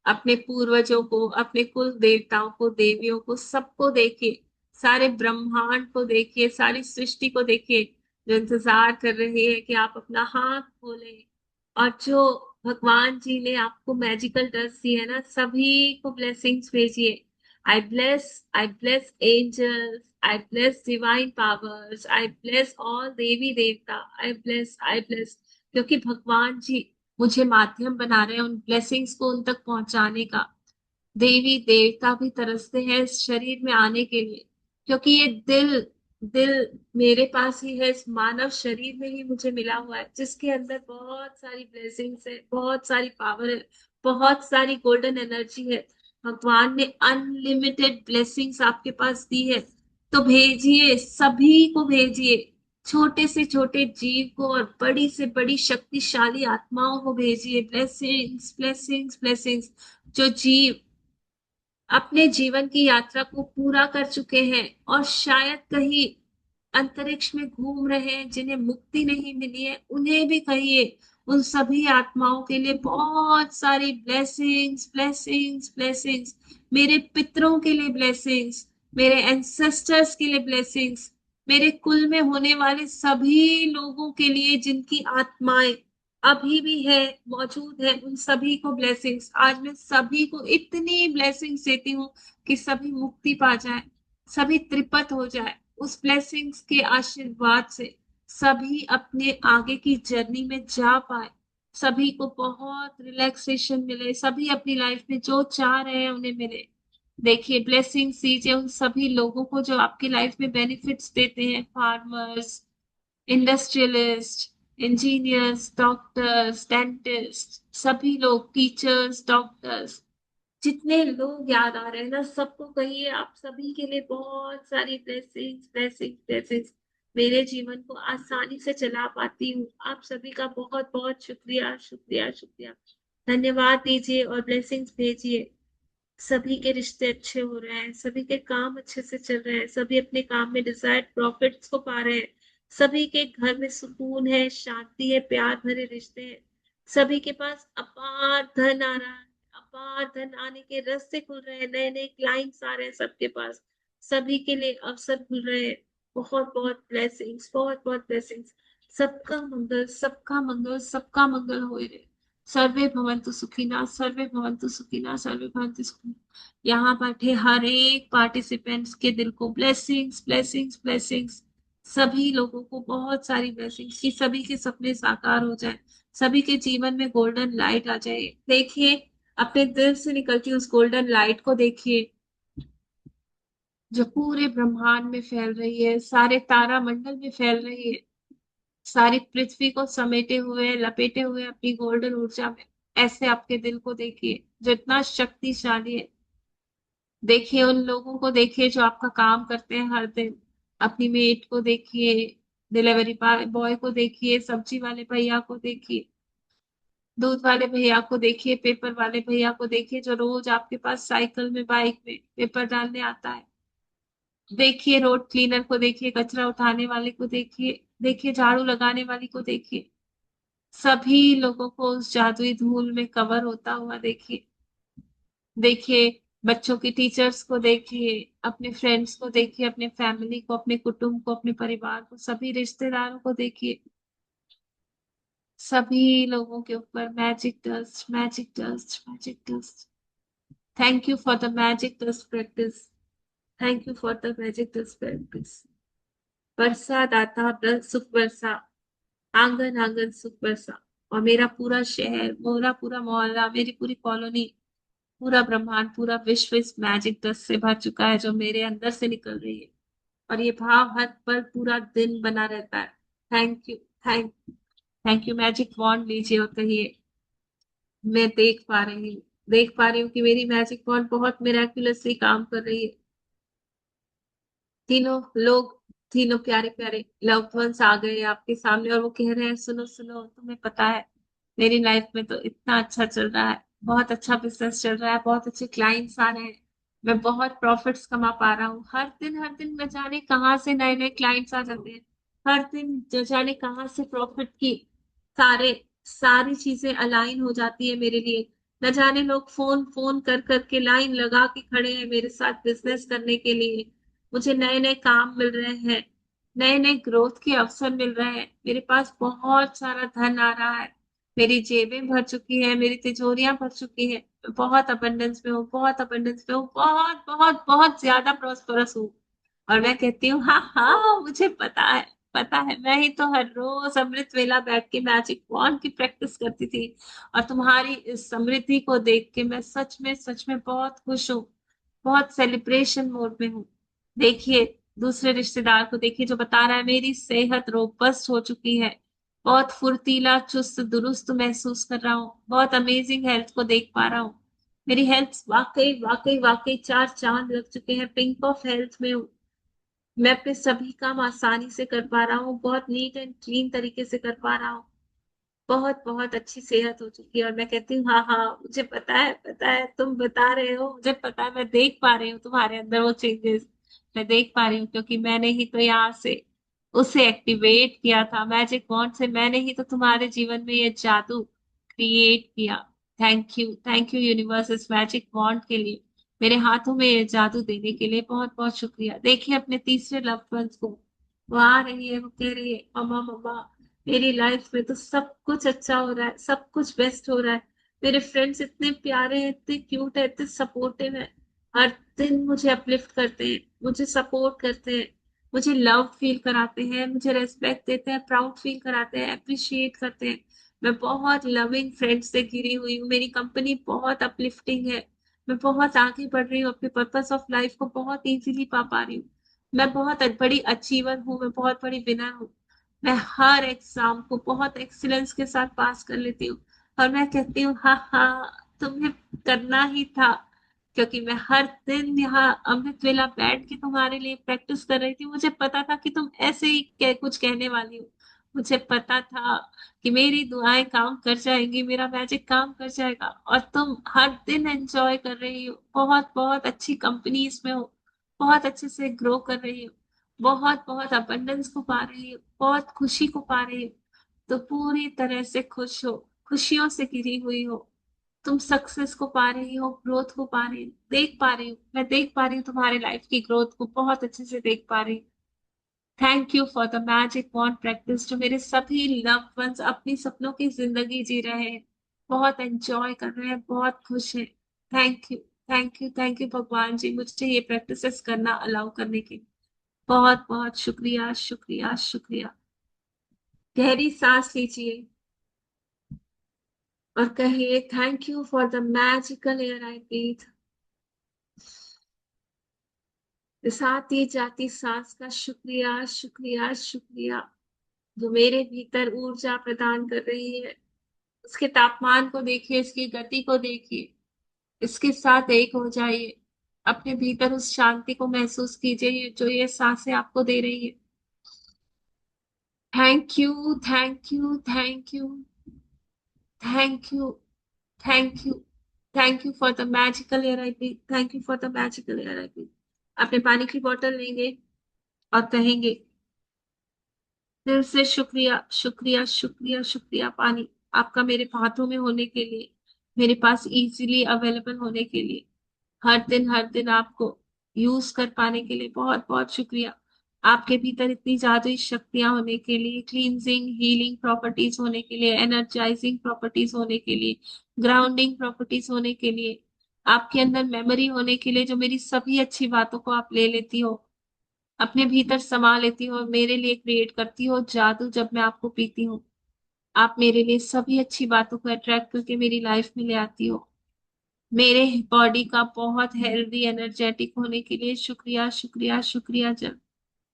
अपने पूर्वजों को, अपने कुल देवताओं को, देवियों को, सबको देखिए, सारे ब्रह्मांड को देखिए, सारी सृष्टि को देखिए, जो इंतजार कर रही है कि आप अपना हाथ खोलें। और जो भगवान जी ने आपको मैजिकल टच दी है ना, सभी को ब्लेसिंग्स भेजिए। I bless angels, I bless divine powers, I bless all देवी देवता, आई ब्लेस, क्योंकि भगवान जी मुझे माध्यम बना रहे हैं उन ब्लेसिंग्स को उन तक पहुंचाने का। देवी देवता भी तरसते हैं इस शरीर में आने के लिए, क्योंकि ये दिल, दिल मेरे पास ही है, इस मानव शरीर में ही मुझे मिला हुआ है, जिसके अंदर बहुत सारी ब्लेसिंग्स है, बहुत सारी पावर है, बहुत सारी गोल्डन एनर्जी है। भगवान ने अनलिमिटेड ब्लेसिंग्स आपके पास दी है, तो भेजिए, सभी को भेजिए, छोटे से छोटे जीव को और बड़ी से बड़ी शक्तिशाली आत्माओं को भेजिए। Blessings, blessings, blessings. जो जीव अपने जीवन की यात्रा को पूरा कर चुके हैं और शायद कहीं अंतरिक्ष में घूम रहे हैं, जिन्हें मुक्ति नहीं मिली है, उन्हें भी कहिए, उन सभी आत्माओं के लिए बहुत सारी ब्लेसिंग्स, ब्लेसिंग्स, ब्लेसिंग्स। मेरे पितरों के लिए ब्लेसिंग्स, मेरे एंसेस्टर्स के लिए ब्लेसिंग्स, मेरे कुल में होने वाले सभी लोगों के लिए जिनकी आत्माएं अभी भी है, मौजूद है, उन सभी को ब्लेसिंग्स। आज मैं सभी को इतनी ब्लेसिंग्स देती हूँ कि सभी मुक्ति पा जाए, सभी त्रिपत हो जाए उस ब्लेसिंग्स के आशीर्वाद से, सभी अपने आगे की जर्नी में जा पाए, सभी को बहुत रिलैक्सेशन मिले, सभी अपनी लाइफ में जो चाह रहे हैं उन्हें मिले। देखिए, ब्लेसिंग्स दीजिए उन सभी लोगों को जो आपकी लाइफ में बेनिफिट्स देते हैं, farmers, industrialist, engineers, doctors, dentist, सभी लोग, टीचर्स, डॉक्टर्स, जितने लोग याद आ रहे हैं ना, सबको कहिए आप सभी के लिए बहुत सारी ब्लेसिंग्स, ब्लेसिंग्स, ब्लेसिंग्स। मेरे जीवन को आसानी से चला पाती हूँ। आप सभी का बहुत बहुत शुक्रिया, शुक्रिया, शुक्रिया। धन्यवाद दीजिए और ब्लेसिंग्स भेजिए। सभी के रिश्ते अच्छे हो रहे हैं, सभी के काम अच्छे से चल रहे हैं, सभी अपने काम में डिजायर्ड प्रॉफिट्स को पा रहे हैं, सभी के घर में सुकून है, शांति है, प्यार भरे रिश्ते हैं, सभी के पास अपार धन आ रहा है, अपार धन आने के रास्ते खुल रहे हैं, नए नए क्लाइंट्स आ रहे हैं सबके पास, सभी के लिए अवसर खुल रहे हैं। बहुत बहुत ब्लेसिंग्स, बहुत बहुत ब्लेसिंग्स। सबका मंगल, सबका मंगल, सबका मंगल हो रहे। सर्वे भवन्तु सुखिनः, सर्वे भवन्तु सुखिनः, सर्वे भवन्तु सुखिनः। यहाँ बैठे हर एक पार्टिसिपेंट्स के दिल को ब्लेसिंग्स, ब्लेसिंग्स, ब्लेसिंग्स। सभी लोगों को बहुत सारी ब्लेसिंग्स की, सभी के सपने साकार हो जाए, सभी के जीवन में गोल्डन लाइट आ जाए। देखिए, अपने दिल से निकलती उस गोल्डन लाइट को देखिए, जो पूरे ब्रह्मांड में फैल रही है, सारे तारा मंडल में फैल रही है, सारी पृथ्वी को समेटे हुए, लपेटे हुए अपनी गोल्डन ऊर्जा में। ऐसे आपके दिल को देखिए, जो इतना शक्तिशाली है। देखिए उन लोगों को देखिए जो आपका काम करते हैं हर दिन। अपनी मेट को देखिए, डिलीवरी बॉय को देखिए, सब्जी वाले भैया को देखिए, दूध वाले भैया को देखिए, पेपर वाले भैया को देखिए, जो रोज आपके पास साइकिल में, बाइक में पेपर डालने आता है। देखिए रोड क्लीनर को देखिए, कचरा उठाने वाले को देखिए, देखिए झाड़ू लगाने वाली को देखिए। सभी लोगों को उस जादुई धूल में कवर होता हुआ देखिए। देखिए बच्चों की टीचर्स को देखिए, अपने फ्रेंड्स को देखिए, अपने फैमिली को, अपने कुटुंब को, अपने परिवार को, सभी रिश्तेदारों को देखिए। सभी लोगों के ऊपर magic dust, magic dust, magic dust. Thank you for the magic dust practice, thank you for the magic dust practice. बरसा दाता सुख बरसा, आंगन आंगन सुख बरसा। और मेरा पूरा शहर, मेरा पूरा मोहल्ला, मेरी पूरी कॉलोनी, पूरा ब्रह्मांड, पूरा विश्व इस मैजिक डस्ट से भर चुका है, जो मेरे अंदर से निकल रही है। और ये भाव हर पल पूरा दिन बना रहता है। Thank you, thank thank you. Magic wand लीजिए और कहिए, मैं देख पा रही हूँ कि मेरी मैजिक वॉन्ड बहुत मिराक्युलसली काम कर रही है। तीनों लोग, तीनों प्यारे प्यारे लव्ड वंस आ गए आपके सामने और वो कह रहे हैं, सुनो सुनो, तुम्हें पता है मेरी लाइफ में तो इतना अच्छा चल रहा है, बहुत अच्छा बिजनेस चल रहा है, बहुत अच्छे क्लाइंट्स आ रहे हैं, मैं बहुत प्रॉफिट्स कमा पा रहा हूँ। हर दिन न जाने कहाँ से नए नए क्लाइंट्स आ जाते हैं, हर दिन न जाने कहाँ से प्रॉफिट की सारे सारी चीजें अलाइन हो जाती है मेरे लिए। न जाने लोग फोन फोन कर करके लाइन लगा के खड़े हैं मेरे साथ बिजनेस करने के लिए। मुझे नए नए काम मिल रहे हैं, नए नए ग्रोथ के अवसर मिल रहे हैं, मेरे पास बहुत सारा धन आ रहा है, मेरी जेबें भर चुकी है, मेरी तिजोरियां भर चुकी है, बहुत अबंडेंस में हूँ, बहुत अबंडेंस में हूँ, बहुत बहुत बहुत ज्यादा प्रॉस्परस हूँ। और मैं कहती हूँ, हाँ हाँ मुझे पता है, मैं ही तो हर रोज अमृत वेला बैठ के मैजिक वॉन्ड की प्रैक्टिस करती थी। और तुम्हारी इस समृद्धि को देख के मैं सच में बहुत खुश हूँ, बहुत सेलिब्रेशन मोड में हूँ। देखिए, दूसरे रिश्तेदार को देखिए जो बता रहा है मेरी सेहत रोबस्ट हो चुकी है, बहुत फुर्तीला चुस्त दुरुस्त महसूस कर रहा हूँ, बहुत अमेजिंग हेल्थ को देख पा रहा हूँ। मेरी हेल्थ वाकई वाकई वाकई चार चांद लग चुके हैं, पिंक ऑफ हेल्थ में हूँ। मैं अपने सभी काम आसानी से कर पा रहा हूँ, बहुत नीट एंड क्लीन तरीके से कर पा रहा हूँ, बहुत बहुत अच्छी सेहत हो चुकी है। और मैं कहती हूँ, हाँ हाँ मुझे पता है, तुम बता रहे हो, मुझे पता है, मैं देख पा रही हूँ तुम्हारे अंदर वो चेंजेस, मैं देख पा रही हूँ, क्योंकि मैंने ही तो यहाँ से उसे एक्टिवेट किया था, मैजिक वॉन्ड से मैंने ही तो तुम्हारे जीवन में ये जादू क्रिएट किया। थैंक यू यूनिवर्स इस मैजिक वॉन्ड के लिए, मेरे हाथों में ये जादू देने के लिए बहुत बहुत शुक्रिया। देखिए अपने तीसरे लव्ड वंस को, वो आ रही है, वो कह रही है, मम्मा मम्मा मेरी लाइफ में तो सब कुछ अच्छा हो रहा है, सब कुछ बेस्ट हो रहा है, मेरे फ्रेंड्स इतने प्यारे हैं, इतने क्यूट है, इतने सपोर्टिव है, हर दिन मुझे अपलिफ्ट करते हैं, मुझे सपोर्ट करते हैं, मुझे लव फील कराते हैं, मुझे रेस्पेक्ट देते हैं, प्राउड फील कराते हैं, अप्रिशिएट करते हैं। मैं बहुत लविंग फ्रेंड्स से घिरी हुई हूँ, मेरी कंपनी बहुत अपलिफ्टिंग है, मैं बहुत आगे बढ़ रही हूँ, अपने पर्पस ऑफ लाइफ को बहुत इजीली पा पा रही हूँ, मैं बहुत बड़ी अचीवर हूँ, मैं बहुत बड़ी विनर हूँ, मैं हर एग्जाम को बहुत एक्सीलेंस के साथ पास कर लेती हूँ। और मैं कहती हूँ, हाँ हाँ तुम्हें करना ही था, क्योंकि मैं हर दिन यहाँ अमृत वेला बैठ के तुम्हारे लिए प्रैक्टिस कर रही थी, मुझे पता था कि तुम ऐसे ही कुछ कहने वाली हो, मुझे पता था कि मेरी दुआएं काम कर जाएंगी, मेरा मैजिक काम कर जाएगा, और तुम हर दिन एंजॉय कर रही हो, बहुत बहुत अच्छी कंपनीज में हो, बहुत अच्छे से ग्रो कर रही हो, बहुत बहुत अबंडेंस को पा रही हो, बहुत खुशी को पा रही हो, तो पूरी तरह से खुश हो, खुशियों से घिरी हुई हो, तुम सक्सेस को पा रही हो, ग्रोथ को पा रही हो, देख पा रही हूँ, मैं देख पा रही हूँ तुम्हारे लाइफ की ग्रोथ को बहुत अच्छे से देख पा रही हूँ। Thank you for the magic wand practice, जो मेरे सभी लव्ड वंस अपनी सपनों की जिंदगी जी रहे हैं, बहुत एंजॉय कर रहे हैं, बहुत खुश हैं। थैंक यू भगवान जी, मुझे ये प्रैक्टिसेस करना अलाउ करने के लिए बहुत बहुत शुक्रिया शुक्रिया शुक्रिया। गहरी सांस लीजिए और कहिए, thank you for the magical air I breathe. इस आती जाती सांस का शुक्रिया शुक्रिया शुक्रिया, जो मेरे भीतर ऊर्जा प्रदान कर रही है। उसके तापमान को देखिए, इसकी गति को देखिए, इसके साथ एक हो जाइए, अपने भीतर उस शांति को महसूस कीजिए जो ये सांसें आपको दे रही है। Thank you thank you thank you thank you for the magical air I breathe, thank you for the magical air I breathe. अपने पानी की बोतल लेंगे और कहेंगे, दिल से शुक्रिया शुक्रिया शुक्रिया शुक्रिया पानी, आपका मेरे हाथों में होने के लिए, मेरे पास इजीली अवेलेबल होने के लिए, हर दिन आपको यूज कर पाने के लिए बहुत बहुत शुक्रिया। आपके भीतर इतनी जादुई शक्तियां होने के लिए, क्लींजिंग हीलिंग प्रॉपर्टीज होने के लिए, एनर्जाइजिंग प्रॉपर्टीज होने के लिए, ग्राउंडिंग प्रॉपर्टीज होने के लिए, आपके अंदर मेमोरी होने के लिए, जो मेरी सभी अच्छी बातों को आप ले लेती हो, अपने भीतर समा लेती हो, मेरे लिए क्रिएट करती हो जादू। जब मैं आपको पीती हूँ, आप मेरे लिए सभी अच्छी बातों को अट्रैक्ट करके मेरी लाइफ में ले आती हो। मेरे बॉडी का बहुत हेल्दी एनर्जेटिक होने के लिए शुक्रिया शुक्रिया शुक्रिया जब,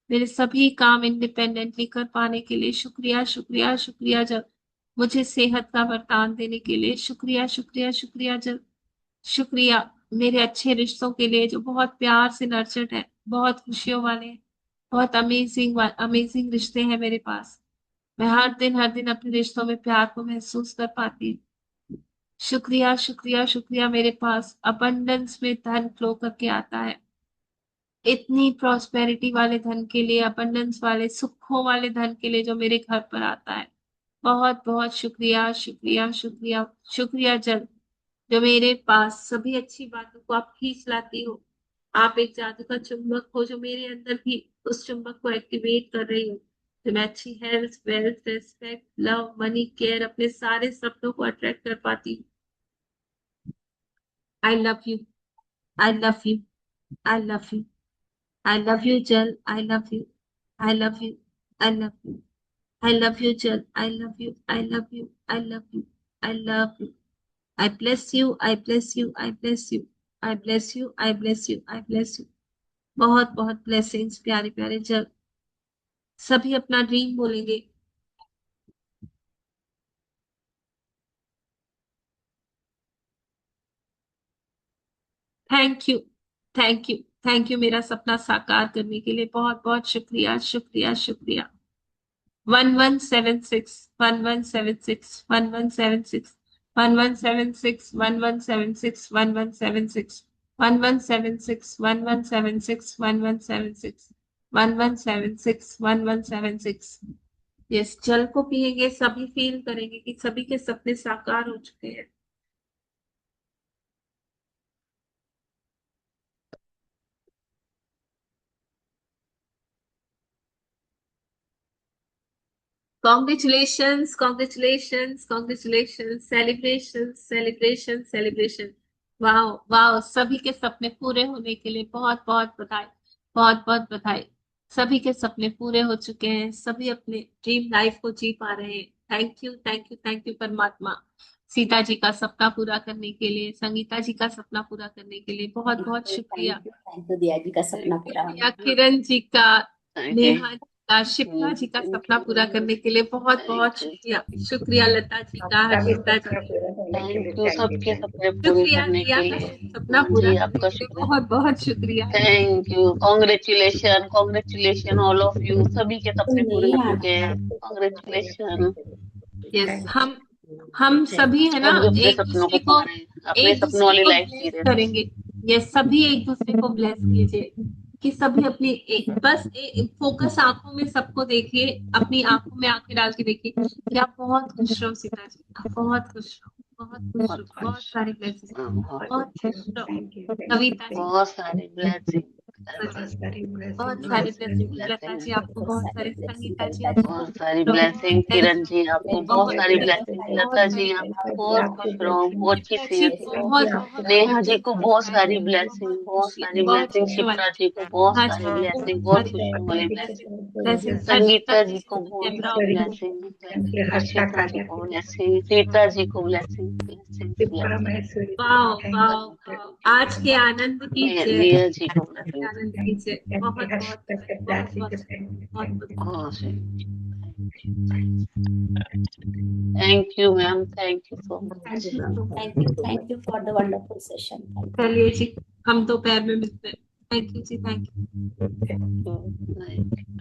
मेरे सभी काम इंडिपेंडेंटली कर पाने के लिए शुक्रिया शुक्रिया शुक्रिया जब, मुझे सेहत का वरदान देने के लिए शुक्रिया, शुक्रिया, शुक्रिया शुक्रिया मेरे अच्छे रिश्तों के लिए जो बहुत प्यार से नर्चर्ड है, बहुत खुशियों वाले हैं, बहुत अमेजिंग रिश्ते हैं मेरे पास। मैं हर दिन अपने रिश्तों में प्यार को महसूस कर पाती हूँ। शुक्रिया, शुक्रिया, शुक्रिया मेरे पास अबंडेंस में धन फ्लो करके आता है। इतनी प्रॉस्पेरिटी वाले धन के लिए, अबंडेंस वाले सुखों वाले धन के लिए जो मेरे घर पर आता है। बहुत बहुत शुक्रिया, शुक्रिया, शुक्रिया, शुक्रिया जल, जो मेरे पास सभी अच्छी बातों को आप खींच लाती हो। आप एक जादू का चुंबक हो जो मेरे अंदर भी उस चुंबक को एक्टिवेट कर रही हो, तो मैं अच्छी health, wealth, respect, love, money, care, अपने सारे सपनों को अट्रैक्ट कर पाती हूँ। I love you, I love you, I love you, I love you जल, I love you, I love you, I love you, I love you जल, I love you, I love you, I love you, I love you. I bless you, I bless you, I bless you, I bless you, I bless you, I bless you। बहुत बहुत blessings प्यारे प्यारे जल। सभी अपना dream बोलेंगे। Thank you, thank you, thank you मेरा सपना साकार करने के लिए बहुत बहुत शुक्रिया, शुक्रिया, शुक्रिया। 1176 1176 1176 1176 1176 1176 1176 1176 1176 1176 1176। यस, जल को पिएंगे, सभी फील करेंगे कि सभी के सपने साकार हो चुके हैं। Congratulations, congratulations, congratulations, celebrations, celebrations, celebration। Wow wow, सभी के सपने पूरे होने के लिए बहुत बहुत बधाई, बहुत बहुत बधाई। सभी के सपने पूरे हो चुके हैं, सभी अपने ड्रीम लाइफ को जी पा रहे हैं। Thank you, thank you, thank you परमात्मा। सीता जी का सपना पूरा करने के लिए, संगीता जी का सपना पूरा करने के लिए बहुत बहुत शुक्रिया। थैंक यू दिया जी का सपना पूरा होने शुक्रिया के लिए। किरण जी का, Thank नेहा you. जी का, शिप्रा जी का सपना पूरा करने के लिए बहुत बहुत शुक्रिया। शुक्रिया लता जी का, हर्षिता जी का। थैंक यू सबके सपने पूरे शुक्रिया करने रिया के का लिए। सपना हाँ पूरा जी, करने आपका के लिए शुक्रिया। बहुत बहुत शुक्रिया। Thank you, congratulation, congratulation all of you. सभी के सपने पूरे हो चुके हैं। कॉन्ग्रेचुलेशन। यस, हम सभी है ना, सब अपने एक सपनों को दूसरे पा को, रहे हैं, अपने एक सपनों दूसरे वाली को लाइफ जी ब्लेस रहे हैं। करेंगे। ये सभी एक दूसरे को ब्लेस कीजिए कि सभी अपनी बस फोकस आंखों में सबको देखिए, अपनी आंखों में आंखें डाल के देखिए कि आप बहुत खुश रहो सीता जी, आप बहुत खुश रहो, बहुत खुश रहो, बहुत सारी ब्लेसिंग, बहुत खुश रहो कविता जी, बहुत सारी ब्लेसिंग, बहुत सारी ब्लेसिंग लता जी, आपको बहुत सारी, संगीता जी आपको बहुत सारी ब्लेसिंग, किरण जी आपको बहुत सारी ब्लेसिंग, लता जी आप बहुत खुश रहो, बहुत अच्छी सेहत बहुत रहो, बहुत नेहा जी को बहुत सारी ब्लेसिंग, बहुत सारी बहुत ब्लेसिंग, खुशियों शिप्रा वाली, जी को बहुत हाँ सारी जी, ब्लेसिंग, बहुत बहुत सारी खुशियों वाली ब्लेसिंग, ब्लेसिंग। हर्षिता संगीता जी जी को बहुत कैमरा सारी ब्लेसिंग, हर्षिता जी को ब्लेसिंग, रीता जी को blessing, blessing, blessing, wow wow wow, आज के आनंद की जय, रिया जी को आज के ब्लेसिंग। आनंद की जय। बहुत बहुत बहुत बहुत बहुत thank you ma'am, thank you so much. Thank you for the wonderful session. चलिए जी, हम दोपहर में मिलते हैं। Thank you ji, thank you. Thank you.